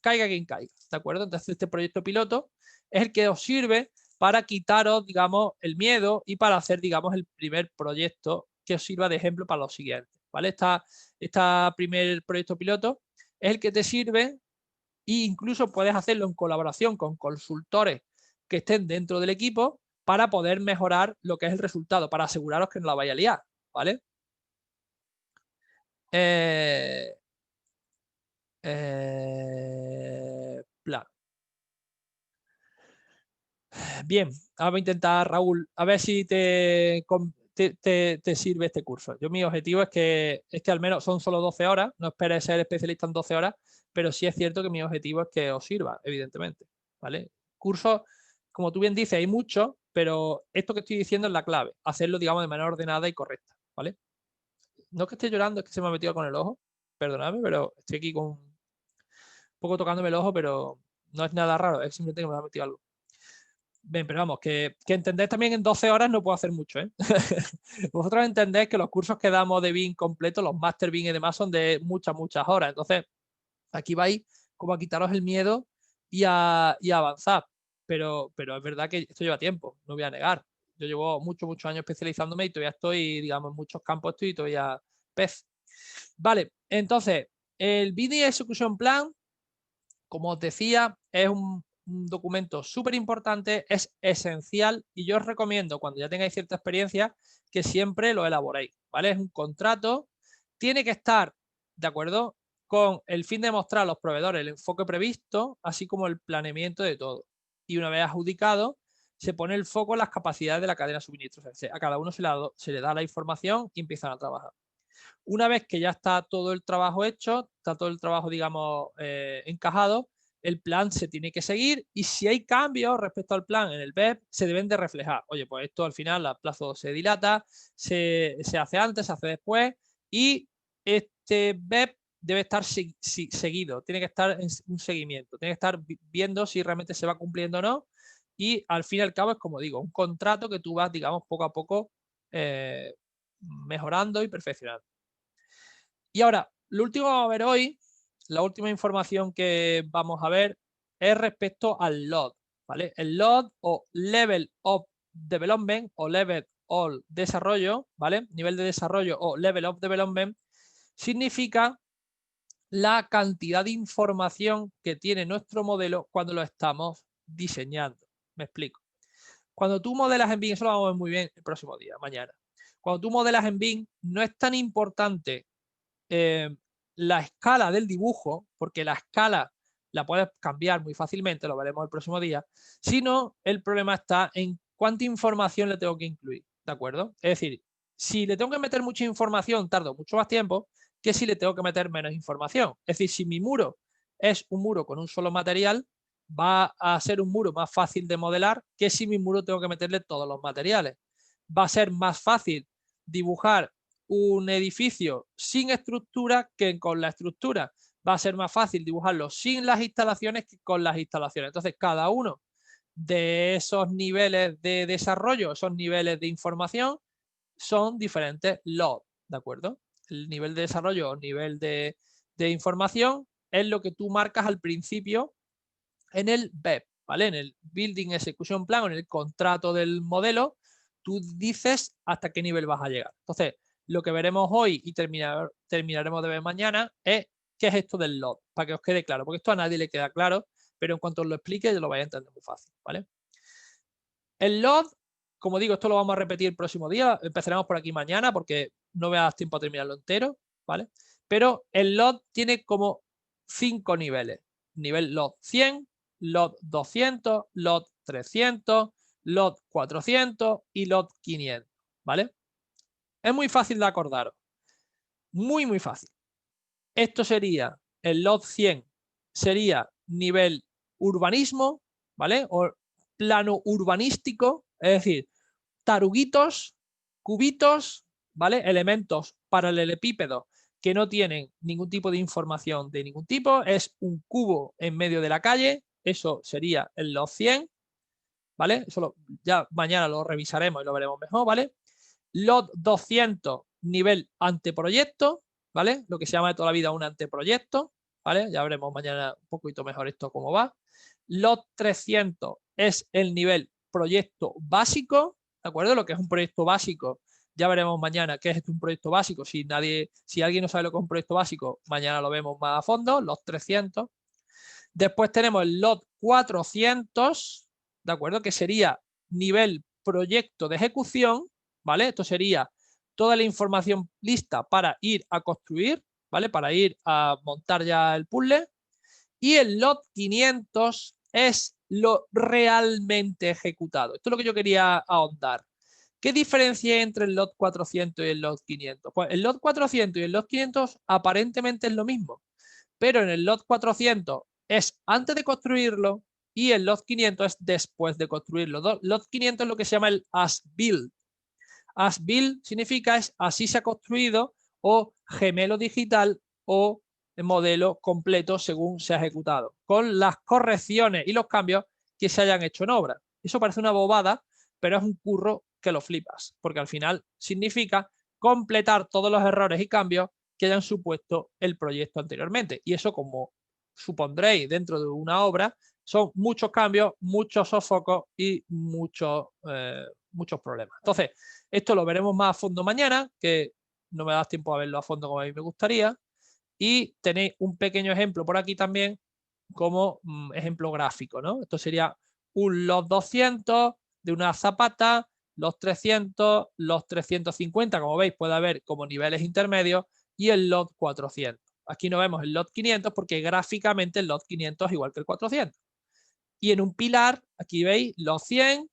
Caiga quien caiga, ¿de acuerdo? Entonces este proyecto piloto es el que os sirve para quitaros, digamos, el miedo y para hacer, digamos, el primer proyecto que os sirva de ejemplo para los siguientes, ¿vale? Esta primer proyecto piloto es el que te sirve e incluso puedes hacerlo en colaboración con consultores que estén dentro del equipo para poder mejorar lo que es el resultado, para aseguraros que no la vaya a liar, ¿vale? Plan. Bien, ahora voy a intentar, Raúl, a ver si te sirve este curso. Mi objetivo es que al menos son solo 12 horas, no esperes ser especialista en 12 horas, pero sí es cierto que mi objetivo es que os sirva, evidentemente, ¿vale? Cursos, como tú bien dices, hay muchos, pero esto que estoy diciendo es la clave, hacerlo, digamos, de manera ordenada y correcta, ¿vale? No es que esté llorando, es que se me ha metido con el ojo, perdonadme, pero estoy aquí con un poco tocándome el ojo, pero no es nada raro, es simplemente que me ha metido algo. Bien, pero vamos, que entendéis también en 12 horas no puedo hacer mucho, ¿eh? Vosotros entendéis que los cursos que damos de BIM completo, los Master BIM y demás, son de muchas horas. Entonces, aquí vais como a quitaros el miedo y a avanzar. pero es verdad que esto lleva tiempo, no voy a negar. Yo llevo muchos años especializándome y todavía estoy, digamos, en muchos campos estoy todavía pez. Vale, entonces, el Business Execution Plan, como os decía, es un documento súper importante, es esencial y yo os recomiendo, cuando ya tengáis cierta experiencia, que siempre lo elaboréis, ¿vale? Es un contrato, tiene que estar, ¿de acuerdo?, con el fin de mostrar a los proveedores el enfoque previsto, así como el planeamiento de todo. Y una vez adjudicado, se pone el foco en las capacidades de la cadena de suministro. O sea, a cada uno se le da la información y empiezan a trabajar. Una vez que ya está todo el trabajo hecho, está todo el trabajo, digamos, encajado, el plan se tiene que seguir y si hay cambios respecto al plan en el BEP, se deben de reflejar. Oye, pues esto al final, el plazo se dilata, se hace antes, se hace después y este BEP debe estar seguido, tiene que estar en un seguimiento, tiene que estar viendo si realmente se va cumpliendo o no y al fin y al cabo es, como digo, un contrato que tú vas, digamos, poco a poco mejorando y perfeccionando. Y ahora, lo último que vamos a ver hoy, la última información que vamos a ver es respecto al LOD, ¿vale? El LOD o Level of Development o Level of Desarrollo, ¿vale? Nivel de desarrollo o Level of Development significa la cantidad de información que tiene nuestro modelo cuando lo estamos diseñando. Me explico. Cuando tú modelas en BIM, eso lo vamos a ver muy bien el próximo día, mañana. Cuando tú modelas en BIM, no es tan importante la escala del dibujo, porque la escala la puedes cambiar muy fácilmente, lo veremos el próximo día, sino el problema está en cuánta información le tengo que incluir, ¿de acuerdo? Es decir, si le tengo que meter mucha información, tardo mucho más tiempo que si le tengo que meter menos información. Es decir, si mi muro es un muro con un solo material, va a ser un muro más fácil de modelar que si mi muro tengo que meterle todos los materiales. Va a ser más fácil dibujar un edificio sin estructura que con la estructura. Va a ser más fácil dibujarlo sin las instalaciones que con las instalaciones. Entonces, cada uno de esos niveles de desarrollo, esos niveles de información, son diferentes LOD, ¿de acuerdo? El nivel de desarrollo o nivel de información es lo que tú marcas al principio en el BEP, ¿vale? En el Building Execution Plan, en el contrato del modelo, tú dices hasta qué nivel vas a llegar. Entonces, lo que veremos hoy y terminaremos de ver mañana es qué es esto del LOD, para que os quede claro, porque esto a nadie le queda claro, pero en cuanto os lo explique, lo vais a entender muy fácil, ¿vale? El LOD, como digo, esto lo vamos a repetir el próximo día, empezaremos por aquí mañana porque no me va a dar tiempo a terminarlo entero, ¿vale? Pero el LOD tiene como 5 niveles. Nivel LOD 100, LOD 200, LOD 300, LOD 400 y LOD 500, ¿vale? Es muy fácil de acordaros. Muy fácil. Esto sería, el LOD 100 sería nivel urbanismo, ¿vale? O plano urbanístico, es decir, taruguitos, cubitos, ¿vale? Elementos paralelepípedos que no tienen ningún tipo de información de ningún tipo, es un cubo en medio de la calle, eso sería el LOD 100, ¿vale? Eso ya mañana lo revisaremos y lo veremos mejor, ¿vale? LOD 200, nivel anteproyecto, ¿vale? Lo que se llama de toda la vida un anteproyecto, ¿vale? Ya veremos mañana un poquito mejor esto cómo va. LOD 300 es el nivel proyecto básico, ¿de acuerdo? Lo que es un proyecto básico, ya veremos mañana qué es un proyecto básico. Si alguien no sabe lo que es un proyecto básico, mañana lo vemos más a fondo, LOD 300. Después tenemos el LOD 400, ¿de acuerdo? Que sería nivel proyecto de ejecución, ¿vale? Esto sería toda la información lista para ir a construir, ¿vale? Para ir a montar ya el puzzle. Y el LOD 500 es lo realmente ejecutado. Esto es lo que yo quería ahondar. ¿Qué diferencia hay entre el LOD 400 y el LOD 500? Pues el LOD 400 y el LOD 500 aparentemente es lo mismo, pero en el LOD 400 es antes de construirlo y el LOD 500 es después de construirlo. LOD 500 es lo que se llama el as-built. As-built significa es así se ha construido o gemelo digital o modelo completo según se ha ejecutado, con las correcciones y los cambios que se hayan hecho en obra. Eso parece una bobada, pero es un curro que lo flipas, porque al final significa completar todos los errores y cambios que hayan supuesto el proyecto anteriormente. Y eso, como supondréis dentro de una obra, son muchos cambios, muchos sofocos y muchos problemas. Entonces, esto lo veremos más a fondo mañana, que no me da tiempo a verlo a fondo como a mí me gustaría. Y tenéis un pequeño ejemplo por aquí también como ejemplo gráfico, ¿no? Esto sería un lot 200 de una zapata, los 300, los 350, como veis puede haber como niveles intermedios, y el lot 400. Aquí no vemos el lot 500 porque gráficamente el lot 500 es igual que el 400. Y en un pilar, aquí veis los 100,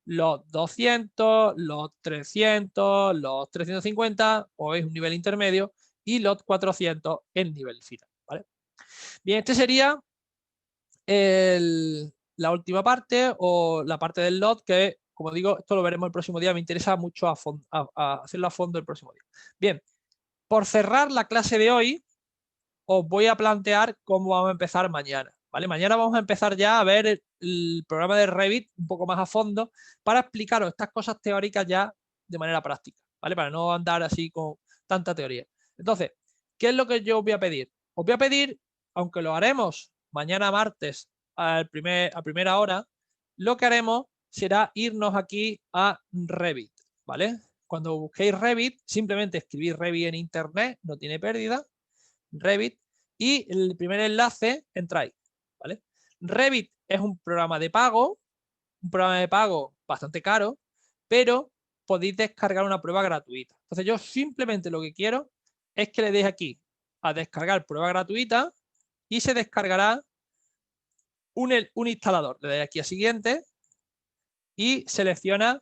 los 200, los 300, los 350, o es un nivel intermedio, y los 400 el nivel final, ¿vale? Bien, este sería la última parte o la parte del lot que, como digo, esto lo veremos el próximo día. Me interesa mucho hacerlo a fondo el próximo día. Bien, por cerrar la clase de hoy, os voy a plantear cómo vamos a empezar mañana. ¿Vale? Mañana vamos a empezar ya a ver el programa de Revit un poco más a fondo para explicaros estas cosas teóricas ya de manera práctica, ¿vale? Para no andar así con tanta teoría. Entonces, ¿qué es lo que yo os voy a pedir? Os voy a pedir, aunque lo haremos mañana martes a primera hora, lo que haremos será irnos aquí a Revit, ¿vale? Cuando busquéis Revit, simplemente escribís Revit en internet, no tiene pérdida, Revit, y el primer enlace entráis, ¿vale? Revit es un programa de pago bastante caro, pero podéis descargar una prueba gratuita. Entonces yo simplemente lo que quiero es que le deis aquí a descargar prueba gratuita y se descargará un instalador. Le dais aquí a siguiente y selecciona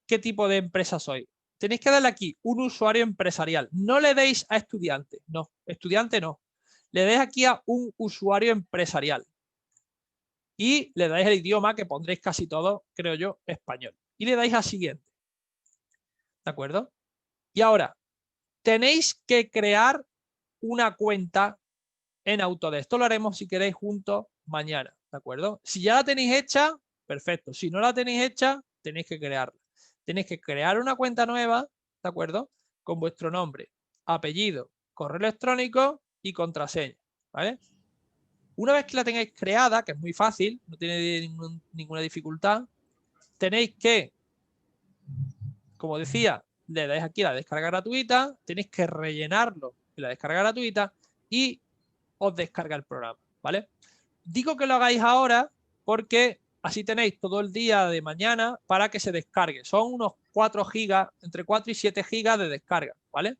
qué tipo de empresa sois. Tenéis que darle aquí un usuario empresarial. No le deis a estudiante, no, estudiante no. Le deis aquí a un usuario empresarial. Y le dais el idioma que pondréis casi todo, creo yo, español. Y le dais a siguiente. ¿De acuerdo? Y ahora, tenéis que crear una cuenta en Autodesk. Esto lo haremos si queréis juntos mañana. ¿De acuerdo? Si ya la tenéis hecha, perfecto. Si no la tenéis hecha, tenéis que crearla. Tenéis que crear una cuenta nueva, ¿de acuerdo? Con vuestro nombre, apellido, correo electrónico y contraseña, ¿vale? Una vez que la tengáis creada, que es muy fácil, no tiene ninguna dificultad, tenéis que, como decía, le dais aquí la descarga gratuita, tenéis que rellenarlo en la descarga gratuita y os descarga el programa, ¿vale? Digo que lo hagáis ahora porque así tenéis todo el día de mañana para que se descargue. Son unos 4 gigas, entre 4 y 7 gigas de descarga, ¿vale?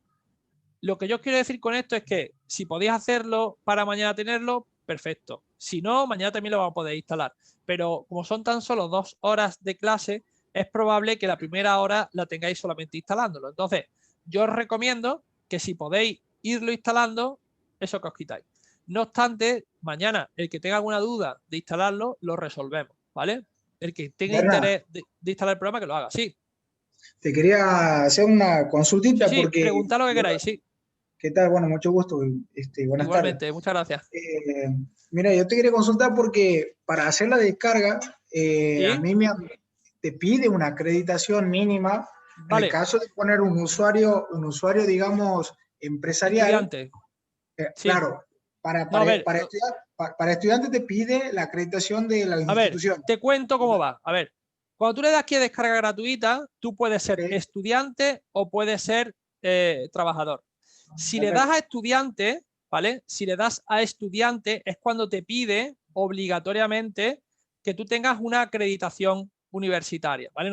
Lo que yo quiero decir con esto es que si podéis hacerlo para mañana tenerlo, perfecto. Si no, mañana también lo vamos a poder instalar. Pero como son tan solo 2 horas de clase, es probable que la primera hora la tengáis solamente instalándolo. Entonces, yo os recomiendo que si podéis irlo instalando, eso que os quitáis. No obstante, mañana el que tenga alguna duda de instalarlo, lo resolvemos, ¿vale? El que tenga interés de instalar el programa, que lo haga, sí. Te quería hacer una consultita Sí, porque... preguntad lo que queráis, sí. ¿Qué tal? Bueno, mucho gusto. Buenas Igualmente, tardes. muchas gracias. Mira, yo te quería consultar porque para hacer la descarga, a mí te pide una acreditación mínima en el caso de poner un usuario, digamos, empresarial. Estudiante. Sí. Claro, para estudiantes te pide la acreditación de la institución. A ver, te cuento cómo va. A ver, cuando tú le das aquí a descarga gratuita, tú puedes ser estudiante o puedes ser trabajador. Si le das a estudiante, ¿vale? Si le das a estudiante es cuando te pide obligatoriamente que tú tengas una acreditación universitaria, ¿vale?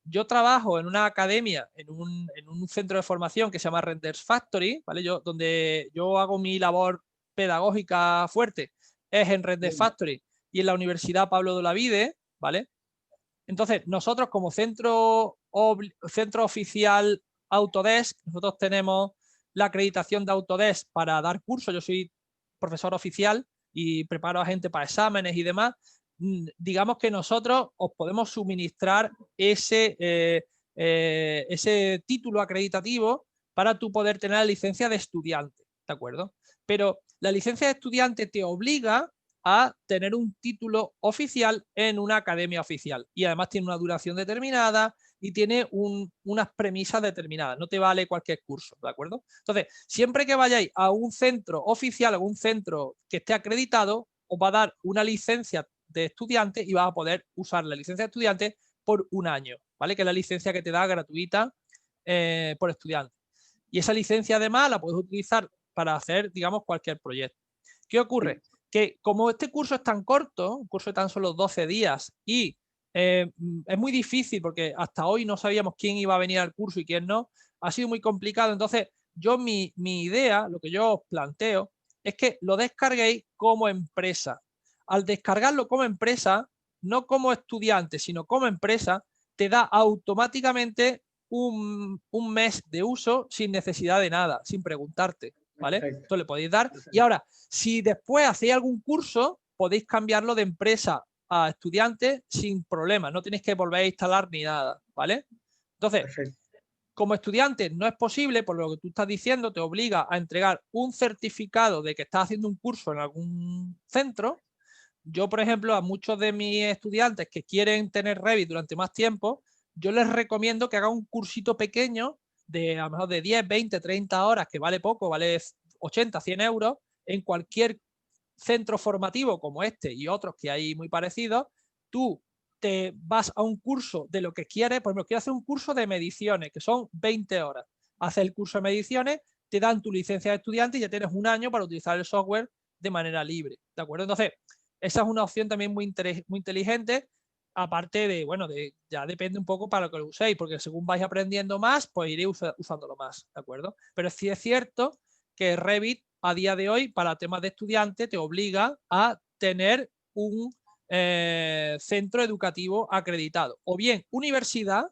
Yo trabajo en una academia, en un centro de formación que se llama Renders Factory, ¿vale? Donde yo hago mi labor pedagógica fuerte es en Renders Factory y en la Universidad Pablo de Olavide, ¿vale? Entonces, nosotros como centro oficial Autodesk, nosotros tenemos la acreditación de Autodesk para dar cursos. Yo soy profesor oficial y preparo a gente para exámenes y demás. Digamos que nosotros os podemos suministrar ese título acreditativo para tú poder tener la licencia de estudiante, ¿de acuerdo? Pero la licencia de estudiante te obliga a tener un título oficial en una academia oficial y además tiene una duración determinada y tiene unas premisas determinadas, no te vale cualquier curso, ¿de acuerdo? Entonces, siempre que vayáis a un centro oficial, a un centro que esté acreditado, os va a dar una licencia de estudiante y vas a poder usar la licencia de estudiante por 1 año, ¿vale? Que es la licencia que te da gratuita por estudiante. Y esa licencia además la puedes utilizar para hacer, digamos, cualquier proyecto. ¿Qué ocurre? Que como este curso es tan corto, un curso de tan solo 12 días y es muy difícil porque hasta hoy no sabíamos quién iba a venir al curso y quién no, ha sido muy complicado. Entonces, yo mi idea, lo que yo os planteo, es que lo descarguéis como empresa. Al descargarlo como empresa, no como estudiante, sino como empresa, te da automáticamente un mes de uso sin necesidad de nada, sin preguntarte, ¿vale? Perfecto. Esto le podéis dar. Y ahora, si después hacéis algún curso, podéis cambiarlo de empresa a estudiante sin problema. No tenéis que volver a instalar ni nada, ¿vale? Entonces, Perfecto. como estudiante no es posible, por lo que tú estás diciendo, te obliga a entregar un certificado de que estás haciendo un curso en algún centro. Yo, por ejemplo, a muchos de mis estudiantes que quieren tener Revit durante más tiempo, yo les recomiendo que hagan un cursito pequeño de a lo mejor de 10, 20, 30 horas, que vale poco, vale 80, 100 euros, en cualquier centro formativo como este y otros que hay muy parecidos. Tú te vas a un curso de lo que quieres, por ejemplo, quiero hacer un curso de mediciones, que son 20 horas. Haces el curso de mediciones, te dan tu licencia de estudiante y ya tienes 1 año para utilizar el software de manera libre, ¿de acuerdo? Entonces, esa es una opción también muy inteligente, aparte de, bueno, ya depende un poco para lo que lo uséis, porque según vais aprendiendo más, pues iréis usándolo más, ¿de acuerdo? Pero sí es cierto que Revit a día de hoy, para temas de estudiante, te obliga a tener un centro educativo acreditado, o bien universidad,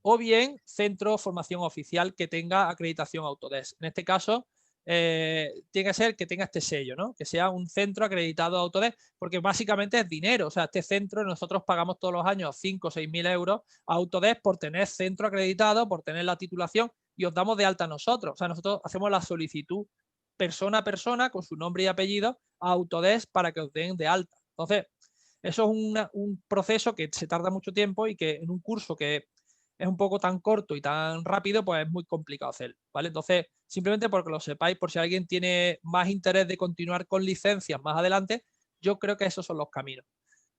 o bien centro de formación oficial que tenga acreditación Autodesk. En este caso, tiene que ser que tenga este sello, ¿no? Que sea un centro acreditado Autodesk, porque básicamente es dinero. O sea, este centro nosotros pagamos todos los años 5 o 6 mil euros a Autodesk por tener centro acreditado, por tener la titulación, y os damos de alta nosotros. O sea, nosotros hacemos la solicitud persona a persona con su nombre y apellido a Autodesk para que os den de alta. Entonces, eso es un proceso que se tarda mucho tiempo y que en un curso que es un poco tan corto y tan rápido, pues es muy complicado hacer, ¿vale? Entonces, simplemente porque lo sepáis, por si alguien tiene más interés de continuar con licencias más adelante, yo creo que esos son los caminos.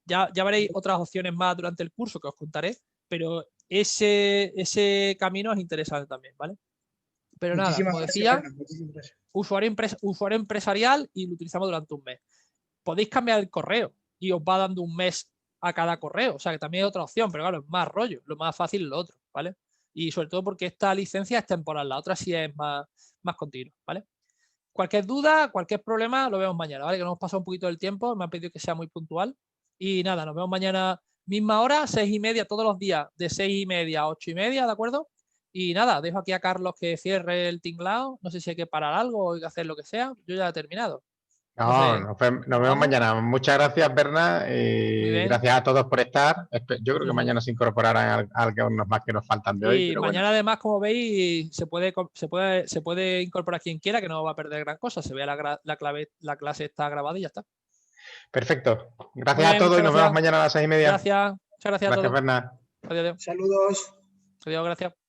Ya veréis otras opciones más durante el curso que os contaré, pero ese camino es interesante también, ¿vale? Pero nada, como decía, usuario empresarial y lo utilizamos durante un mes. Podéis cambiar el correo y os va dando un mes a cada correo, o sea que también es otra opción, pero claro, es más rollo, lo más fácil es lo otro, ¿vale? Y sobre todo porque esta licencia es temporal, la otra sí es más continua, ¿vale? Cualquier duda, cualquier problema, lo vemos mañana, ¿vale? Que nos hemos pasado un poquito del tiempo, me han pedido que sea muy puntual. Y nada, nos vemos mañana, misma hora, 6:30, todos los días, de 6:30 a 8:30, ¿de acuerdo? Y nada, dejo aquí a Carlos que cierre el tinglado, no sé si hay que parar algo o hay que hacer lo que sea, yo ya he terminado. No, nos vemos mañana. Muchas gracias, Berna, y gracias a todos por estar. Yo creo que mañana se incorporarán algunos más que nos faltan de hoy. Y mañana, además, como veis, se puede incorporar quien quiera, que no va a perder gran cosa. Se ve la clase está grabada y ya está. Perfecto. Gracias a todos y nos vemos mañana a las 6:30. Gracias. Muchas gracias a todos. Gracias, Berna. Adiós. Saludos. Adiós, gracias.